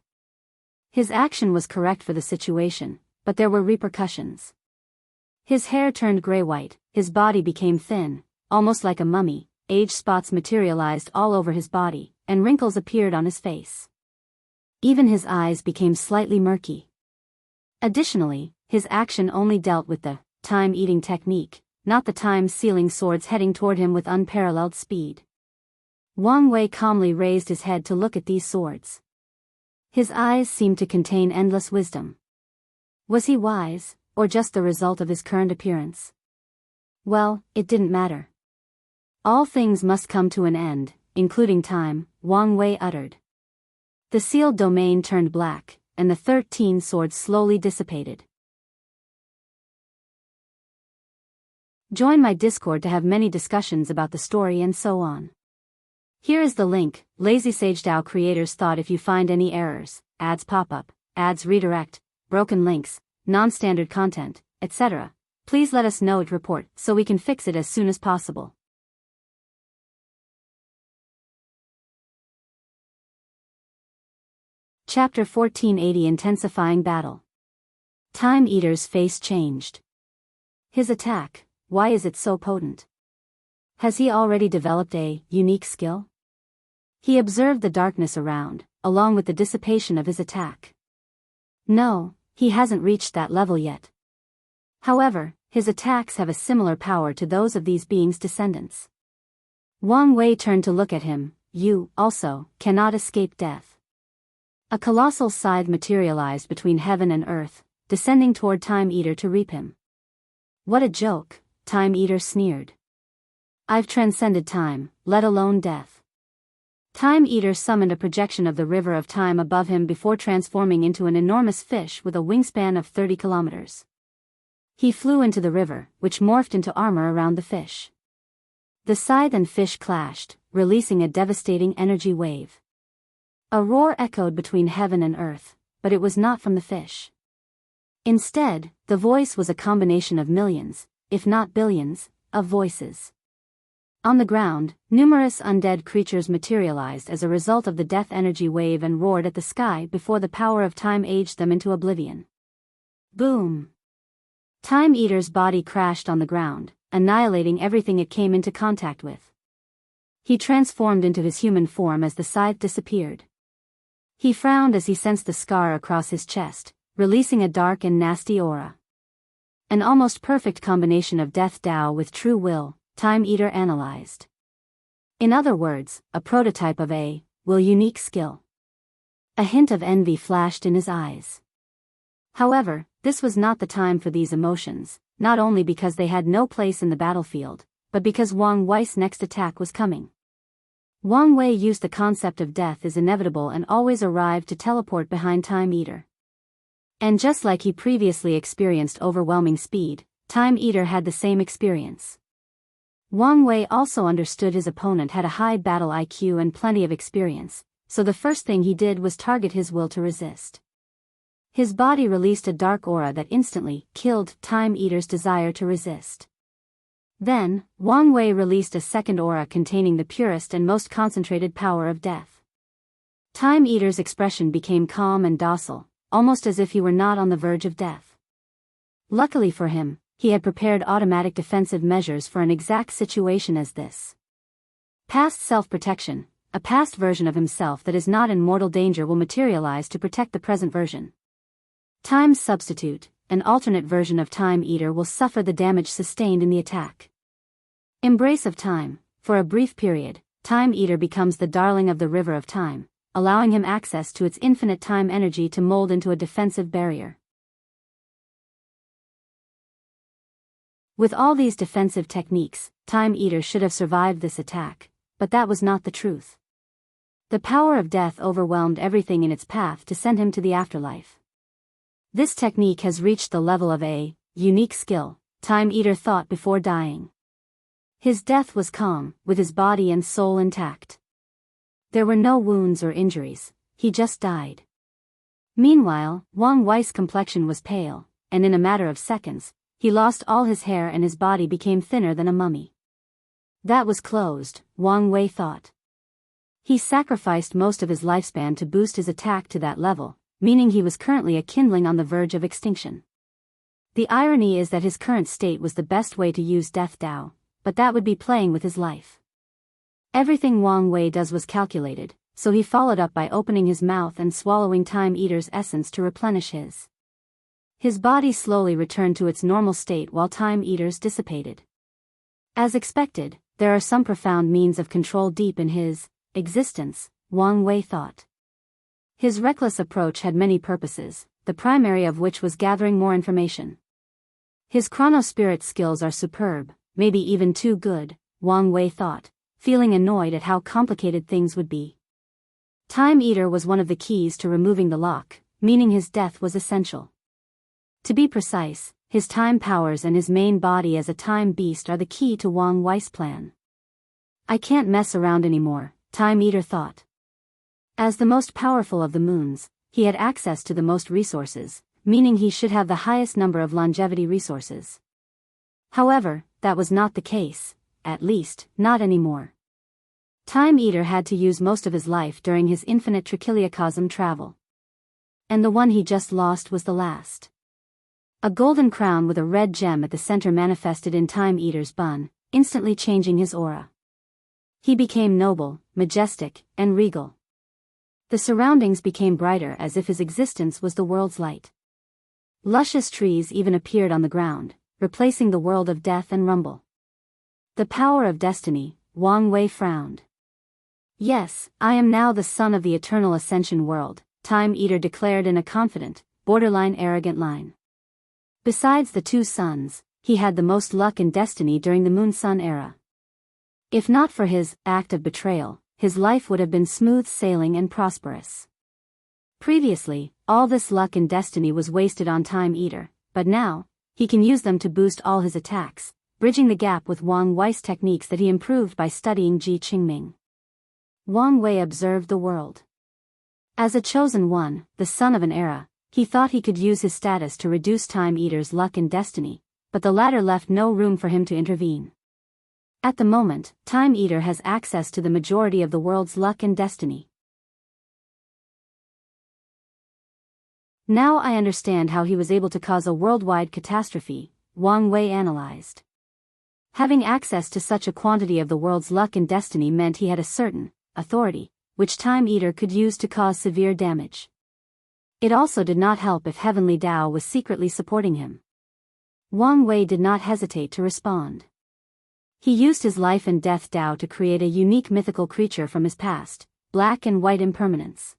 His action was correct for the situation, but there were repercussions. His hair turned gray-white, his body became thin, almost like a mummy, age spots materialized all over his body, and wrinkles appeared on his face. Even his eyes became slightly murky. Additionally, his action only dealt with the time-eating technique, not the time-sealing swords heading toward him with unparalleled speed. Wang Wei calmly raised his head to look at these swords. His eyes seemed to contain endless wisdom. Was he wise, or just the result of his current appearance? Well, it didn't matter. All things must come to an end, including time, Wang Wei uttered. The sealed domain turned black, and the 13 swords slowly dissipated. Join my Discord to have many discussions about the story and so on. Here is the link. Lazy Sage DAO creators thought if you find any errors, ads pop up, ads redirect, broken links, non-standard content, etc., please let us know it report so we can fix it as soon as possible. Chapter 1480 Intensifying Battle. Time Eater's face changed. His attack, why is it so potent? Has he already developed a unique skill? He observed the darkness around, along with the dissipation of his attack. No, he hasn't reached that level yet. However, his attacks have a similar power to those of these beings' descendants. Wang Wei turned to look at him. You, also, cannot escape death. A colossal scythe materialized between heaven and earth, descending toward Time Eater to reap him. What a joke, Time Eater sneered. I've transcended time, let alone death. Time Eater summoned a projection of the river of time above him before transforming into an enormous fish with a wingspan of 30 kilometers. He flew into the river, which morphed into armor around the fish. The scythe and fish clashed, releasing a devastating energy wave. A roar echoed between heaven and earth, but it was not from the fish. Instead, the voice was a combination of millions, if not billions, of voices. On the ground, numerous undead creatures materialized as a result of the death energy wave and roared at the sky before the power of time aged them into oblivion. Boom! Time Eater's body crashed on the ground, annihilating everything it came into contact with. He transformed into his human form as the scythe disappeared. He frowned as he sensed the scar across his chest, releasing a dark and nasty aura. An almost perfect combination of death Tao with true will, Time Eater analyzed. In other words, a prototype of a unique skill. A hint of envy flashed in his eyes. However, this was not the time for these emotions, not only because they had no place in the battlefield, but because Wang Wei's next attack was coming. Wang Wei used the concept of death is inevitable and always arrived to teleport behind Time Eater. And just like he previously experienced overwhelming speed, Time Eater had the same experience. Wang Wei also understood his opponent had a high battle IQ and plenty of experience, so the first thing he did was target his will to resist. His body released a dark aura that instantly killed Time Eater's desire to resist. Then, Wang Wei released a second aura containing the purest and most concentrated power of death. Time Eater's expression became calm and docile, almost as if he were not on the verge of death. Luckily for him, he had prepared automatic defensive measures for an exact situation as this. Past self-protection, a past version of himself that is not in mortal danger will materialize to protect the present version. Time substitute, an alternate version of Time Eater will suffer the damage sustained in the attack. Embrace of time, for a brief period, Time Eater becomes the darling of the river of time, allowing him access to its infinite time energy to mold into a defensive barrier. With all these defensive techniques, Time Eater should have survived this attack, but that was not the truth. The power of death overwhelmed everything in its path to send him to the afterlife. This technique has reached the level of a unique skill, Time Eater thought before dying. His death was calm, with his body and soul intact. There were no wounds or injuries, he just died. Meanwhile, Wang Wei's complexion was pale, and in a matter of seconds, he lost all his hair and his body became thinner than a mummy. That was closed, Wang Wei thought. He sacrificed most of his lifespan to boost his attack to that level, meaning he was currently a kindling on the verge of extinction. The irony is that his current state was the best way to use Death Tao, but that would be playing with his life. Everything Wang Wei does was calculated, so he followed up by opening his mouth and swallowing Time Eater's essence to replenish his. His body slowly returned to its normal state while Time Eater's dissipated. As expected, there are some profound means of control deep in his existence, Wang Wei thought. His reckless approach had many purposes, the primary of which was gathering more information. His chronospirit skills are superb, maybe even too good, Wang Wei thought, feeling annoyed at how complicated things would be. Time Eater was one of the keys to removing the lock, meaning his death was essential. To be precise, his time powers and his main body as a time beast are the key to Wang Wei's plan. I can't mess around anymore, Time Eater thought. As the most powerful of the moons, he had access to the most resources, meaning he should have the highest number of longevity resources. However, that was not the case, at least, not anymore. Time Eater had to use most of his life during his infinite trichiliocosm travel. And the one he just lost was the last. A golden crown with a red gem at the center manifested in Time Eater's bun, instantly changing his aura. He became noble, majestic, and regal. The surroundings became brighter as if his existence was the world's light. Luscious trees even appeared on the ground, replacing the world of death and rumble. The power of destiny, Wang Wei frowned. Yes, I am now the son of the eternal ascension world, Time Eater declared in a confident, borderline arrogant line. Besides the two suns, he had the most luck and destiny during the Moon-Sun era. If not for his act of betrayal, his life would have been smooth sailing and prosperous. Previously, all this luck and destiny was wasted on Time Eater, but now, he can use them to boost all his attacks, bridging the gap with Wang Wei's techniques that he improved by studying Ji Qingming. Wang Wei observed the world. As a chosen one, the son of an era, he thought he could use his status to reduce Time Eater's luck and destiny, but the latter left no room for him to intervene. At the moment, Time Eater has access to the majority of the world's luck and destiny. Now I understand how he was able to cause a worldwide catastrophe, Wang Wei analyzed. Having access to such a quantity of the world's luck and destiny meant he had a certain authority, which Time Eater could use to cause severe damage. It also did not help if Heavenly Tao was secretly supporting him. Wang Wei did not hesitate to respond. He used his life and death Tao to create a unique mythical creature from his past, black and white impermanence.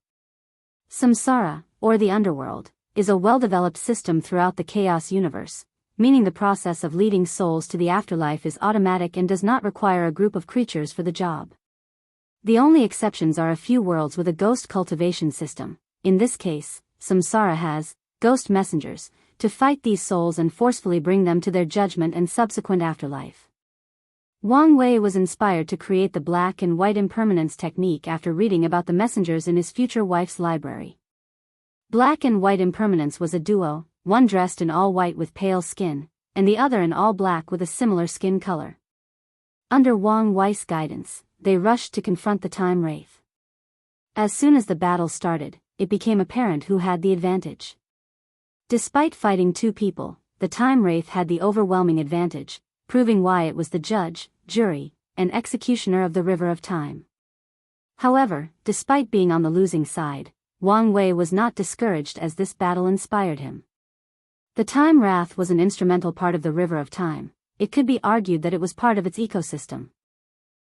Samsara, or the underworld, is a well-developed system throughout the chaos universe, meaning the process of leading souls to the afterlife is automatic and does not require a group of creatures for the job. The only exceptions are a few worlds with a ghost cultivation system. In this case, Samsara has ghost messengers to fight these souls and forcefully bring them to their judgment and subsequent afterlife. Wang Wei was inspired to create the black and white impermanence technique after reading about the messengers in his future wife's library. Black and white impermanence was a duo, one dressed in all white with pale skin, and the other in all black with a similar skin color. Under Wang Wei's guidance, they rushed to confront the time wraith. As soon as the battle started, it became apparent who had the advantage. Despite fighting two people, the time wraith had the overwhelming advantage, proving why it was the judge, jury, and executioner of the River of Time. However, despite being on the losing side, Wang Wei was not discouraged as this battle inspired him. The Time Wrath was an instrumental part of the River of Time. It could be argued that it was part of its ecosystem.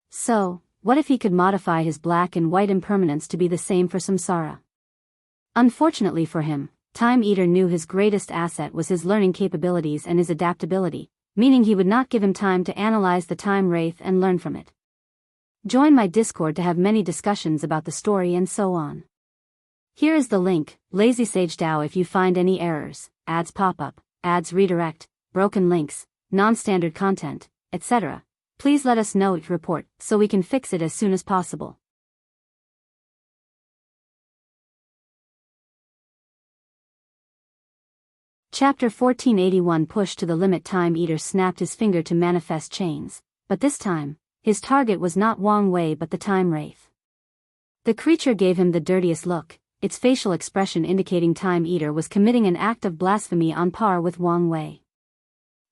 So, what if he could modify his black and white impermanence to be the same for Samsara? Unfortunately for him, Time Eater knew his greatest asset was his learning capabilities and his adaptability, meaning he would not give him time to analyze the Time Wraith and learn from it. Join my Discord to have many discussions about the story and so on. Here is the link, Lazy Sage DAO. If you find any errors, ads pop up, ads redirect, broken links, non-standard content, etc., please let us know it report so we can fix it as soon as possible. Chapter 1481. Push to the limit. Time Eater snapped his finger to manifest chains, but this time, his target was not Wang Wei but the Time Wraith. The creature gave him the dirtiest look, its facial expression indicating Time Eater was committing an act of blasphemy on par with Wang Wei.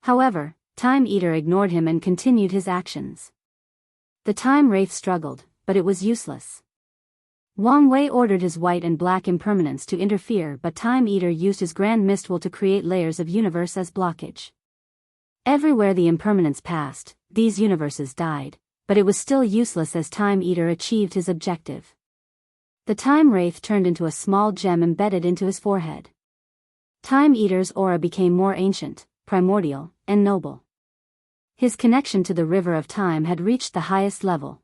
However, Time Eater ignored him and continued his actions. The Time Wraith struggled, but it was useless. Wang Wei ordered his white and black impermanence to interfere, but Time Eater used his Grand Mistwheel to create layers of universe as blockage. Everywhere the impermanence passed, these universes died, but it was still useless as Time Eater achieved his objective. The Time Wraith turned into a small gem embedded into his forehead. Time Eater's aura became more ancient, primordial, and noble. His connection to the River of Time had reached the highest level.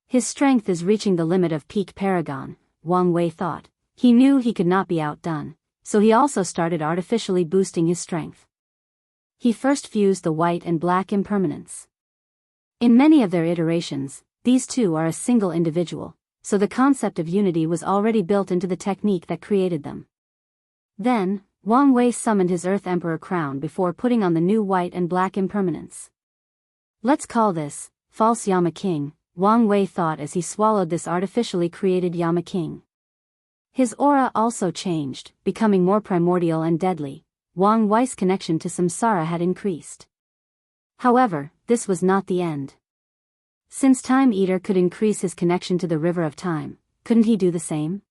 His strength is reaching the limit of peak paragon, Wang Wei thought. He knew he could not be outdone, so he also started artificially boosting his strength. He first fused the white and black impermanence. In many of their iterations, these two are a single individual, so the concept of unity was already built into the technique that created them. Then, Wang Wei summoned his Earth Emperor crown before putting on the new white and black impermanence. Let's call this false Yama King, Wang Wei thought as he swallowed this artificially created Yama King. His aura also changed, becoming more primordial and deadly. Wang Wei's connection to Samsara had increased. However, this was not the end. Since Time Eater could increase his connection to the River of Time, couldn't he do the same?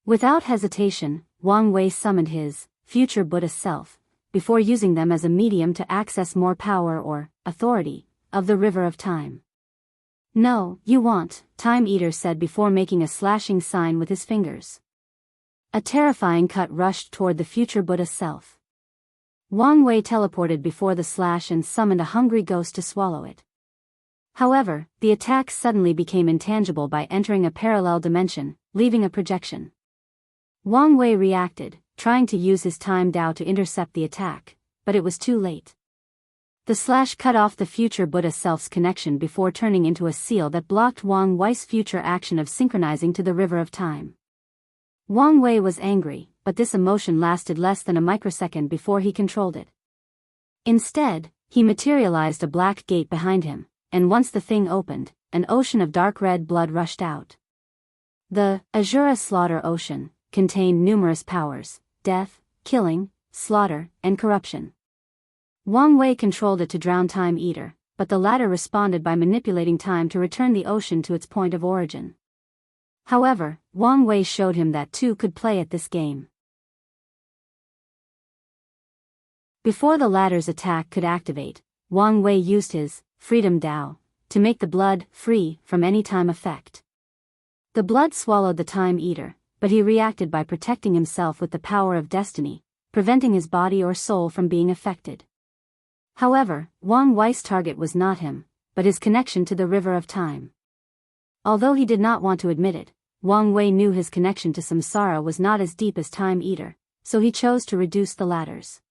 Without hesitation, Wang Wei summoned his future Buddha self, before using them as a medium to access more power or authority of the River of Time. No, you won't, Time Eater said before making a slashing sign with his fingers. A terrifying cut rushed toward the future Buddha self. Wang Wei teleported before the slash and summoned a hungry ghost to swallow it. However, the attack suddenly became intangible by entering a parallel dimension, leaving a projection. Wang Wei reacted, trying to use his Time Dao to intercept the attack, but it was too late. The slash cut off the future Buddha self's connection before turning into a seal that blocked Wang Wei's future action of synchronizing to the River of Time. Wang Wei was angry, but this emotion lasted less than a microsecond before he controlled it. Instead, he materialized a black gate behind him, and once the thing opened, an ocean of dark red blood rushed out. The Azura Slaughter Ocean contained numerous powers: death, killing, slaughter, and corruption. Wang Wei controlled it to drown Time Eater, but the latter responded by manipulating time to return the ocean to its point of origin. However, Wang Wei showed him that two could play at this game. Before the latter's attack could activate, Wang Wei used his Freedom Dao to make the blood free from any time effect. The blood swallowed the Time Eater, but he reacted by protecting himself with the power of destiny, preventing his body or soul from being affected. However, Wang Wei's target was not him, but his connection to the river of time. Although he did not want to admit it, Wang Wei knew his connection to samsara was not as deep as Time Eater, so he chose to reduce the latter's.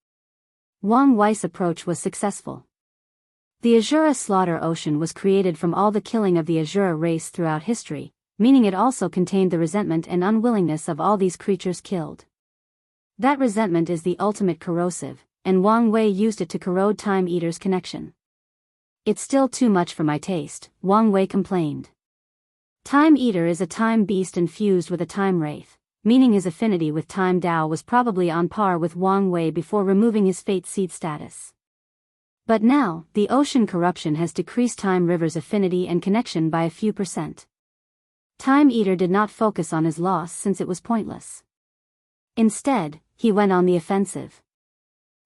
Wang Wei's approach was successful. The Azura slaughter ocean was created from all the killing of the Azura race throughout history, meaning it also contained the resentment and unwillingness of all these creatures killed. That resentment is the ultimate corrosive, and Wang Wei used it to corrode Time Eater's connection. It's still too much for my taste, Wang Wei complained. Time Eater is a time beast infused with a time wraith, meaning his affinity with Time Dao was probably on par with Wang Wei before removing his fate seed status. But now, the ocean corruption has decreased Time River's affinity and connection by a few %. Time Eater did not focus on his loss since it was pointless. Instead, he went on the offensive.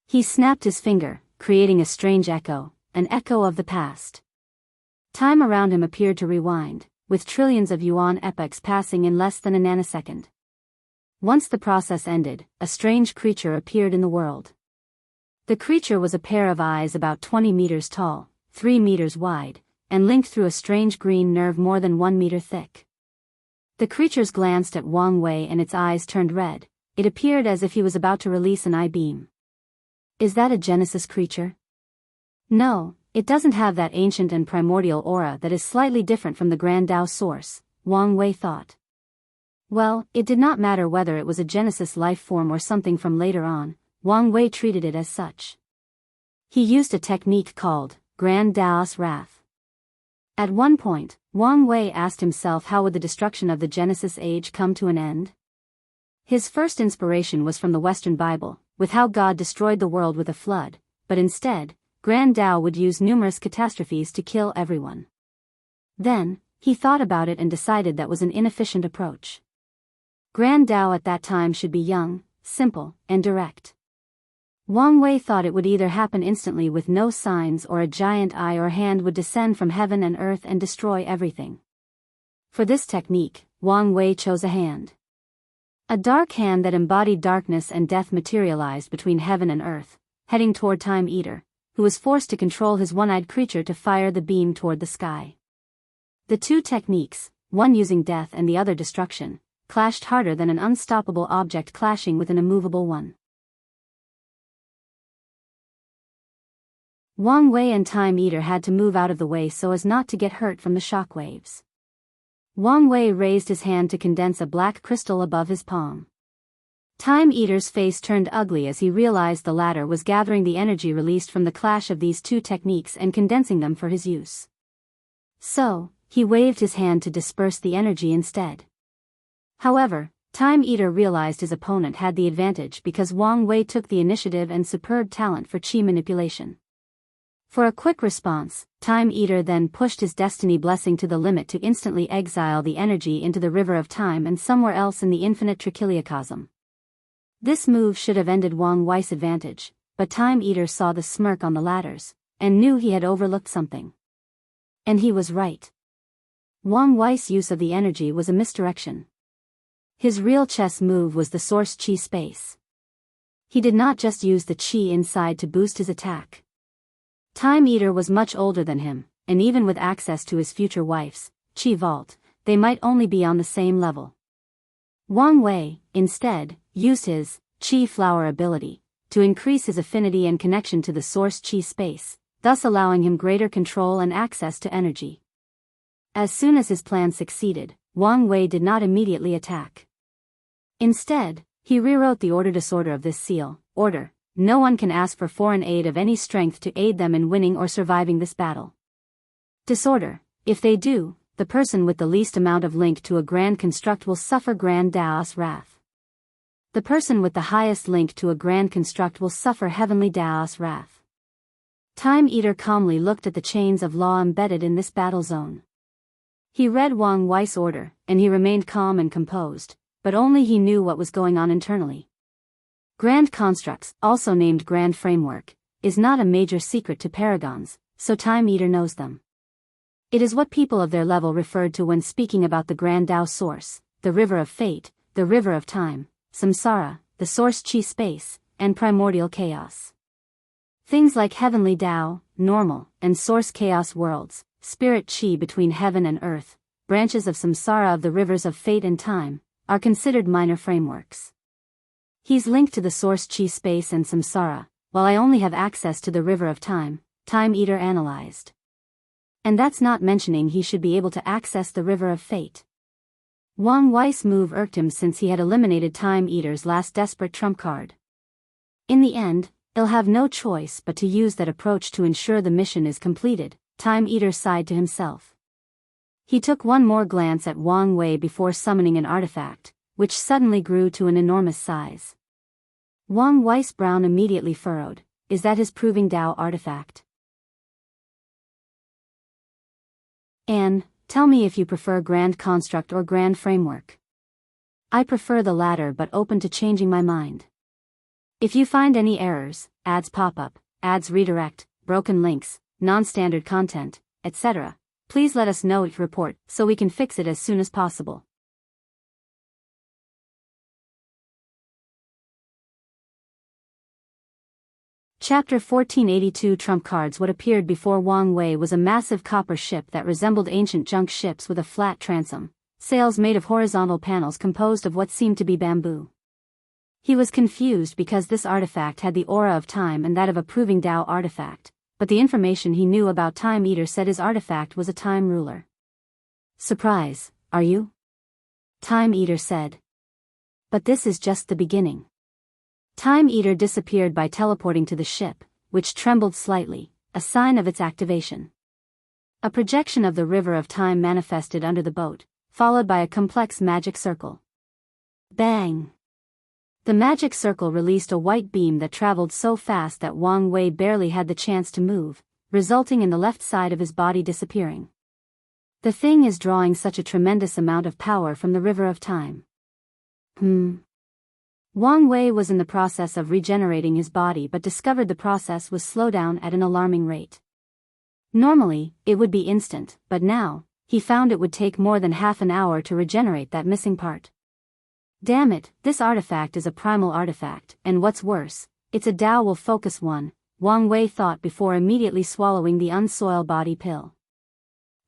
He snapped his finger, creating a strange echo, an echo of the past. Time around him appeared to rewind, with trillions of yuan epochs passing in less than a nanosecond. Once the process ended, a strange creature appeared in the world. The creature was a pair of eyes about 20 meters tall, 3 meters wide, and linked through a strange green nerve more than 1 meter thick. The creatures glanced at Wang Wei and its eyes turned red. It appeared as if he was about to release an eye-beam. Is that a Genesis creature? No, it doesn't have that ancient and primordial aura that is slightly different from the Grand Tao source, Wang Wei thought. Well, it did not matter whether it was a Genesis life form or something from later on, Wang Wei treated it as such. He used a technique called Grand Tao's Wrath. At one point, Wang Wei asked himself how would the destruction of the Genesis age come to an end? His first inspiration was from the Western Bible, with how God destroyed the world with a flood, but instead, Grand Tao would use numerous catastrophes to kill everyone. Then, he thought about it and decided that was an inefficient approach. Grand Tao at that time should be young, simple, and direct. Wang Wei thought it would either happen instantly with no signs or a giant eye or hand would descend from heaven and earth and destroy everything. For this technique, Wang Wei chose a hand. A dark hand that embodied darkness and death materialized between heaven and earth, heading toward Time Eater, who was forced to control his one-eyed creature to fire the beam toward the sky. The two techniques, one using death and the other destruction, clashed harder than an unstoppable object clashing with an immovable one. Wang Wei and Time Eater had to move out of the way so as not to get hurt from the shockwaves. Wang Wei raised his hand to condense a black crystal above his palm. Time Eater's face turned ugly as he realized the latter was gathering the energy released from the clash of these two techniques and condensing them for his use. So, he waved his hand to disperse the energy instead. However, Time Eater realized his opponent had the advantage because Wang Wei took the initiative and superb talent for chi manipulation. For a quick response, Time Eater then pushed his destiny blessing to the limit to instantly exile the energy into the river of time and somewhere else in the infinite trichiliocosm. This move should have ended Wang Wei's advantage, but Time Eater saw the smirk on the latter's, and knew he had overlooked something. And he was right. Wang Wei's use of the energy was a misdirection. His real chess move was the source chi space. He did not just use the chi inside to boost his attack. Time Eater was much older than him, and even with access to his future wife's chi vault, they might only be on the same level. Wang Wei, instead, used his chi flower ability to increase his affinity and connection to the source chi space, thus allowing him greater control and access to energy. As soon as his plan succeeded, Wang Wei did not immediately attack. Instead, he rewrote the order disorder of this seal, order. No one can ask for foreign aid of any strength to aid them in winning or surviving this battle. Disorder. If they do, the person with the least amount of link to a grand construct will suffer Grand Tao's wrath. The person with the highest link to a grand construct will suffer Heavenly Tao's wrath. Time Eater calmly looked at the chains of law embedded in this battle zone. He read Wang Wei's order, and he remained calm and composed, but only he knew what was going on internally. Grand constructs, also named Grand Framework, is not a major secret to paragons, so Time Eater knows them. It is what people of their level referred to when speaking about the Grand Tao Source, the River of Fate, the River of Time, Samsara, the Source Chi Space, and Primordial Chaos. Things like Heavenly Tao, Normal, and Source Chaos worlds, Spirit Chi between heaven and earth, branches of Samsara of the rivers of fate and time, are considered minor frameworks. He's linked to the Source Chi Space and Samsara, while I only have access to the River of Time, Time Eater analyzed. And that's not mentioning he should be able to access the River of Fate. Wang Wei's move irked him since he had eliminated Time Eater's last desperate trump card. In the end, he'll have no choice but to use that approach to ensure the mission is completed, Time Eater sighed to himself. He took one more glance at Wang Wei before summoning an artifact, which suddenly grew to an enormous size. Wang Wei's brow immediately furrowed. Is that his Proving Tao artifact? And, tell me if you prefer Grand Construct or Grand Framework. I prefer the latter but open to changing my mind. If you find any errors, ads pop up, ads redirect, broken links, non-standard content, etc., please let us know, report, so we can fix it as soon as possible. Chapter 1482 Trump cards. What appeared before Wang Wei was a massive copper ship that resembled ancient junk ships with a flat transom, sails made of horizontal panels composed of what seemed to be bamboo. He was confused because this artifact had the aura of time and that of a Proving Tao artifact, but the information he knew about Time Eater said his artifact was a time ruler. Surprise, are you? Time Eater said. But this is just the beginning. Time Eater disappeared by teleporting to the ship, which trembled slightly, a sign of its activation. A projection of the River of Time manifested under the boat, followed by a complex magic circle. Bang! The magic circle released a white beam that traveled so fast that Wang Wei barely had the chance to move, resulting in the left side of his body disappearing. The thing is drawing such a tremendous amount of power from the River of Time. Wang Wei was in the process of regenerating his body but discovered the process was slowed down at an alarming rate. Normally, it would be instant, but now, he found it would take more than half an hour to regenerate that missing part. Damn it, this artifact is a primal artifact, and what's worse, it's a Tao will focus one, Wang Wei thought before immediately swallowing the unsoiled body pill.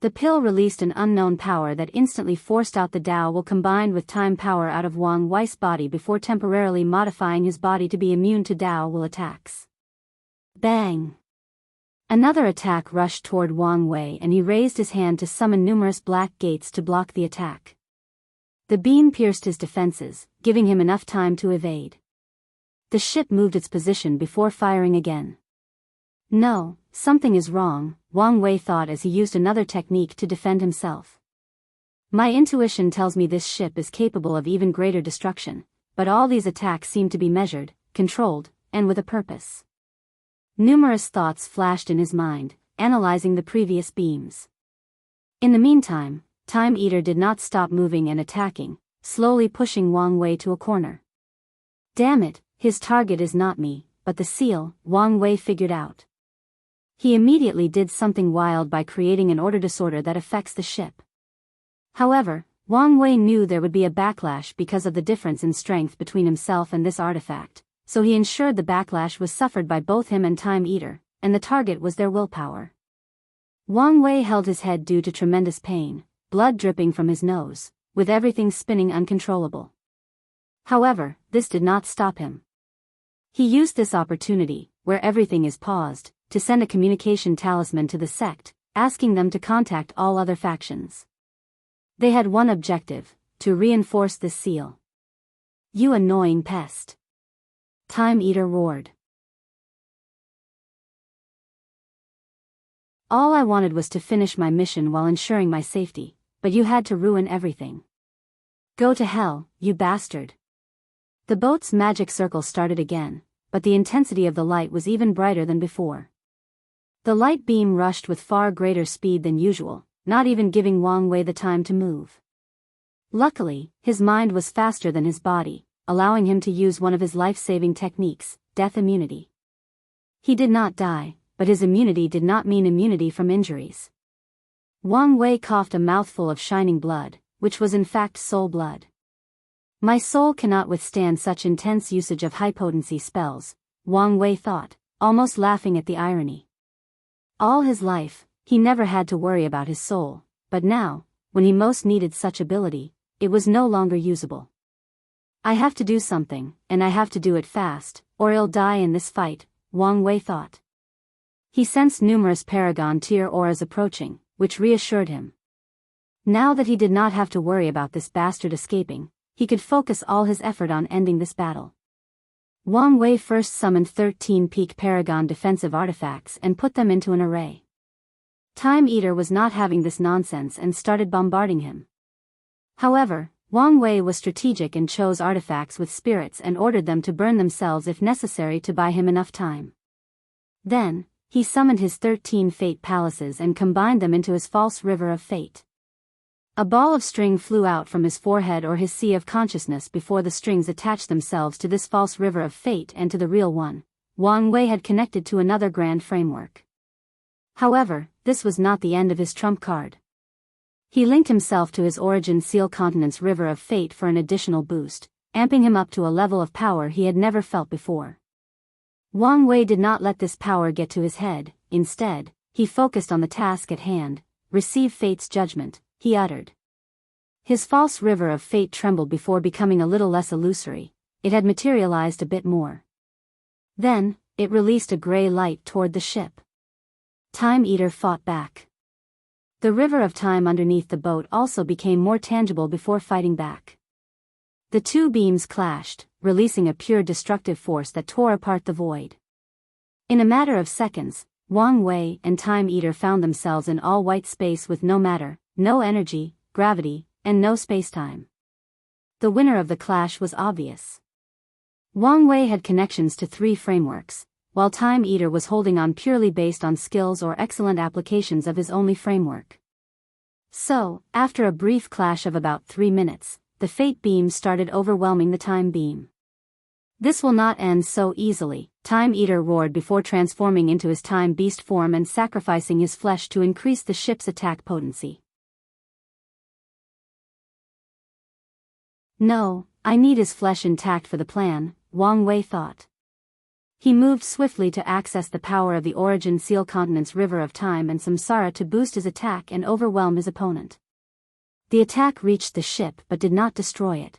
The pill released an unknown power that instantly forced out the Tao will combined with time power out of Wang Wei's body before temporarily modifying his body to be immune to Tao will attacks. Bang! Another attack rushed toward Wang Wei and he raised his hand to summon numerous black gates to block the attack. The beam pierced his defenses, giving him enough time to evade. The ship moved its position before firing again. No, something is wrong, Wang Wei thought as he used another technique to defend himself. My intuition tells me this ship is capable of even greater destruction, but all these attacks seem to be measured, controlled, and with a purpose. Numerous thoughts flashed in his mind, analyzing the previous beams. In the meantime, Time Eater did not stop moving and attacking, slowly pushing Wang Wei to a corner. Damn it, his target is not me, but the seal, Wang Wei figured out. He immediately did something wild by creating an order disorder that affects the ship. However, Wang Wei knew there would be a backlash because of the difference in strength between himself and this artifact, so he ensured the backlash was suffered by both him and Time Eater, and the target was their willpower. Wang Wei held his head due to tremendous pain, blood dripping from his nose, with everything spinning uncontrollable. However, this did not stop him. He used this opportunity, where everything is paused, to send a communication talisman to the sect, asking them to contact all other factions. They had one objective, to reinforce this seal. You annoying pest! Time Eater roared. All I wanted was to finish my mission while ensuring my safety, but you had to ruin everything. Go to hell, you bastard! The boat's magic circle started again, but the intensity of the light was even brighter than before. The light beam rushed with far greater speed than usual, not even giving Wang Wei the time to move. Luckily, his mind was faster than his body, allowing him to use one of his life-saving techniques, death immunity. He did not die, but his immunity did not mean immunity from injuries. Wang Wei coughed a mouthful of shining blood, which was in fact soul blood. My soul cannot withstand such intense usage of high-potency spells, Wang Wei thought, almost laughing at the irony. All his life, he never had to worry about his soul, but now, when he most needed such ability, it was no longer usable. I have to do something, and I have to do it fast, or I'll die in this fight, Wang Wei thought. He sensed numerous Paragon tier auras approaching, which reassured him. Now that he did not have to worry about this bastard escaping, he could focus all his effort on ending this battle. Wang Wei first summoned 13 peak Paragon defensive artifacts and put them into an array. Time Eater was not having this nonsense and started bombarding him. However, Wang Wei was strategic and chose artifacts with spirits and ordered them to burn themselves if necessary to buy him enough time. Then, he summoned his 13 fate palaces and combined them into his false river of fate. A ball of string flew out from his forehead or his sea of consciousness before the strings attached themselves to this false river of fate and to the real one. Wang Wei had connected to another grand framework. However, this was not the end of his trump card. He linked himself to his origin seal continent's river of fate for an additional boost, amping him up to a level of power he had never felt before. Wang Wei did not let this power get to his head. Instead, he focused on the task at hand. Receive fate's judgment, he uttered. His false river of fate trembled before becoming a little less illusory. It had materialized a bit more. Then, it released a gray light toward the ship. Time Eater fought back. The river of time underneath the boat also became more tangible before fighting back. The two beams clashed, releasing a pure destructive force that tore apart the void. In a matter of seconds, Wang Wei and Time Eater found themselves in all-white space with no matter, no energy, gravity, and no spacetime. The winner of the clash was obvious. Wang Wei had connections to 3 frameworks, while Time Eater was holding on purely based on skills or excellent applications of his only framework. So, after a brief clash of about 3 minutes, the fate beam started overwhelming the time beam. This will not end so easily, Time Eater roared before transforming into his time beast form and sacrificing his flesh to increase the ship's attack potency. No, I need his flesh intact for the plan, Wang Wei thought. He moved swiftly to access the power of the Origin Seal Continent's River of Time and Samsara to boost his attack and overwhelm his opponent. The attack reached the ship but did not destroy it.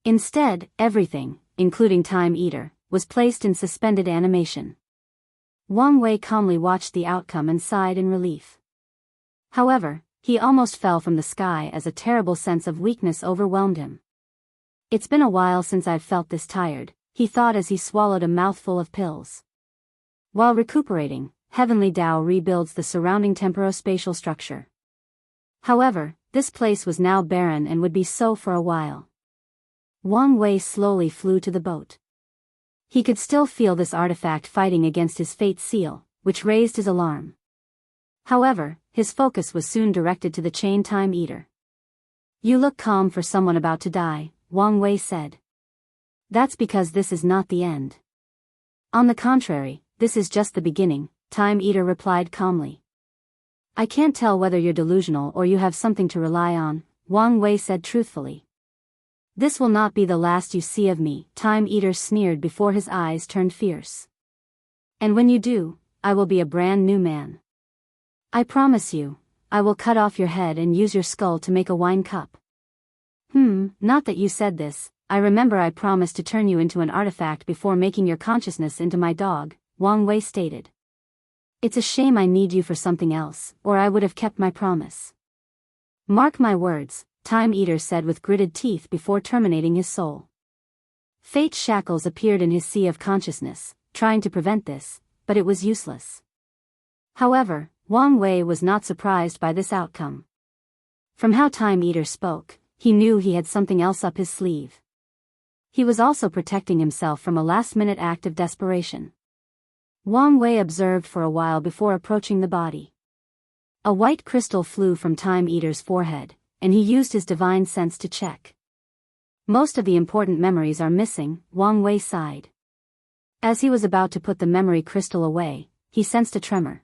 Instead, everything, including Time Eater, was placed in suspended animation. Wang Wei calmly watched the outcome and sighed in relief. However, he almost fell from the sky as a terrible sense of weakness overwhelmed him. It's been a while since I've felt this tired, he thought as he swallowed a mouthful of pills. While recuperating, Heavenly Tao rebuilds the surrounding temporospatial structure. However, this place was now barren and would be so for a while. Wang Wei slowly flew to the boat. He could still feel this artifact fighting against his fate seal, which raised his alarm. However, his focus was soon directed to the chain Time Eater. You look calm for someone about to die, Wang Wei said. That's because this is not the end. On the contrary, this is just the beginning, Time Eater replied calmly. I can't tell whether you're delusional or you have something to rely on, Wang Wei said truthfully. This will not be the last you see of me, Time Eater sneered before his eyes turned fierce. And when you do, I will be a brand new man. I promise you, I will cut off your head and use your skull to make a wine cup. Not that you said this, I remember I promised to turn you into an artifact before making your consciousness into my dog, Wang Wei stated. It's a shame I need you for something else, or I would have kept my promise. Mark my words, Time Eater said with gritted teeth before terminating his soul. Fate shackles appeared in his sea of consciousness, trying to prevent this, but it was useless. However, Wang Wei was not surprised by this outcome. From how Time Eater spoke, he knew he had something else up his sleeve. He was also protecting himself from a last-minute act of desperation. Wang Wei observed for a while before approaching the body. A white crystal flew from Time Eater's forehead, and he used his divine sense to check. Most of the important memories are missing, Wang Wei sighed. As he was about to put the memory crystal away, he sensed a tremor.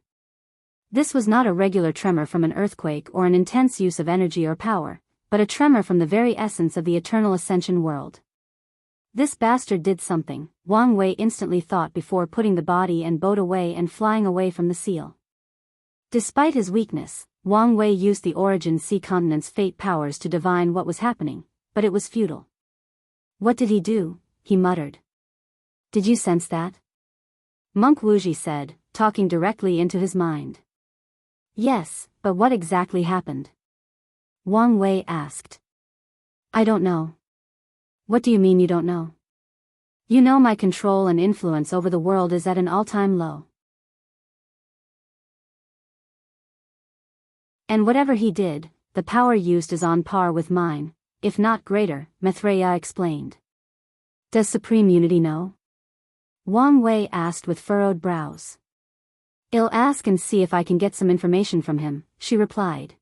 This was not a regular tremor from an earthquake or an intense use of energy or power, but a tremor from the very essence of the eternal ascension world. This bastard did something, Wang Wei instantly thought before putting the body and boat away and flying away from the seal. Despite his weakness, Wang Wei used the Origin Sea Continent's fate powers to divine what was happening, but it was futile. What did he do? He muttered. Did you sense that? Monk Wuji said, talking directly into his mind. Yes, but what exactly happened? Wang Wei asked. I don't know. What do you mean you don't know? You know my control and influence over the world is at an all-time low. And whatever he did, the power used is on par with mine, if not greater, Maitreya explained. Does Supreme Unity know? Wang Wei asked with furrowed brows. I'll ask and see if I can get some information from him, she replied.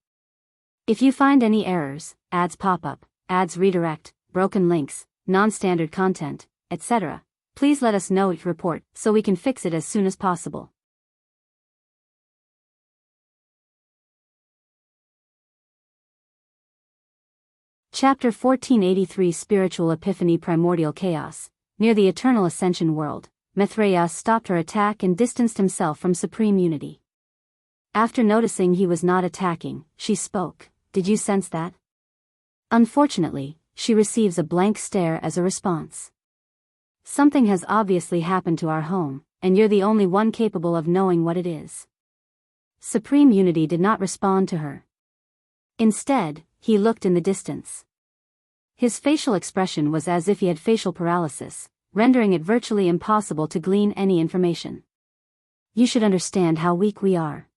If you find any errors, ads pop up, ads redirect, broken links, non-standard content, etc., please let us know each report so we can fix it as soon as possible. Chapter 1483 Spiritual Epiphany Primordial Chaos. Near the Eternal Ascension World, Maitreya stopped her attack and distanced himself from Supreme Unity. After noticing he was not attacking, she spoke. Did you sense that? Unfortunately, she receives a blank stare as a response. Something has obviously happened to our home, and you're the only one capable of knowing what it is. Supreme Unity did not respond to her. Instead, he looked in the distance. His facial expression was as if he had facial paralysis, rendering it virtually impossible to glean any information. You should understand how weak we are.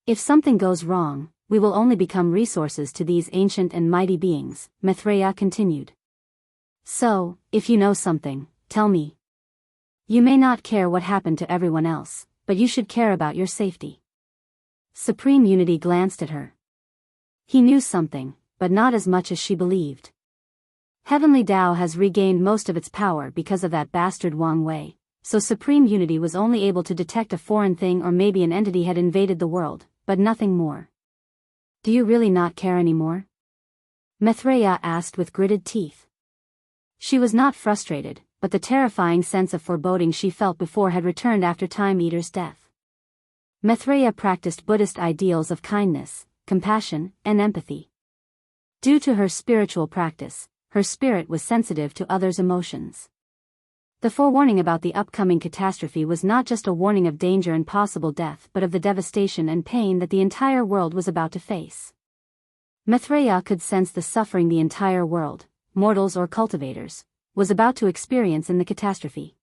If something goes wrong, we will only become resources to these ancient and mighty beings, Maitreya continued. So, if you know something, tell me. You may not care what happened to everyone else, but you should care about your safety. Supreme Unity glanced at her. He knew something, but not as much as she believed. Heavenly Tao has regained most of its power because of that bastard Wang Wei, so Supreme Unity was only able to detect a foreign thing or maybe an entity had invaded the world, but nothing more. Do you really not care anymore? Maitreya asked with gritted teeth. She was not frustrated, but the terrifying sense of foreboding she felt before had returned after Time Eater's death. Maitreya practiced Buddhist ideals of kindness, compassion, and empathy. Due to her spiritual practice, her spirit was sensitive to others' emotions. The forewarning about the upcoming catastrophe was not just a warning of danger and possible death but of the devastation and pain that the entire world was about to face. Maitreya could sense the suffering the entire world, mortals or cultivators, was about to experience in the catastrophe.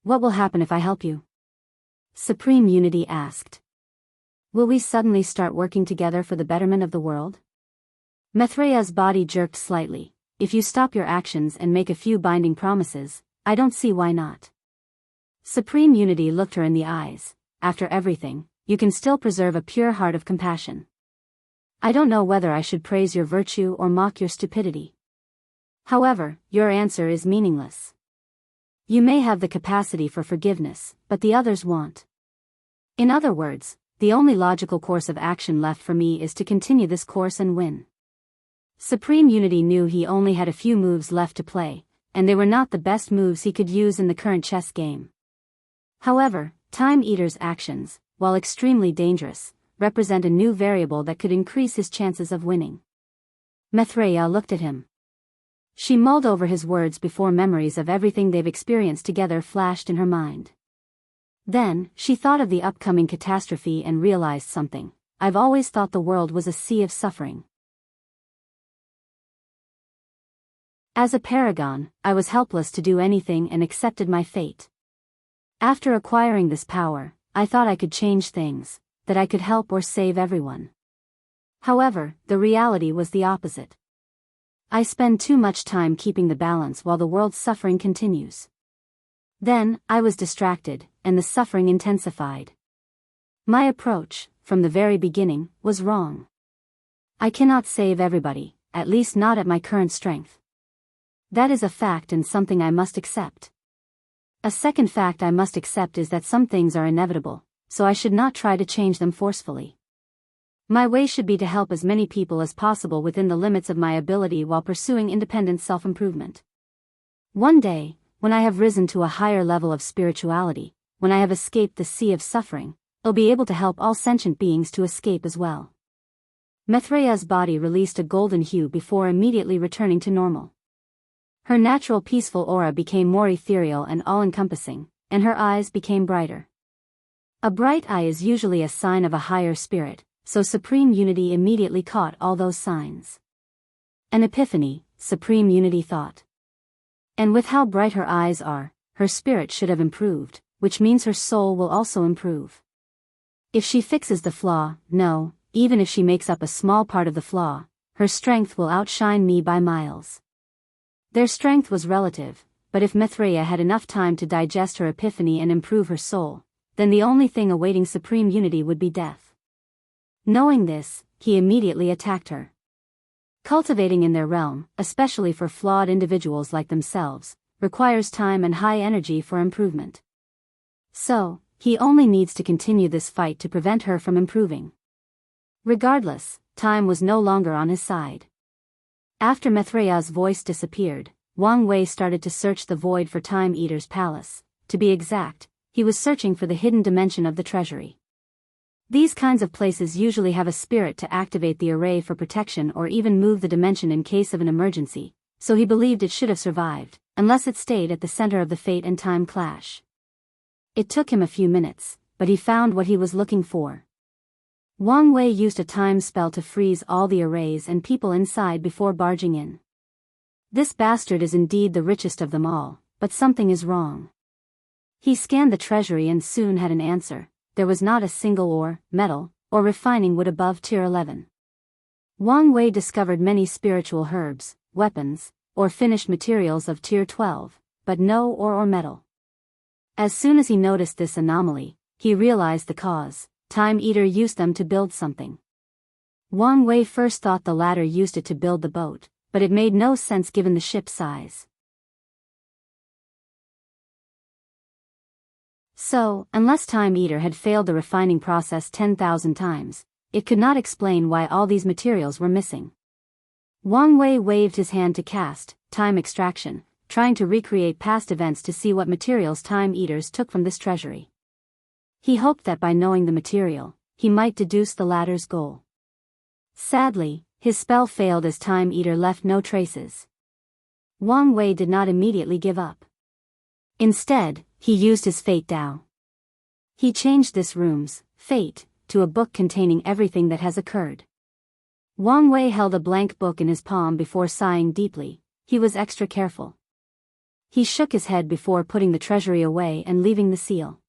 What will happen if I help you? Supreme Unity asked. Will we suddenly start working together for the betterment of the world? Maitreya's body jerked slightly. If you stop your actions and make a few binding promises, I don't see why not. Supreme Unity looked her in the eyes. After everything, you can still preserve a pure heart of compassion. I don't know whether I should praise your virtue or mock your stupidity. However, your answer is meaningless. You may have the capacity for forgiveness, but the others won't. In other words, the only logical course of action left for me is to continue this course and win. Supreme Unity knew he only had a few moves left to play, and they were not the best moves he could use in the current chess game. However, Time Eater's actions, while extremely dangerous, represent a new variable that could increase his chances of winning. Maitreya looked at him. She mulled over his words before memories of everything they've experienced together flashed in her mind. Then, she thought of the upcoming catastrophe and realized something. I've always thought the world was a sea of suffering. As a paragon, I was helpless to do anything and accepted my fate. After acquiring this power, I thought I could change things, that I could help or save everyone. However, the reality was the opposite. I spend too much time keeping the balance while the world's suffering continues. Then, I was distracted, and the suffering intensified. My approach, from the very beginning, was wrong. I cannot save everybody, at least not at my current strength. That is a fact and something I must accept. A second fact I must accept is that some things are inevitable, so I should not try to change them forcefully. My way should be to help as many people as possible within the limits of my ability while pursuing independent self-improvement. One day, when I have risen to a higher level of spirituality, when I have escaped the sea of suffering, I'll be able to help all sentient beings to escape as well. Maitreya's body released a golden hue before immediately returning to normal. Her natural peaceful aura became more ethereal and all-encompassing, and her eyes became brighter. A bright eye is usually a sign of a higher spirit, so Supreme Unity immediately caught all those signs. An epiphany, Supreme Unity thought. And with how bright her eyes are, her spirit should have improved, which means her soul will also improve. If she fixes the flaw, no, even if she makes up a small part of the flaw, her strength will outshine me by miles. Their strength was relative, but if Maitreya had enough time to digest her epiphany and improve her soul, then the only thing awaiting Supreme Unity would be death. Knowing this, he immediately attacked her. Cultivating in their realm, especially for flawed individuals like themselves, requires time and high energy for improvement. So, he only needs to continue this fight to prevent her from improving. Regardless, time was no longer on his side. After Maitreya's voice disappeared, Wang Wei started to search the void for Time Eater's palace. To be exact, he was searching for the hidden dimension of the treasury. These kinds of places usually have a spirit to activate the array for protection or even move the dimension in case of an emergency, so he believed it should have survived, unless it stayed at the center of the fate and time clash. It took him a few minutes, but he found what he was looking for. Wang Wei used a time spell to freeze all the arrays and people inside before barging in. This bastard is indeed the richest of them all, but something is wrong. He scanned the treasury and soon had an answer. There was not a single ore, metal, or refining wood above tier 11. Wang Wei discovered many spiritual herbs, weapons, or finished materials of tier 12, but no ore or metal. As soon as he noticed this anomaly, he realized the cause. Time Eater used them to build something. Wang Wei first thought the latter used it to build the boat, but it made no sense given the ship's size. So, unless Time Eater had failed the refining process 10,000 times, it could not explain why all these materials were missing. Wang Wei waved his hand to cast Time Extraction, trying to recreate past events to see what materials Time Eaters took from this treasury. He hoped that by knowing the material, he might deduce the latter's goal. Sadly, his spell failed as Time Eater left no traces. Wang Wei did not immediately give up. Instead, he used his Fate Dao. He changed this room's fate to a book containing everything that has occurred. Wang Wei held a blank book in his palm before sighing deeply. He was extra careful. He shook his head before putting the treasury away and leaving the seal.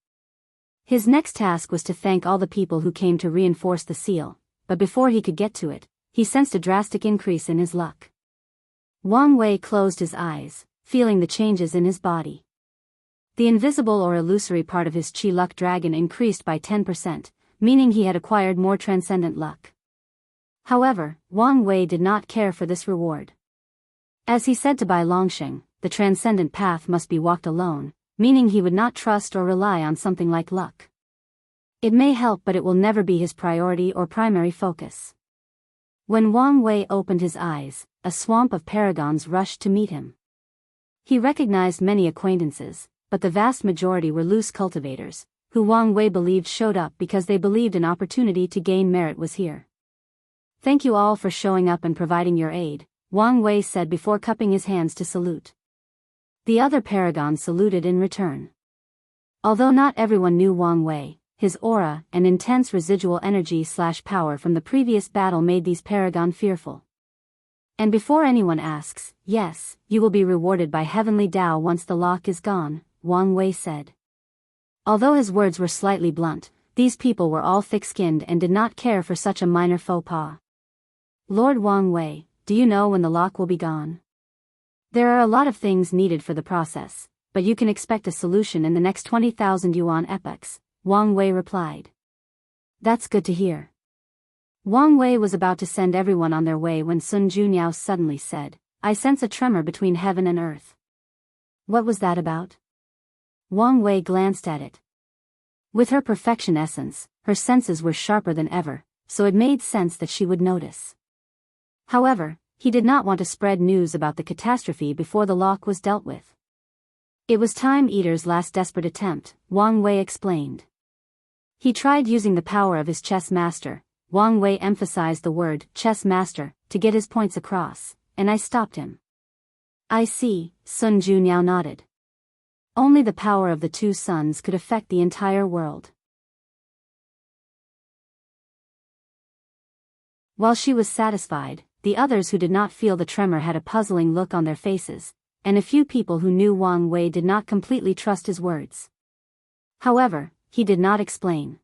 His next task was to thank all the people who came to reinforce the seal, but before he could get to it, he sensed a drastic increase in his luck. Wang Wei closed his eyes, feeling the changes in his body. The invisible or illusory part of his chi luck dragon increased by 10%, meaning he had acquired more transcendent luck. However, Wang Wei did not care for this reward. As he said to Bai Longsheng, the transcendent path must be walked alone, meaning he would not trust or rely on something like luck. It may help, but it will never be his priority or primary focus. When Wang Wei opened his eyes, a swamp of paragons rushed to meet him. He recognized many acquaintances, but the vast majority were loose cultivators, who Wang Wei believed showed up because they believed an opportunity to gain merit was here. "Thank you all for showing up and providing your aid," Wang Wei said before cupping his hands to salute. The other paragons saluted in return. Although not everyone knew Wang Wei, his aura and intense residual energy/power from the previous battle made these paragon fearful. And before anyone asks, yes, you will be rewarded by heavenly Tao once the lock is gone, Wang Wei said. Although his words were slightly blunt, these people were all thick-skinned and did not care for such a minor faux pas. "Lord Wang Wei, do you know when the lock will be gone?" "There are a lot of things needed for the process, but you can expect a solution in the next 20,000 yuan epochs," Wang Wei replied. "That's good to hear." Wang Wei was about to send everyone on their way when Sun Junyao suddenly said, I sense a tremor between heaven and earth. What was that about? Wang Wei glanced at it. With her perfection essence, her senses were sharper than ever, so it made sense that she would notice. However, he did not want to spread news about the catastrophe before the lock was dealt with. It was Time Eater's last desperate attempt, Wang Wei explained. He tried using the power of his chess master. Wang Wei emphasized the word chess master to get his points across, and I stopped him. I see, Sun Junyao nodded. Only the power of the two suns could affect the entire world. While she was satisfied, the others who did not feel the tremor had a puzzling look on their faces, and a few people who knew Wang Wei did not completely trust his words. However, he did not explain.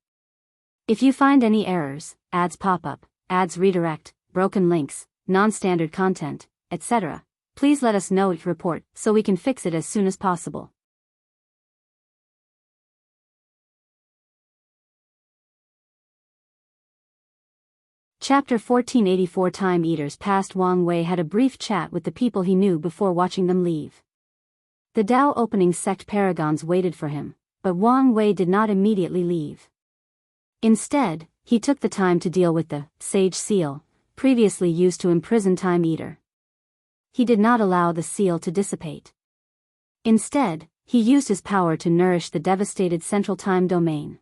If you find any errors, ads pop up, ads redirect, broken links, non-standard content, etc., please let us know it report so we can fix it as soon as possible. Chapter 1484 Time Eaters Past. Wang Wei had a brief chat with the people he knew before watching them leave. The Dao opening sect paragons waited for him, but Wang Wei did not immediately leave. Instead, he took the time to deal with the Sage Seal, previously used to imprison Time Eater. He did not allow the seal to dissipate. Instead, he used his power to nourish the devastated Central Time Domain.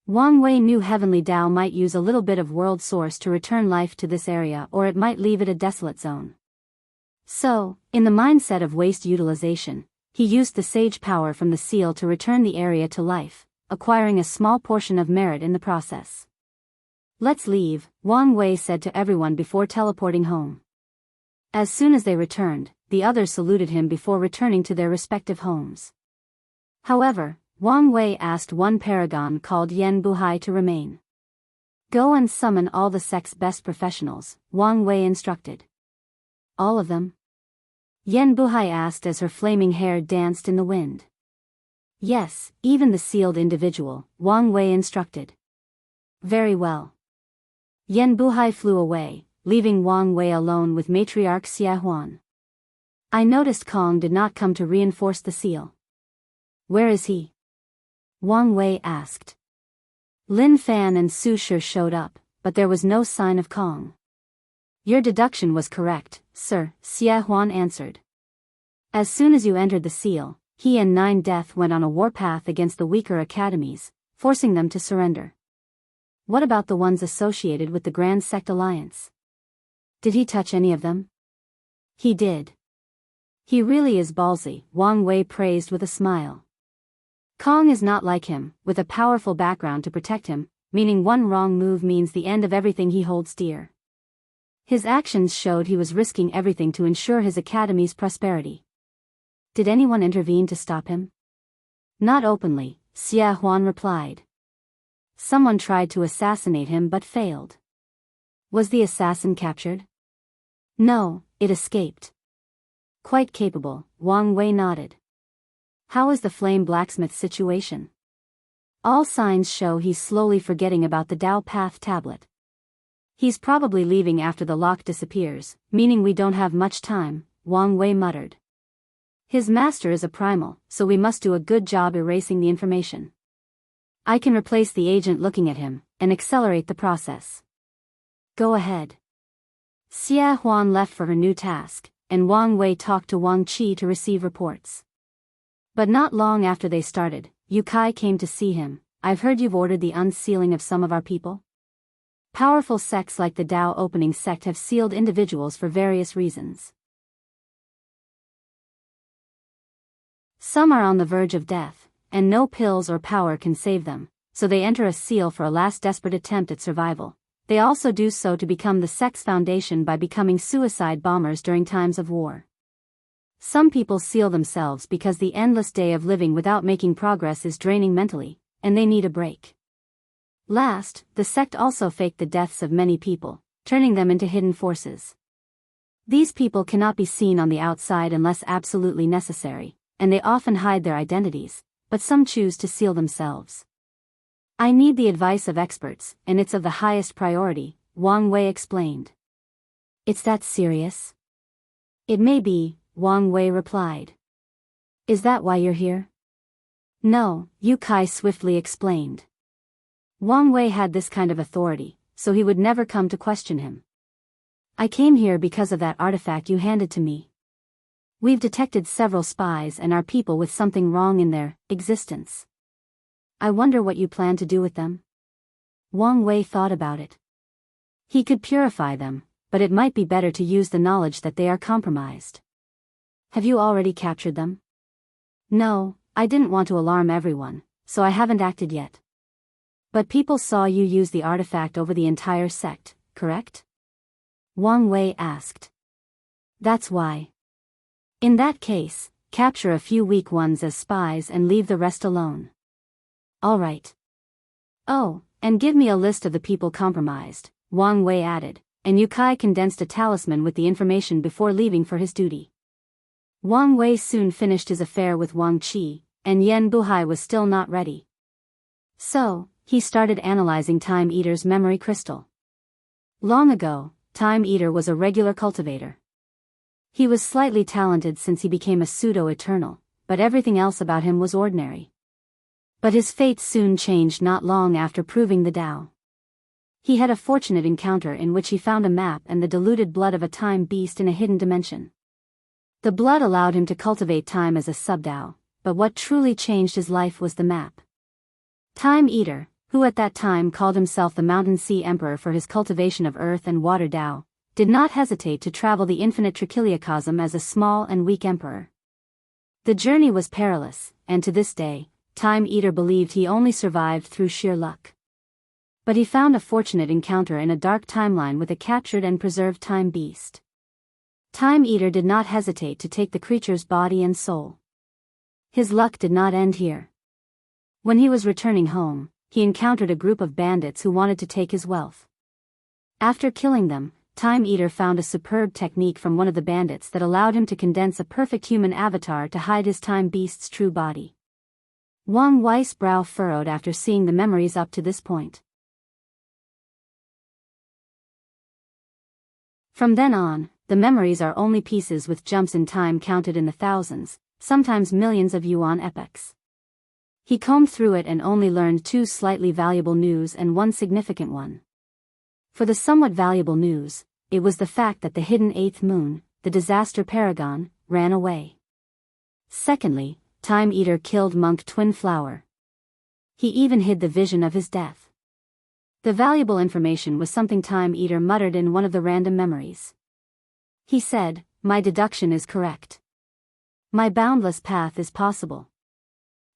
Wang Wei knew Heavenly Dao might use a little bit of world source to return life to this area, or it might leave it a desolate zone. So, in the mindset of waste utilization, he used the sage power from the seal to return the area to life, acquiring a small portion of merit in the process. Let's leave, Wang Wei said to everyone before teleporting home. As soon as they returned, the others saluted him before returning to their respective homes. However, Wang Wei asked one paragon called Yan Buhai to remain. Go and summon all the sect's best professionals, Wang Wei instructed. All of them? Yan Buhai asked as her flaming hair danced in the wind. Yes, even the sealed individual, Wang Wei instructed. Very well. Yan Buhai flew away, leaving Wang Wei alone with matriarch Xia Huan. I noticed Cong did not come to reinforce the seal. Where is he? Wang Wei asked. Lin Fan and Su Shi showed up, but there was no sign of Cong. Your deduction was correct, sir, Xia Huan answered. As soon as you entered the seal, he and Nine Death went on a warpath against the weaker academies, forcing them to surrender. What about the ones associated with the Grand Sect Alliance? Did he touch any of them? He did. He really is ballsy, Wang Wei praised with a smile. Cong is not like him, with a powerful background to protect him, meaning one wrong move means the end of everything he holds dear. His actions showed he was risking everything to ensure his academy's prosperity. Did anyone intervene to stop him? Not openly, Xia Huan replied. Someone tried to assassinate him but failed. Was the assassin captured? No, it escaped. Quite capable, Wang Wei nodded. How is the Flame Blacksmith situation? All signs show he's slowly forgetting about the Dao Path tablet. He's probably leaving after the lock disappears, meaning we don't have much time, Wang Wei muttered. His master is a primal, so we must do a good job erasing the information. I can replace the agent looking at him, and accelerate the process. Go ahead. Xia Huan left for her new task, and Wang Wei talked to Wang Qi to receive reports. But not long after they started, Yu Kai came to see him. I've heard you've ordered the unsealing of some of our people. Powerful sects like the Dao opening sect have sealed individuals for various reasons. Some are on the verge of death, and no pills or power can save them, so they enter a seal for a last desperate attempt at survival. They also do so to become the sect's foundation by becoming suicide bombers during times of war. Some people seal themselves because the endless day of living without making progress is draining mentally, and they need a break. Last, the sect also faked the deaths of many people, turning them into hidden forces. These people cannot be seen on the outside unless absolutely necessary, and they often hide their identities, but some choose to seal themselves. I need the advice of experts, and it's of the highest priority, Wang Wei explained. It's that serious? It may be, Wang Wei replied. Is that why you're here? No, Yu Kai swiftly explained. Wang Wei had this kind of authority, so he would never come to question him. I came here because of that artifact you handed to me. We've detected several spies and our people with something wrong in their existence. I wonder what you plan to do with them? Wang Wei thought about it. He could purify them, but it might be better to use the knowledge that they are compromised. Have you already captured them? No, I didn't want to alarm everyone, so I haven't acted yet. But people saw you use the artifact over the entire sect, correct? Wang Wei asked. That's why. In that case, capture a few weak ones as spies and leave the rest alone. All right. Oh, and give me a list of the people compromised, Wang Wei added, and Yu Kai condensed a talisman with the information before leaving for his duty. Wang Wei soon finished his affair with Wang Qi, and Yen Buhai was still not ready. So, he started analyzing Time Eater's memory crystal. Long ago, Time Eater was a regular cultivator. He was slightly talented since he became a pseudo-eternal, but everything else about him was ordinary. But his fate soon changed not long after proving the Tao. He had a fortunate encounter in which he found a map and the diluted blood of a time beast in a hidden dimension. The blood allowed him to cultivate time as a sub-Tao, but what truly changed his life was the map. Time Eater, who at that time called himself the Mountain Sea Emperor for his cultivation of earth and water Tao, did not hesitate to travel the infinite trichiliocosm as a small and weak emperor. The journey was perilous, and to this day, Time Eater believed he only survived through sheer luck. But he found a fortunate encounter in a dark timeline with a captured and preserved time beast. Time Eater did not hesitate to take the creature's body and soul. His luck did not end here. When he was returning home, he encountered a group of bandits who wanted to take his wealth. After killing them, Time Eater found a superb technique from one of the bandits that allowed him to condense a perfect human avatar to hide his time beast's true body. Wang Wei's brow furrowed after seeing the memories up to this point. From then on, the memories are only pieces with jumps in time counted in the thousands, sometimes millions of yuan epochs. He combed through it and only learned 2 slightly valuable news and 1 significant one. For the somewhat valuable news, it was the fact that the hidden 8th moon, the disaster paragon, ran away. Secondly, Time Eater killed Monk Twin Flower. He even hid the vision of his death. The valuable information was something Time Eater muttered in one of the random memories. He said, "My deduction is correct. My boundless path is possible."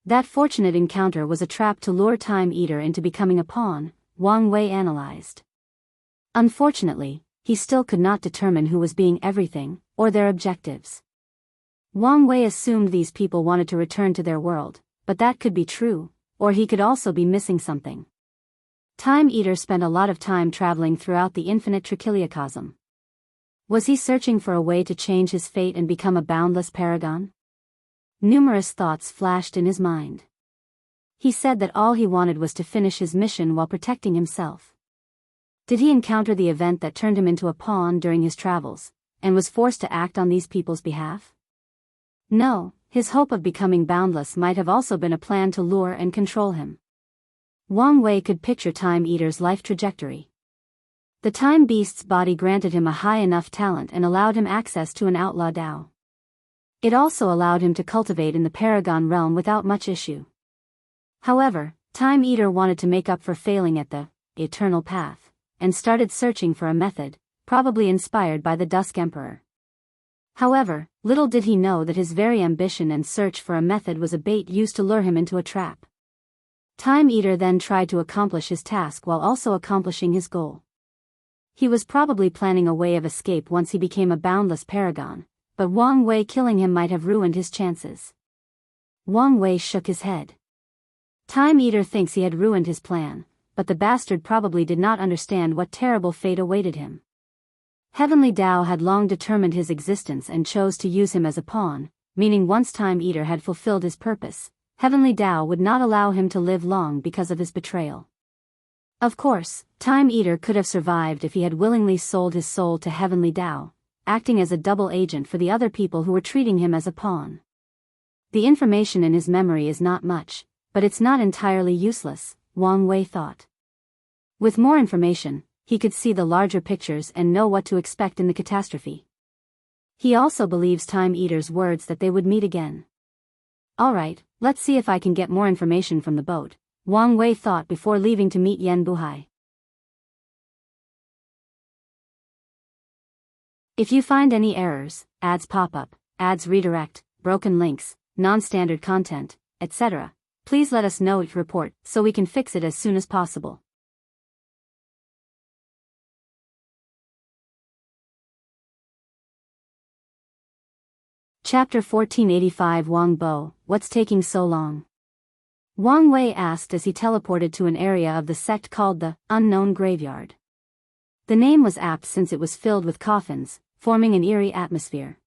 That fortunate encounter was a trap to lure Time Eater into becoming a pawn, Wang Wei analyzed. Unfortunately, he still could not determine who was being everything, or their objectives. Wang Wei assumed these people wanted to return to their world, but that could be true, or he could also be missing something. Time Eater spent a lot of time traveling throughout the infinite trichiliocosm. Was he searching for a way to change his fate and become a boundless paragon? Numerous thoughts flashed in his mind. He said that all he wanted was to finish his mission while protecting himself. Did he encounter the event that turned him into a pawn during his travels, and was forced to act on these people's behalf? No, his hope of becoming boundless might have also been a plan to lure and control him. Wang Wei could picture Time Eater's life trajectory. The time beast's body granted him a high enough talent and allowed him access to an outlaw Tao. It also allowed him to cultivate in the Paragon realm without much issue. However, Time Eater wanted to make up for failing at the eternal path, and started searching for a method, probably inspired by the Dusk Emperor. However, little did he know that his very ambition and search for a method was a bait used to lure him into a trap. Time Eater then tried to accomplish his task while also accomplishing his goal. He was probably planning a way of escape once he became a boundless paragon, but Wang Wei killing him might have ruined his chances. Wang Wei shook his head. Time Eater thinks he had ruined his plan, but the bastard probably did not understand what terrible fate awaited him. Heavenly Tao had long determined his existence and chose to use him as a pawn, meaning once Time Eater had fulfilled his purpose, Heavenly Tao would not allow him to live long because of his betrayal. Of course, Time Eater could have survived if he had willingly sold his soul to Heavenly Tao, acting as a double agent for the other people who were treating him as a pawn. The information in his memory is not much, but it's not entirely useless, Wang Wei thought. With more information, he could see the larger pictures and know what to expect in the catastrophe. He also believes Time Eater's words that they would meet again. Alright, let's see if I can get more information from the boat, Wang Wei thought before leaving to meet Yan Buhai. If you find any errors, ads pop up, ads redirect, broken links, non-standard content, etc., please let us know each report so we can fix it as soon as possible. Chapter 1485 Wang Bo, what's taking so long? Wang Wei asked as he teleported to an area of the sect called the Unknown Graveyard. The name was apt since it was filled with coffins, forming an eerie atmosphere.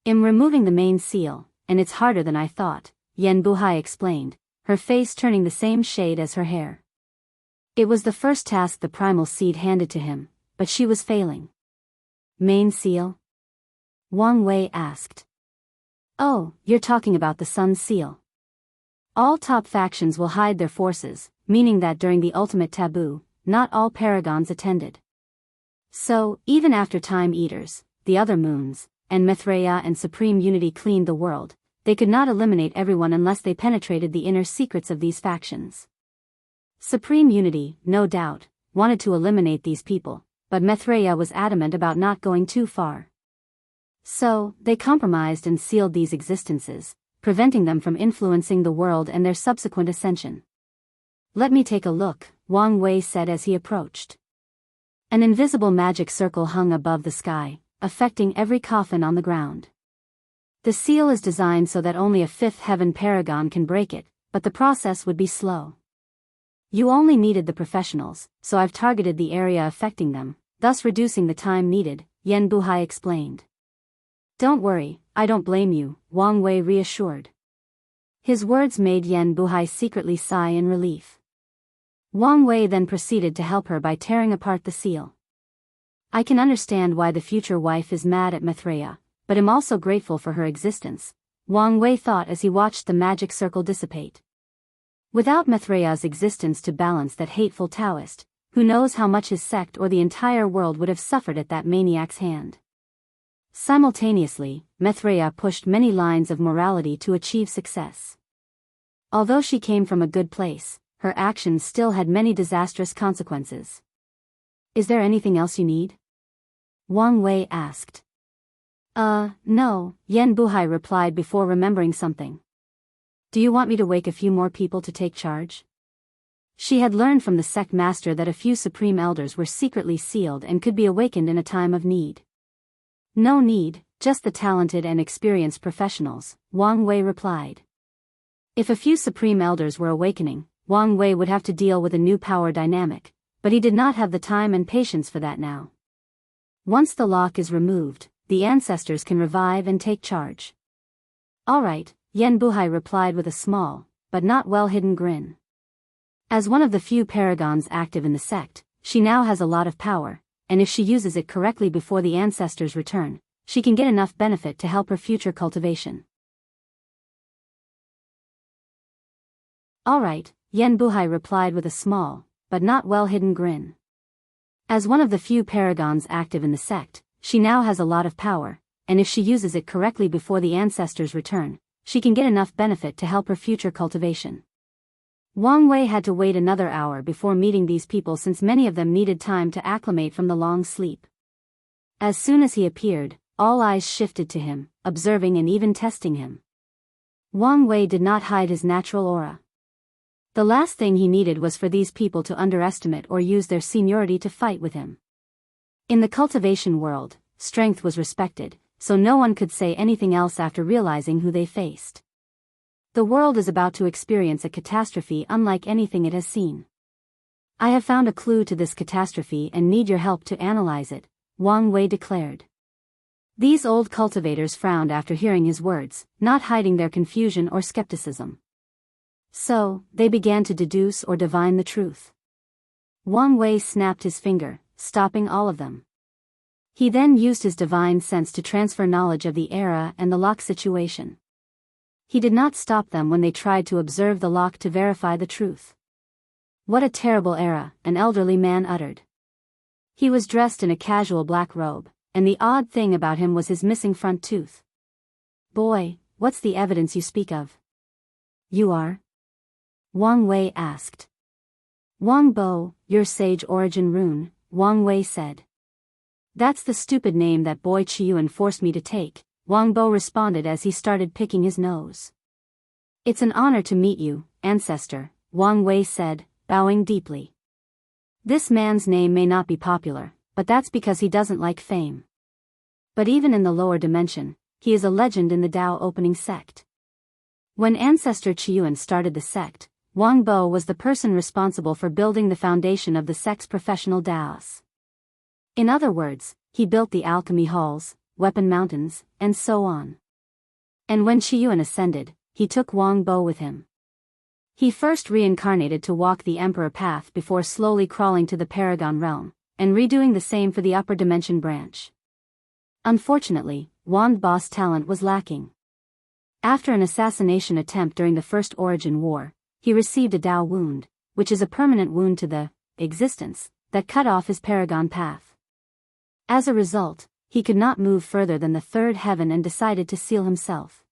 I'm removing the main seal, and it's harder than I thought, Yan Buhai explained, her face turning the same shade as her hair. It was the first task the primal seed handed to him, but she was failing. Main seal? Wang Wei asked. Oh, you're talking about the Sun Seal. All top factions will hide their forces, meaning that during the ultimate taboo, not all paragons attended. So, even after Time Eaters, the other moons, and Mithraea and Supreme Unity cleaned the world, they could not eliminate everyone unless they penetrated the inner secrets of these factions. Supreme Unity, no doubt, wanted to eliminate these people, but Mithraea was adamant about not going too far. So, they compromised and sealed these existences, preventing them from influencing the world and their subsequent ascension. Let me take a look, Wang Wei said as he approached. An invisible magic circle hung above the sky, affecting every coffin on the ground. The seal is designed so that only a fifth heaven paragon can break it, but the process would be slow. You only needed the professionals, so I've targeted the area affecting them, thus reducing the time needed, Yan Buhai explained. Don't worry, I don't blame you, Wang Wei reassured. His words made Yan Buhai secretly sigh in relief. Wang Wei then proceeded to help her by tearing apart the seal. I can understand why the future wife is mad at Mithraea, but am also grateful for her existence, Wang Wei thought as he watched the magic circle dissipate. Without Mithraea's existence to balance that hateful Taoist, who knows how much his sect or the entire world would have suffered at that maniac's hand. Simultaneously, Mithraea pushed many lines of morality to achieve success. Although she came from a good place, her actions still had many disastrous consequences. Is there anything else you need? Wang Wei asked. No, Yan Buhai replied before remembering something. Do you want me to wake a few more people to take charge? She had learned from the sect master that a few supreme elders were secretly sealed and could be awakened in a time of need. No need, just the talented and experienced professionals, Wang Wei replied. If a few supreme elders were awakening, Wang Wei would have to deal with a new power dynamic, but he did not have the time and patience for that now. Once the lock is removed, the ancestors can revive and take charge. Alright, Yan Buhai replied with a small, but not well-hidden grin. As one of the few paragons active in the sect, she now has a lot of power, and if she uses it correctly before the ancestors return, she can get enough benefit to help her future cultivation. Alright, Yan Buhai replied with a small, but not well-hidden grin. As one of the few paragons active in the sect, she now has a lot of power, and if she uses it correctly before the ancestors return, she can get enough benefit to help her future cultivation. Wang Wei had to wait another hour before meeting these people since many of them needed time to acclimate from the long sleep. As soon as he appeared, all eyes shifted to him, observing and even testing him. Wang Wei did not hide his natural aura. The last thing he needed was for these people to underestimate or use their seniority to fight with him. In the cultivation world, strength was respected, so no one could say anything else after realizing who they faced. The world is about to experience a catastrophe unlike anything it has seen. I have found a clue to this catastrophe and need your help to analyze it, Wang Wei declared. These old cultivators frowned after hearing his words, not hiding their confusion or skepticism. So, they began to deduce or divine the truth. Wang Wei snapped his finger, stopping all of them. He then used his divine sense to transfer knowledge of the era and the lock situation. He did not stop them when they tried to observe the lock to verify the truth. "What a terrible era," an elderly man uttered. He was dressed in a casual black robe, and the odd thing about him was his missing front tooth. "Boy, what's the evidence you speak of?" "You are?" Wang Wei asked. "Wang Bo, your sage origin rune," Wang Wei said. "That's the stupid name that boy Chiyuan forced me to take," Wang Bo responded as he started picking his nose. "It's an honor to meet you, ancestor," Wang Wei said, bowing deeply. "This man's name may not be popular, but that's because he doesn't like fame. But even in the lower dimension, he is a legend in the Tao opening sect. When Ancestor Chiyuan started the sect, Wang Bo was the person responsible for building the foundation of the sect's professional Taos. In other words, he built the alchemy halls, weapon mountains, and so on. And when Chiyuan ascended, he took Wang Bo with him. He first reincarnated to walk the Emperor path before slowly crawling to the Paragon realm, and redoing the same for the upper dimension branch. Unfortunately, Wang Bo's talent was lacking. After an assassination attempt during the First Origin War, he received a Tao wound, which is a permanent wound to the existence that cut off his Paragon path. As a result, he could not move further than the third heaven and decided to seal himself.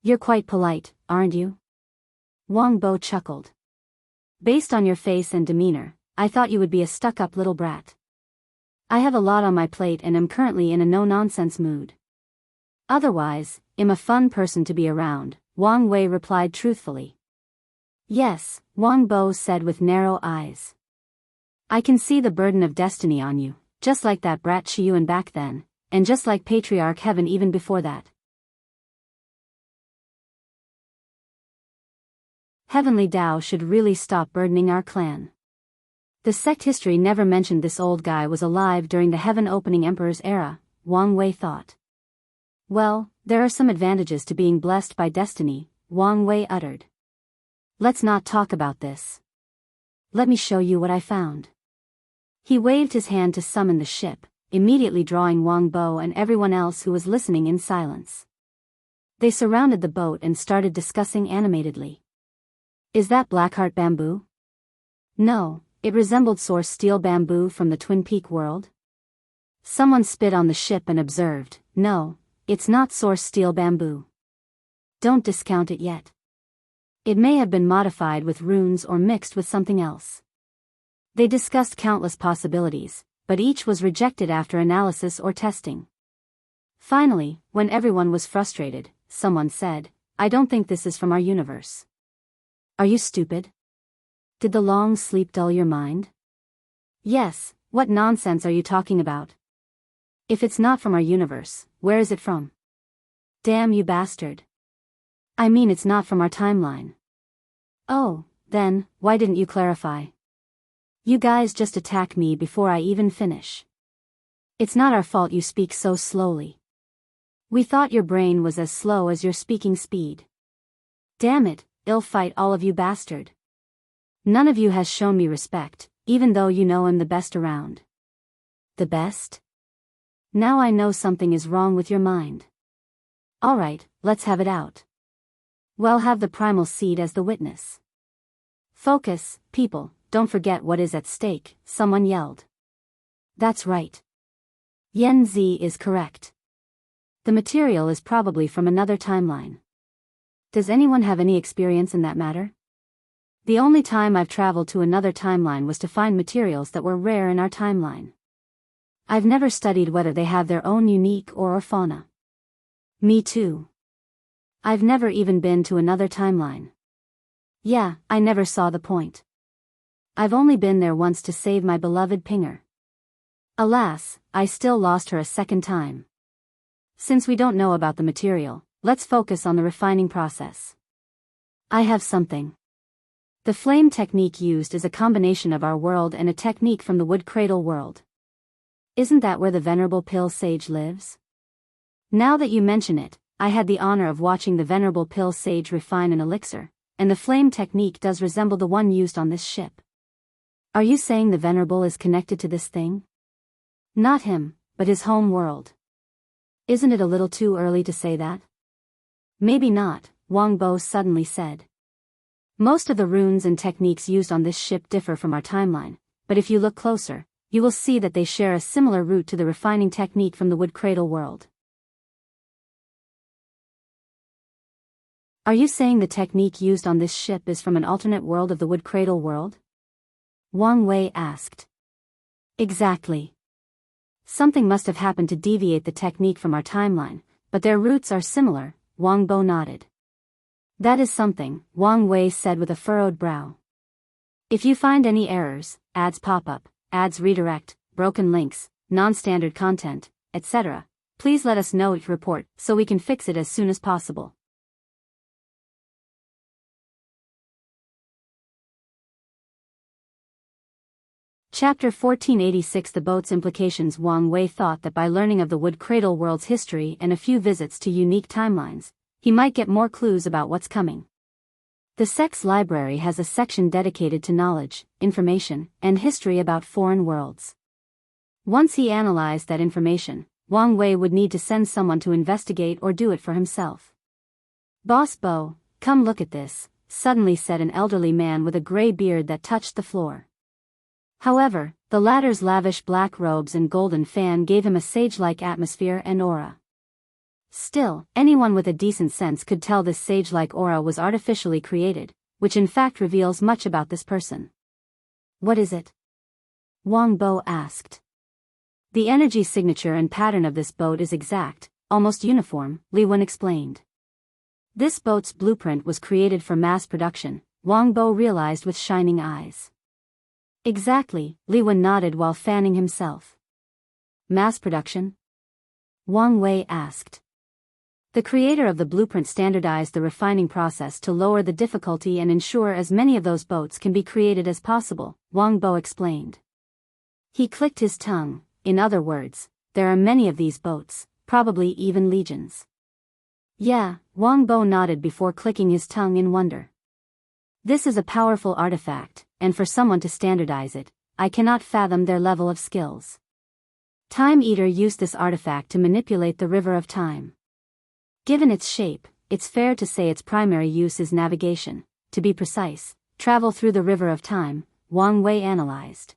"You're quite polite, aren't you?" Wang Bo chuckled. "Based on your face and demeanor, I thought you would be a stuck-up little brat. I have a lot on my plate and am currently in a no-nonsense mood. Otherwise, I'm a fun person to be around," Wang Wei replied truthfully. "Yes," Wang Bo said with narrow eyes. "I can see the burden of destiny on you, just like that brat Chiyuan back then, and just like Patriarch Heaven even before that. Heavenly Tao should really stop burdening our clan. The sect history never mentioned this old guy was alive during the heaven-opening Emperor's era," Wang Wei thought. "Well, there are some advantages to being blessed by destiny," Wang Wei uttered. "Let's not talk about this. Let me show you what I found." He waved his hand to summon the ship, immediately drawing Wang Bo and everyone else who was listening in silence. They surrounded the boat and started discussing animatedly. "Is that Blackheart bamboo?" "No, it resembled source steel bamboo from the Twin Peak world." Someone spit on the ship and observed, "No, it's not source steel bamboo. Don't discount it yet. It may have been modified with runes or mixed with something else." They discussed countless possibilities, but each was rejected after analysis or testing. Finally, when everyone was frustrated, someone said, "I don't think this is from our universe." "Are you stupid? Did the long sleep dull your mind?" "Yes, what nonsense are you talking about? If it's not from our universe, where is it from?" "Damn you bastard. I mean it's not from our timeline." "Oh, then, why didn't you clarify? You guys just attack me before I even finish. It's not our fault you speak so slowly. We thought your brain was as slow as your speaking speed. Damn it, ill fight all of you bastard. None of you has shown me respect, even though you know I'm the best around." "The best? Now I know something is wrong with your mind. Alright, let's have it out. Well, have the primal seed as the witness." "Focus, people, don't forget what is at stake," someone yelled. "That's right. Yen Zi is correct. The material is probably from another timeline. Does anyone have any experience in that matter? The only time I've traveled to another timeline was to find materials that were rare in our timeline. I've never studied whether they have their own unique or fauna." "Me too. I've never even been to another timeline. Yeah, I never saw the point. I've only been there once to save my beloved Pinger. Alas, I still lost her a second time. Since we don't know about the material, let's focus on the refining process. I have something. The flame technique used is a combination of our world and a technique from the wood cradle world. Isn't that where the Venerable Pill Sage lives? Now that you mention it, I had the honor of watching the Venerable Pill Sage refine an elixir, and the flame technique does resemble the one used on this ship. Are you saying the Venerable is connected to this thing?" "Not him, but his home world. Isn't it a little too early to say that? Maybe not, Wang Bo suddenly said. Most of the runes and techniques used on this ship differ from our timeline, but if you look closer, you will see that they share a similar root to the refining technique from the wood cradle world. Are you saying the technique used on this ship is from an alternate world of the wood cradle world? Wang Wei asked. Exactly. Something must have happened to deviate the technique from our timeline, but their roots are similar, Wang Bo nodded. That is something, Wang Wei said with a furrowed brow. If you find any errors, ads pop up, ads redirect, broken links, non-standard content, etc., please let us know each report so we can fix it as soon as possible. Chapter 1486 The Boat's Implications. Wang Wei thought that by learning of the wood cradle world's history and a few visits to unique timelines, he might get more clues about what's coming. The Sect's library has a section dedicated to knowledge, information, and history about foreign worlds. Once he analyzed that information, Wang Wei would need to send someone to investigate or do it for himself. Boss Bo, come look at this, suddenly said an elderly man with a gray beard that touched the floor. However, the latter's lavish black robes and golden fan gave him a sage-like atmosphere and aura. Still, anyone with a decent sense could tell this sage-like aura was artificially created, which in fact reveals much about this person. What is it? Wang Bo asked. The energy signature and pattern of this boat is exact, almost uniform, Li Wen explained. This boat's blueprint was created for mass production, Wang Bo realized with shining eyes. Exactly, Li Wen nodded while fanning himself. Mass production? Wang Wei asked. The creator of the blueprint standardized the refining process to lower the difficulty and ensure as many of those boats can be created as possible, Wang Bo explained. He clicked his tongue. In other words, there are many of these boats, probably even legions. Yeah, Wang Bo nodded before clicking his tongue in wonder. This is a powerful artifact, and for someone to standardize it, I cannot fathom their level of skills. Time Eater used this artifact to manipulate the river of time. Given its shape, it's fair to say its primary use is navigation, to be precise, travel through the river of time, Wang Wei analyzed.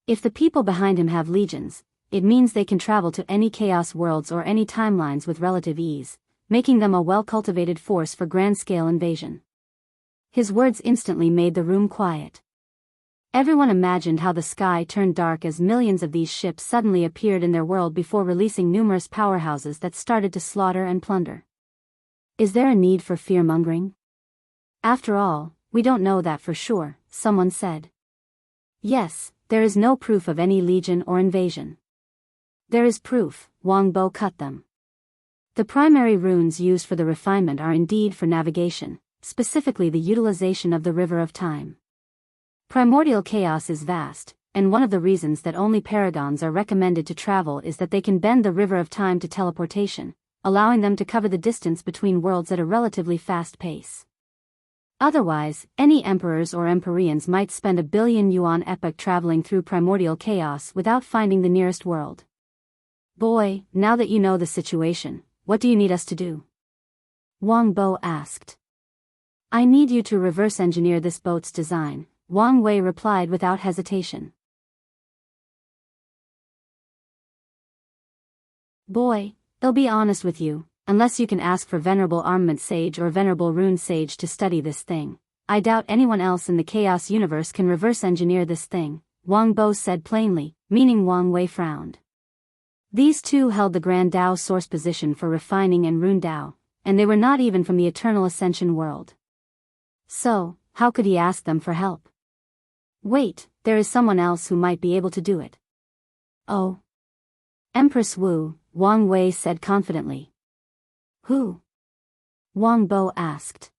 If the people behind him have legions, it means they can travel to any chaos worlds or any timelines with relative ease, making them a well-cultivated force for grand-scale invasion. His words instantly made the room quiet. Everyone imagined how the sky turned dark as millions of these ships suddenly appeared in their world before releasing numerous powerhouses that started to slaughter and plunder. Is there a need for fear-mongering? After all, we don't know that for sure, someone said. Yes, there is no proof of any legion or invasion. There is proof, Wang Bo cut them. The primary runes used for the refinement are indeed for navigation, specifically the utilization of the river of time. Primordial chaos is vast, and one of the reasons that only paragons are recommended to travel is that they can bend the river of time to teleportation, allowing them to cover the distance between worlds at a relatively fast pace. Otherwise, any emperors or empyreans might spend a billion yuan epoch traveling through primordial chaos without finding the nearest world. Boy, now that you know the situation, what do you need us to do? Wang Bo asked. I need you to reverse engineer this boat's design, Wang Wei replied without hesitation. Boy, I'll be honest with you, unless you can ask for Venerable Armament Sage or Venerable Rune Sage to study this thing, I doubt anyone else in the Chaos universe can reverse engineer this thing, Wang Bo said plainly, meaning Wang Wei frowned. These two held the Grand Dao source position for refining and Rune Dao, and they were not even from the Eternal Ascension world. So, how could he ask them for help? Wait, there is someone else who might be able to do it. Oh. Empress Wu, Wang Wei said confidently. Who? Wang Bo asked.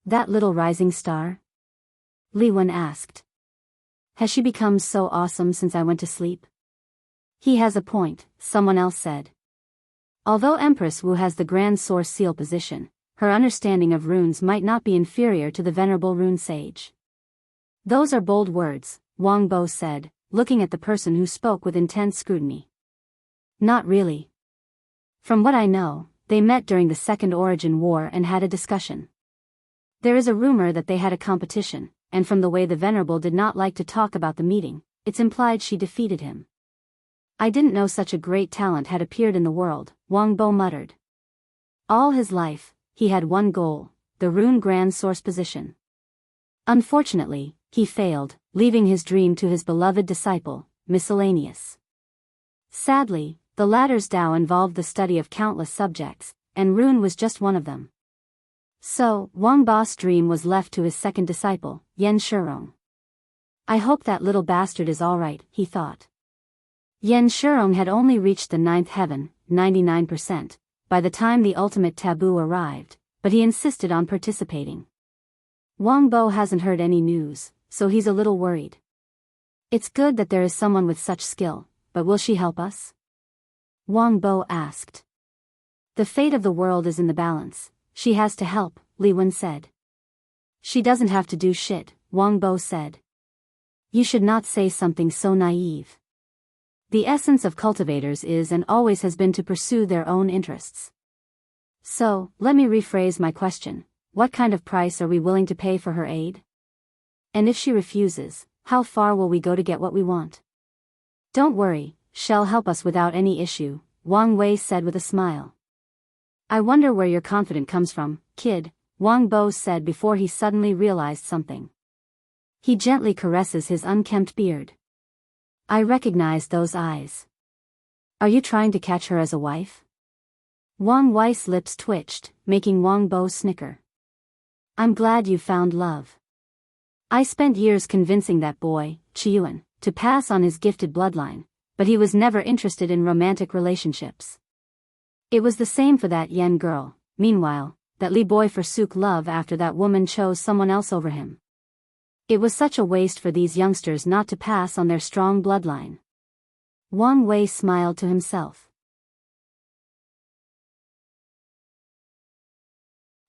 That little rising star? Li Wen asked. Has she become so awesome since I went to sleep? He has a point, someone else said. Although Empress Wu has the Grand Source Seal position, her understanding of runes might not be inferior to the Venerable Rune Sage. Those are bold words, Wang Bo said, looking at the person who spoke with intense scrutiny. Not really. From what I know, they met during the Second Origin War and had a discussion. There is a rumor that they had a competition, and from the way the Venerable did not like to talk about the meeting, it's implied she defeated him. I didn't know such a great talent had appeared in the world, Wang Bo muttered. All his life, he had one goal, the Rune Grand Source position. Unfortunately, he failed, leaving his dream to his beloved disciple, Miscellaneous. Sadly, the latter's Tao involved the study of countless subjects, and Rune was just one of them. So, Wang Bo's dream was left to his second disciple, Yen Shurong. I hope that little bastard is alright, he thought. Yen Shurong had only reached the 9th heaven, 99%, by the time the ultimate taboo arrived, but he insisted on participating. Wang Bo hasn't heard any news, so he's a little worried. It's good that there is someone with such skill, but will she help us? Wang Bo asked. The fate of the world is in the balance, she has to help, Li Wen said. She doesn't have to do shit, Wang Bo said. You should not say something so naive. The essence of cultivators is and always has been to pursue their own interests. So, let me rephrase my question, what kind of price are we willing to pay for her aid? And if she refuses, how far will we go to get what we want? Don't worry, she'll help us without any issue, Wang Wei said with a smile. I wonder where your confidence comes from, kid, Wang Bo said before he suddenly realized something. He gently caresses his unkempt beard. I recognize those eyes. Are you trying to catch her as a wife? Wang Wei's lips twitched, making Wang Bo snicker. I'm glad you found love. I spent years convincing that boy, Chiyuan, to pass on his gifted bloodline, but he was never interested in romantic relationships. It was the same for that Yen girl, meanwhile, that Li boy forsook love after that woman chose someone else over him. It was such a waste for these youngsters not to pass on their strong bloodline. Wang Wei smiled to himself.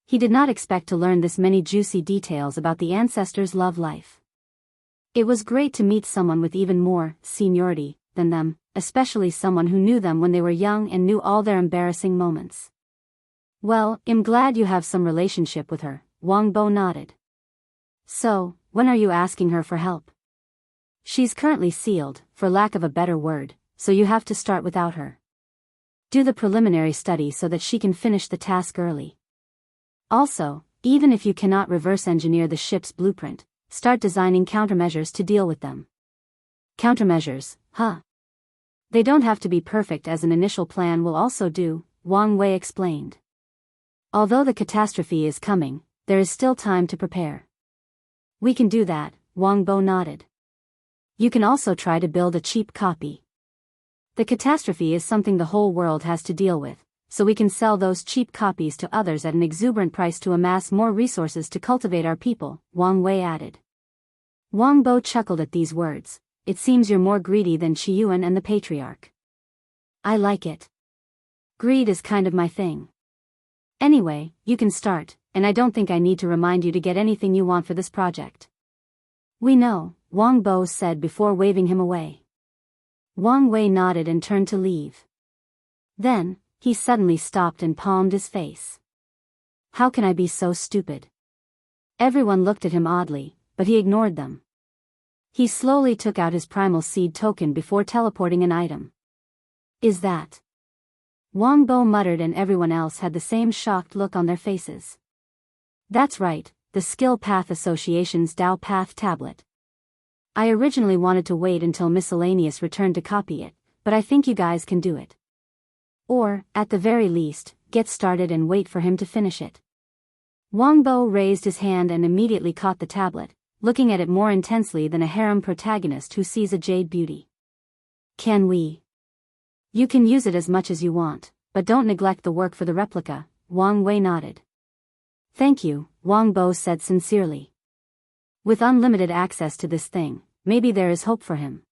He did not expect to learn this many juicy details about the ancestors' love life. It was great to meet someone with even more seniority than them, especially someone who knew them when they were young and knew all their embarrassing moments. Well, I'm glad you have some relationship with her, Wang Bo nodded. So, when are you asking her for help? She's currently sealed, for lack of a better word, so you have to start without her. Do the preliminary study so that she can finish the task early. Also, even if you cannot reverse engineer the ship's blueprint, start designing countermeasures to deal with them. Countermeasures, huh? They don't have to be perfect, as an initial plan will also do, Wang Wei explained. Although the catastrophe is coming, there is still time to prepare. We can do that, Wang Bo nodded. You can also try to build a cheap copy. The catastrophe is something the whole world has to deal with, so we can sell those cheap copies to others at an exuberant price to amass more resources to cultivate our people, Wang Wei added. Wang Bo chuckled at these words. It seems you're more greedy than Chiyuan and the Patriarch. I like it. Greed is kind of my thing. Anyway, you can start, and I don't think I need to remind you to get anything you want for this project. We know, Wang Bo said before waving him away. Wang Wei nodded and turned to leave. Then, he suddenly stopped and palmed his face. How can I be so stupid? Everyone looked at him oddly, but he ignored them. He slowly took out his primal seed token before teleporting an item. Is that? Wang Bo muttered, and everyone else had the same shocked look on their faces. That's right, the Skill Path Association's Tao Path tablet. I originally wanted to wait until Miscellaneous returned to copy it, but I think you guys can do it. Or, at the very least, get started and wait for him to finish it. Wang Bo raised his hand and immediately caught the tablet, looking at it more intensely than a harem protagonist who sees a jade beauty. Can we? You can use it as much as you want, but don't neglect the work for the replica, Wang Wei nodded. Thank you, Wang Bo said sincerely. With unlimited access to this thing, maybe there is hope for him.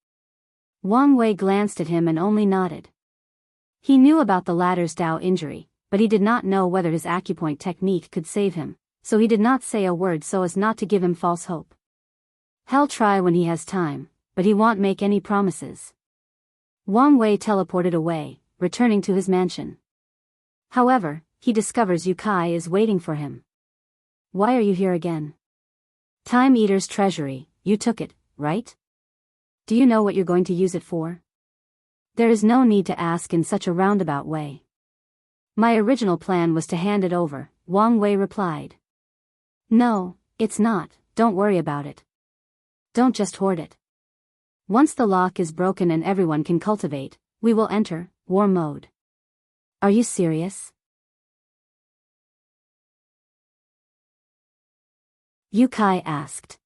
Wang Wei glanced at him and only nodded. He knew about the latter's Tao injury, but he did not know whether his acupoint technique could save him, so he did not say a word so as not to give him false hope. He'll try when he has time, but he won't make any promises. Wang Wei teleported away, returning to his mansion. However, he discovers Yukai is waiting for him. Why are you here again? Time Eater's treasury, you took it, right? Do you know what you're going to use it for? There is no need to ask in such a roundabout way. My original plan was to hand it over, Wang Wei replied. No, it's not, don't worry about it. Don't just hoard it. Once the lock is broken and everyone can cultivate, we will enter war mode. Are you serious? Yukai asked.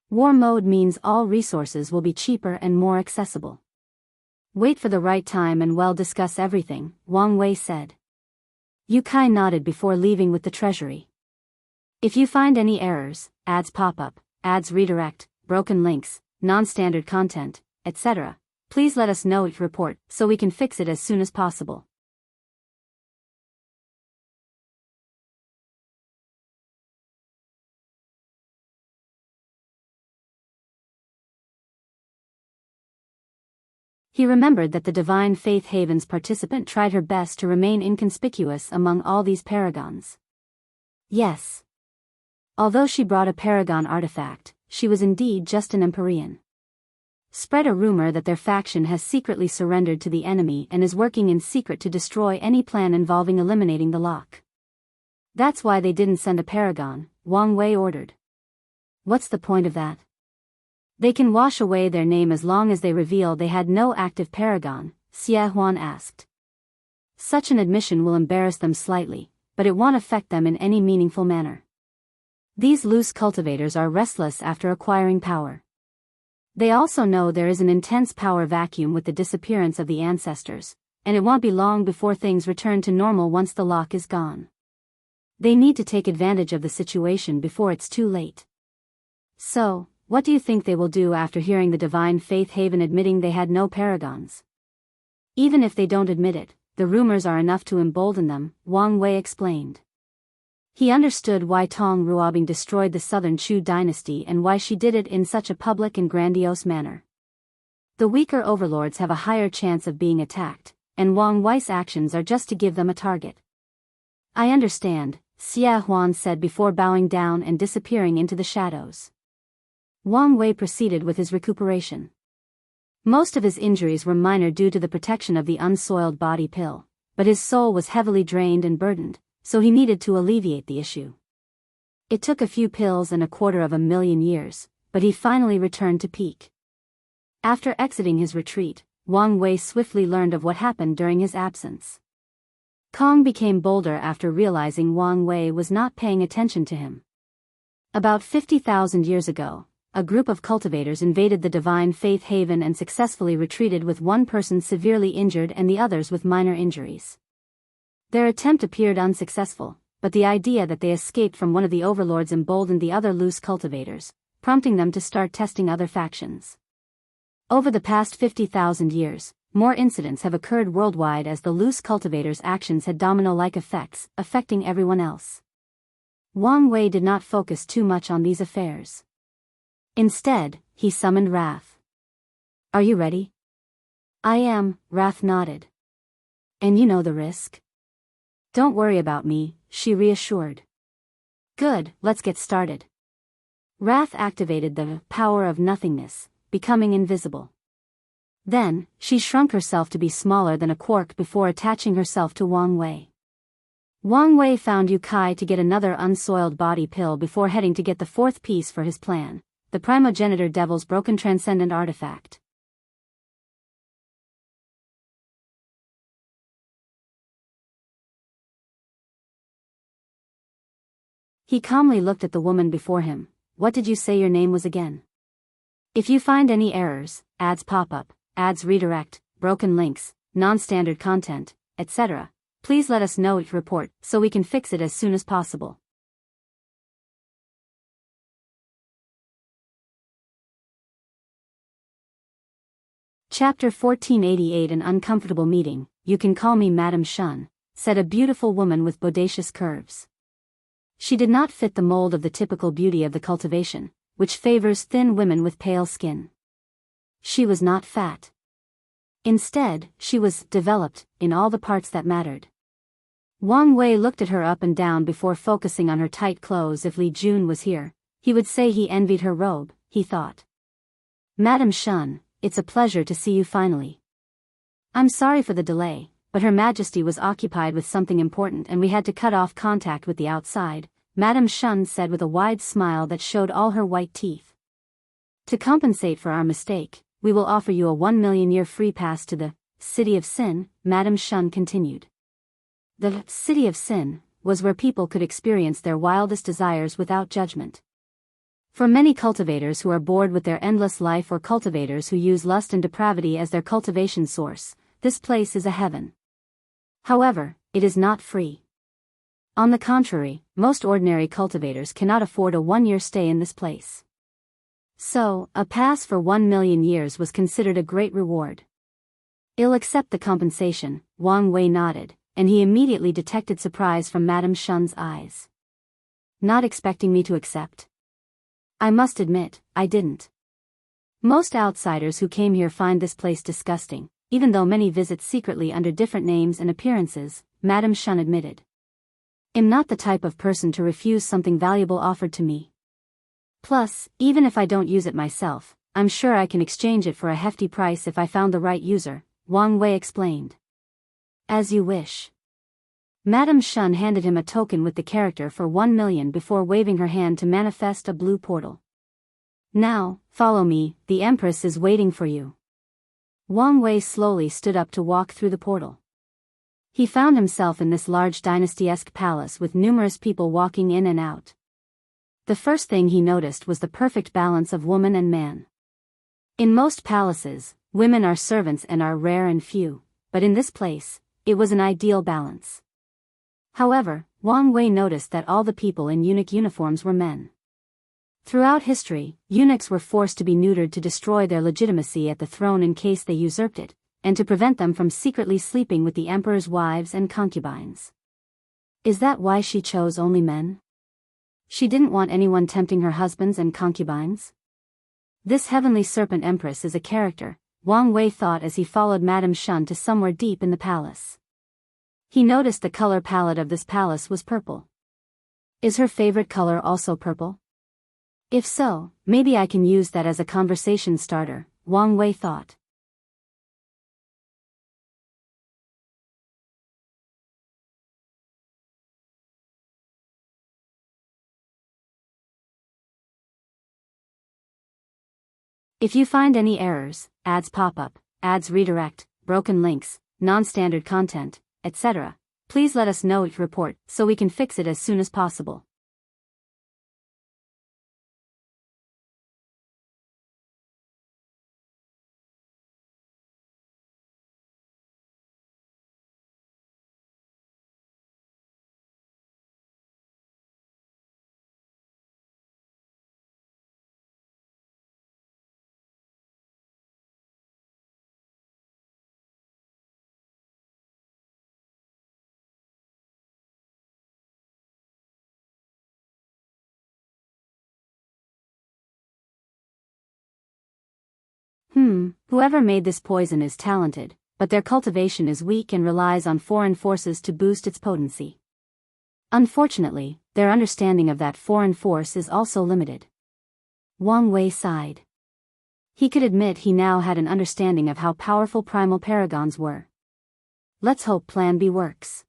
War mode means all resources will be cheaper and more accessible. Wait for the right time and we'll discuss everything, Wang Wei said. Yukai nodded before leaving with the treasury. If you find any errors, ads pop up, ads redirect, broken links, non-standard content, etc., please let us know each report so we can fix it as soon as possible. He remembered that the Divine Faith Haven's participant tried her best to remain inconspicuous among all these paragons. Yes. Although she brought a paragon artifact, she was indeed just an Empyrean. Spread a rumor that their faction has secretly surrendered to the enemy and is working in secret to destroy any plan involving eliminating the lock. That's why they didn't send a paragon, Wang Wei ordered. What's the point of that? They can wash away their name as long as they reveal they had no active paragon, Xie Huan asked. Such an admission will embarrass them slightly, but it won't affect them in any meaningful manner. These loose cultivators are restless after acquiring power. They also know there is an intense power vacuum with the disappearance of the ancestors, and it won't be long before things return to normal once the lock is gone. They need to take advantage of the situation before it's too late. So, what do you think they will do after hearing the Divine Faith Haven admitting they had no paragons? Even if they don't admit it, the rumors are enough to embolden them, Wang Wei explained. He understood why Tong Ruobing destroyed the Southern Chu dynasty and why she did it in such a public and grandiose manner. The weaker overlords have a higher chance of being attacked, and Wang Wei's actions are just to give them a target. I understand, Xie Huan said before bowing down and disappearing into the shadows. Wang Wei proceeded with his recuperation. Most of his injuries were minor due to the protection of the unsoiled body pill, but his soul was heavily drained and burdened, so he needed to alleviate the issue. It took a few pills and 250,000 years, but he finally returned to peak. After exiting his retreat, Wang Wei swiftly learned of what happened during his absence. Cong became bolder after realizing Wang Wei was not paying attention to him. About 50,000 years ago, a group of cultivators invaded the Divine Faith Haven and successfully retreated with one person severely injured and the others with minor injuries. Their attempt appeared unsuccessful, but the idea that they escaped from one of the overlords emboldened the other loose cultivators, prompting them to start testing other factions. Over the past 50,000 years, more incidents have occurred worldwide as the loose cultivators' actions had domino-like effects, affecting everyone else. Wang Wei did not focus too much on these affairs. Instead, he summoned Wrath. Are you ready? I am, Wrath nodded. And you know the risk? Don't worry about me, she reassured. Good, let's get started. Wrath activated the power of nothingness, becoming invisible. Then, she shrunk herself to be smaller than a quark before attaching herself to Wang Wei. Wang Wei found Yukai to get another unsoiled body pill before heading to get the fourth piece for his plan, the Primogenitor Devil's broken transcendent artifact. He calmly looked at the woman before him. What did you say your name was again? If you find any errors, ads pop up, ads redirect, broken links, non-standard content, etc., please let us know each report so we can fix it as soon as possible. Chapter 1488 An uncomfortable meeting. You can call me Madame Shun, said a beautiful woman with bodacious curves. She did not fit the mold of the typical beauty of the cultivation, which favors thin women with pale skin. She was not fat. Instead, she was developed in all the parts that mattered. Wang Wei looked at her up and down before focusing on her tight clothes. If Li Jun was here, he would say he envied her robe, he thought. Madam Shun, it's a pleasure to see you finally. I'm sorry for the delay, but Her Majesty was occupied with something important and we had to cut off contact with the outside, Madam Shun said with a wide smile that showed all her white teeth. To compensate for our mistake, we will offer you a 1,000,000-year free pass to the City of Sin, Madam Shun continued. The City of Sin was where people could experience their wildest desires without judgment. For many cultivators who are bored with their endless life or cultivators who use lust and depravity as their cultivation source, this place is a heaven. However, it is not free. On the contrary, most ordinary cultivators cannot afford a 1-year stay in this place. So, a pass for 1,000,000 years was considered a great reward. I'll accept the compensation, Wang Wei nodded, and he immediately detected surprise from Madam Shun's eyes. Not expecting me to accept? I must admit, I didn't. Most outsiders who came here find this place disgusting, even though many visit secretly under different names and appearances, Madam Shun admitted. I'm not the type of person to refuse something valuable offered to me. Plus, even if I don't use it myself, I'm sure I can exchange it for a hefty price if I found the right user, Wang Wei explained. As you wish. Madam Shun handed him a token with the character for 1,000,000 before waving her hand to manifest a blue portal. Now, follow me, the Empress is waiting for you. Wang Wei slowly stood up to walk through the portal. He found himself in this large dynasty-esque palace with numerous people walking in and out. The first thing he noticed was the perfect balance of woman and man. In most palaces, women are servants and are rare and few, but in this place, it was an ideal balance. However, Wang Wei noticed that all the people in eunuch uniforms were men. Throughout history, eunuchs were forced to be neutered to destroy their legitimacy at the throne in case they usurped it, and to prevent them from secretly sleeping with the emperor's wives and concubines. Is that why she chose only men? She didn't want anyone tempting her husbands and concubines? This heavenly serpent empress is a character, Wang Wei thought as he followed Madam Shun to somewhere deep in the palace. He noticed the color palette of this palace was purple. Is her favorite color also purple? If so, maybe I can use that as a conversation starter, Wang Wei thought. If you find any errors, ads pop up, ads redirect, broken links, non-standard content, etc., please let us know. Report so we can fix it as soon as possible. Whoever made this poison is talented, but their cultivation is weak and relies on foreign forces to boost its potency. Unfortunately, their understanding of that foreign force is also limited. Wang Wei sighed. He could admit he now had an understanding of how powerful primal paragons were. Let's hope Plan B works.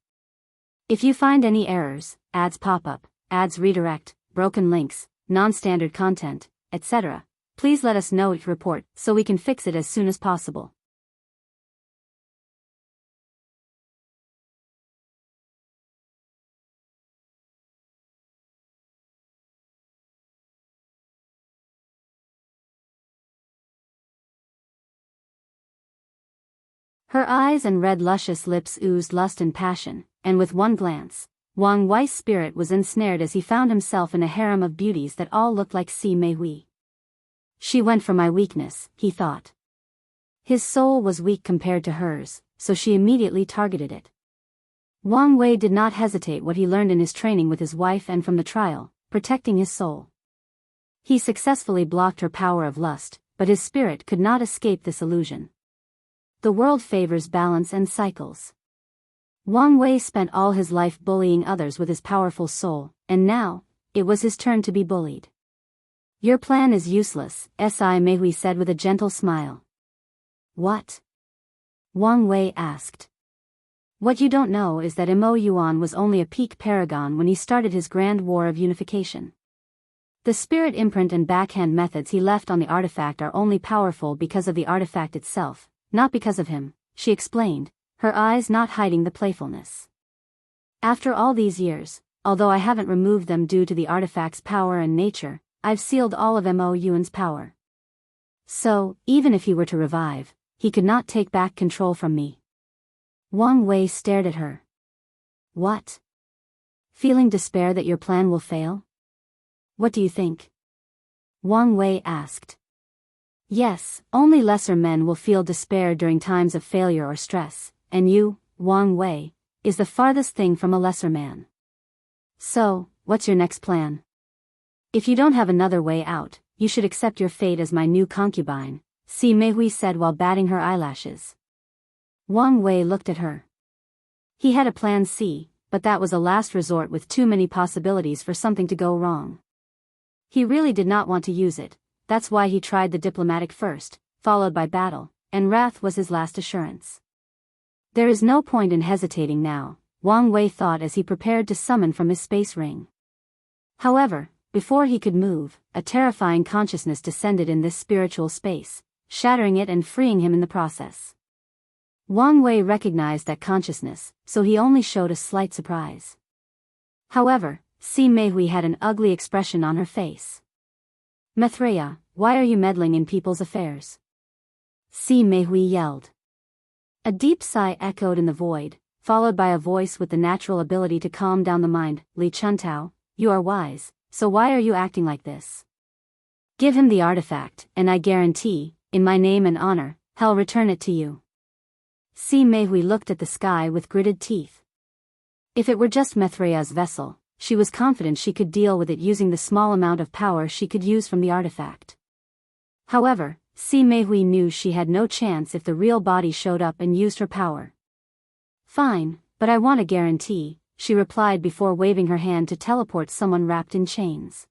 If you find any errors, ads pop up, ads redirect, broken links, non-standard content, etc., please let us know. Report so we can fix it as soon as possible. Her eyes and red luscious lips oozed lust and passion, and with one glance, Wang Wei's spirit was ensnared as he found himself in a harem of beauties that all looked like Si Mei Hui. She went for my weakness, he thought. His soul was weak compared to hers, so she immediately targeted it. Wang Wei did not hesitate what he learned in his training with his wife and from the trial, protecting his soul. He successfully blocked her power of lust, but his spirit could not escape this illusion. The world favors balance and cycles. Wang Wei spent all his life bullying others with his powerful soul, and now, it was his turn to be bullied. Your plan is useless, Si Meihui said with a gentle smile. What? Wang Wei asked. What you don't know is that Mo Yuan was only a peak paragon when he started his grand war of unification. The spirit imprint and backhand methods he left on the artifact are only powerful because of the artifact itself, not because of him, she explained, her eyes not hiding the playfulness. After all these years, although I haven't removed them due to the artifact's power and nature, I've sealed all of Mo Yuan's power. So, even if he were to revive, he could not take back control from me. Wang Wei stared at her. What? Feeling despair that your plan will fail? What do you think? Wang Wei asked. Yes, only lesser men will feel despair during times of failure or stress, and you, Wang Wei, is the farthest thing from a lesser man. So, what's your next plan? If you don't have another way out, you should accept your fate as my new concubine, Si Meihui said while batting her eyelashes. Wang Wei looked at her. He had a plan C, but that was a last resort with too many possibilities for something to go wrong. He really did not want to use it, that's why he tried the diplomatic first, followed by battle, and wrath was his last assurance. There is no point in hesitating now, Wang Wei thought as he prepared to summon from his space ring. However, before he could move, a terrifying consciousness descended in this spiritual space, shattering it and freeing him in the process. Wang Wei recognized that consciousness, so he only showed a slight surprise. However, Si Meihui had an ugly expression on her face. Maitreya, why are you meddling in people's affairs? Si Meihui yelled. A deep sigh echoed in the void, followed by a voice with the natural ability to calm down the mind. Li Chuntao, you are wise, so why are you acting like this? Give him the artifact, and I guarantee, in my name and honor, he'll return it to you. Si Meihui looked at the sky with gritted teeth. If it were just Maitreya's vessel, she was confident she could deal with it using the small amount of power she could use from the artifact. However, Si Meihui knew she had no chance if the real body showed up and used her power. Fine, but I want a guarantee, she replied before waving her hand to teleport someone wrapped in chains.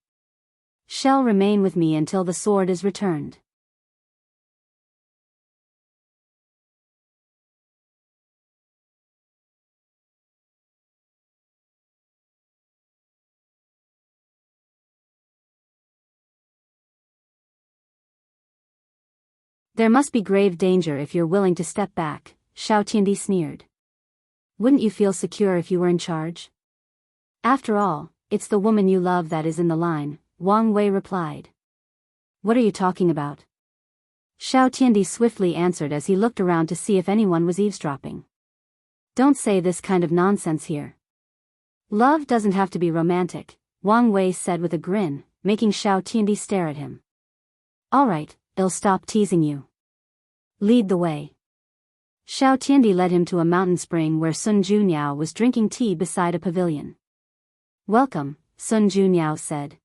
Shall remain with me until the sword is returned. There must be grave danger if you're willing to step back, Xiao Tiandi sneered. Wouldn't you feel secure if you were in charge? After all, it's the woman you love that is in the line, Wang Wei replied. What are you talking about? Xiao Tiandi swiftly answered as he looked around to see if anyone was eavesdropping. Don't say this kind of nonsense here. Love doesn't have to be romantic, Wang Wei said with a grin, making Xiao Tiandi stare at him. All right, I'll stop teasing you. Lead the way. Xiao Tiandi led him to a mountain spring where Sun Junyao was drinking tea beside a pavilion. Welcome, Sun Junyao said.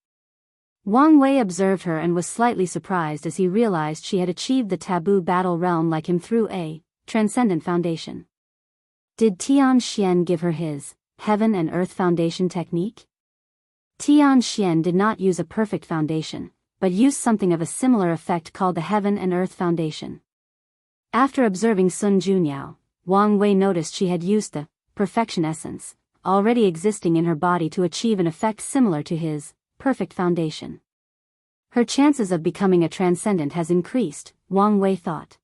Wang Wei observed her and was slightly surprised as he realized she had achieved the taboo battle realm like him through a transcendent foundation. Did Tian Xian give her his heaven and earth foundation technique? Tian Xian did not use a perfect foundation, but used something of a similar effect called the Heaven and Earth Foundation. After observing Sun Junyao, Wang Wei noticed she had used the perfection essence, already existing in her body to achieve an effect similar to his perfect foundation. Her chances of becoming a transcendent has increased, Wang Wei thought.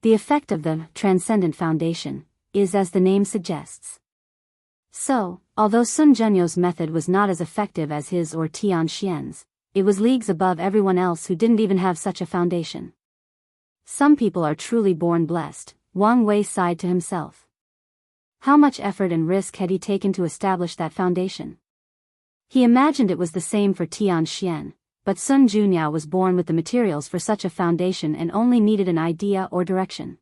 The effect of the transcendent foundation is as the name suggests. So, although Sun Junyo's method was not as effective as his or Tian Xian's, it was leagues above everyone else who didn't even have such a foundation. Some people are truly born blessed, Wang Wei sighed to himself. How much effort and risk had he taken to establish that foundation? He imagined it was the same for Tian Xian, but Sun Junyao was born with the materials for such a foundation and only needed an idea or direction.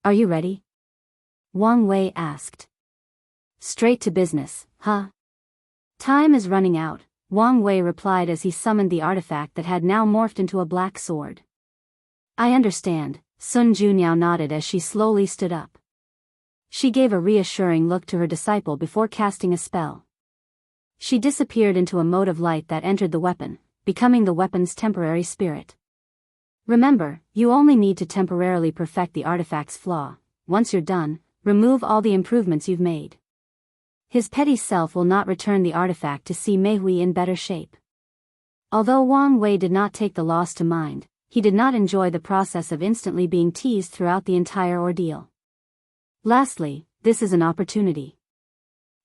Are you ready? Wang Wei asked. Straight to business, huh? Time is running out, Wang Wei replied as he summoned the artifact that had now morphed into a black sword. I understand, Sun Junyao nodded as she slowly stood up. She gave a reassuring look to her disciple before casting a spell. She disappeared into a mode of light that entered the weapon, becoming the weapon's temporary spirit. Remember, you only need to temporarily perfect the artifact's flaw. Once you're done, remove all the improvements you've made. His petty self will not return the artifact to see Mei Hui in better shape. Although Wang Wei did not take the loss to mind, he did not enjoy the process of instantly being teased throughout the entire ordeal. Lastly, this is an opportunity.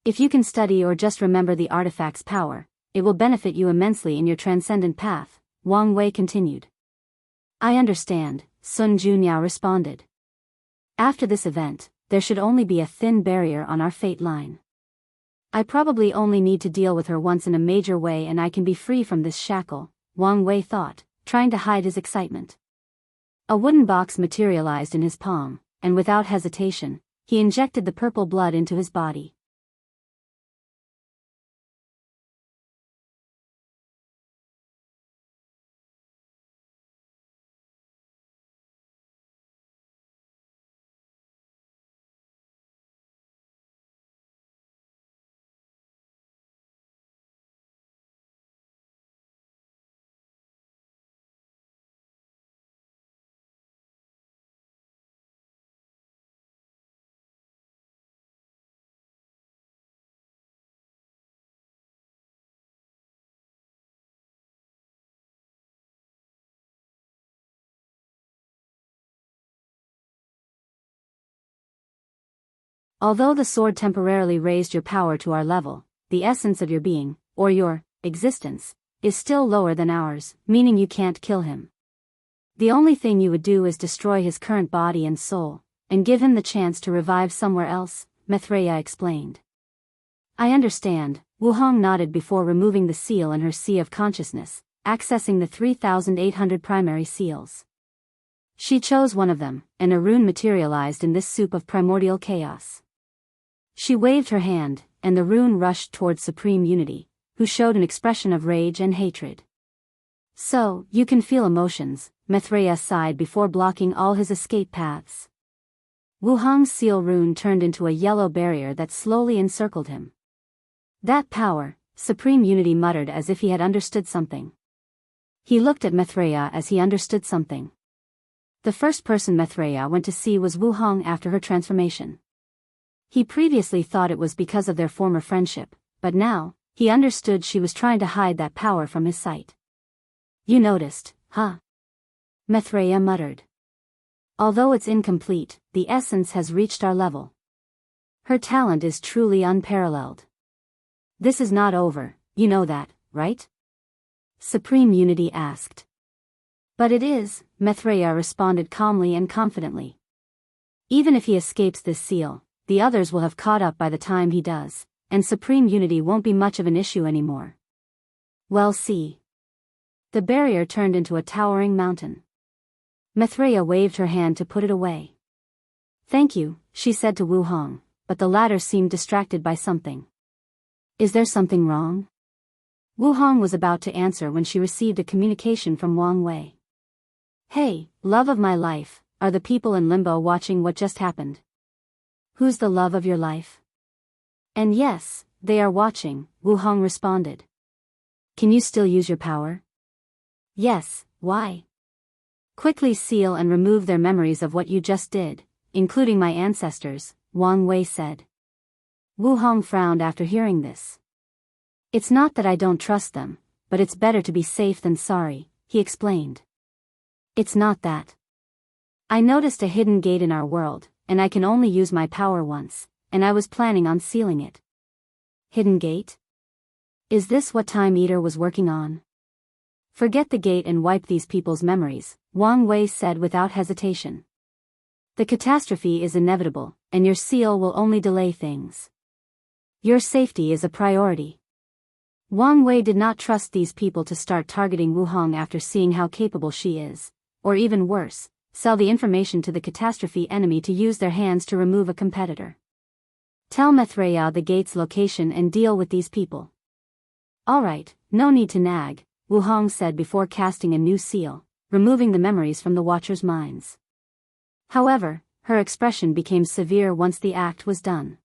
If you can study or just remember the artifact's power, it will benefit you immensely in your transcendent path, Wang Wei continued. I understand, Sun Junyao responded. After this event, there should only be a thin barrier on our fate line. I probably only need to deal with her once in a major way and I can be free from this shackle, Wang Wei thought, trying to hide his excitement. A wooden box materialized in his palm, and without hesitation, he injected the purple blood into his body. Although the sword temporarily raised your power to our level, the essence of your being, or your existence, is still lower than ours, meaning you can't kill him. The only thing you would do is destroy his current body and soul, and give him the chance to revive somewhere else, Maitreya explained. I understand, Wu Hong nodded before removing the seal in her sea of consciousness, accessing the 3,800 primary seals. She chose one of them, and a rune materialized in this soup of primordial chaos. She waved her hand, and the rune rushed towards Supreme Unity, who showed an expression of rage and hatred. So, you can feel emotions, Maitreya sighed before blocking all his escape paths. Wu Hong's seal rune turned into a yellow barrier that slowly encircled him. That power, Supreme Unity muttered as if he had understood something. He looked at Maitreya as he understood something. The first person Maitreya went to see was Wu Hong after her transformation. He previously thought it was because of their former friendship, but now, he understood she was trying to hide that power from his sight. You noticed, huh? Maitreya muttered. Although it's incomplete, the essence has reached our level. Her talent is truly unparalleled. This is not over, you know that, right? Supreme Unity asked. But it is, Maitreya responded calmly and confidently. Even if he escapes this seal, the others will have caught up by the time he does, and Supreme Unity won't be much of an issue anymore. Well, see. The barrier turned into a towering mountain. Maitreya waved her hand to put it away. Thank you, she said to Wu Hong, but the latter seemed distracted by something. Is there something wrong? Wu Hong was about to answer when she received a communication from Wang Wei. Hey, love of my life, are the people in Limbo watching what just happened? Who's the love of your life? And yes, they are watching, Wu Hong responded. Can you still use your power? Yes, why? Quickly seal and remove their memories of what you just did, including my ancestors, Wang Wei said. Wu Hong frowned after hearing this. It's not that I don't trust them, but it's better to be safe than sorry, he explained. It's not that. I noticed a hidden gate in our world, and I can only use my power once, and I was planning on sealing it. Hidden gate? Is this what Time Eater was working on? Forget the gate and wipe these people's memories, Wang Wei said without hesitation. The catastrophe is inevitable, and your seal will only delay things. Your safety is a priority. Wang Wei did not trust these people to start targeting Wu Hong after seeing how capable she is, or even worse, sell the information to the catastrophe enemy to use their hands to remove a competitor. Tell Maitreya the gate's location and deal with these people. Alright, no need to nag, Wu Hong said before casting a new seal, removing the memories from the Watchers' minds. However, her expression became severe once the act was done.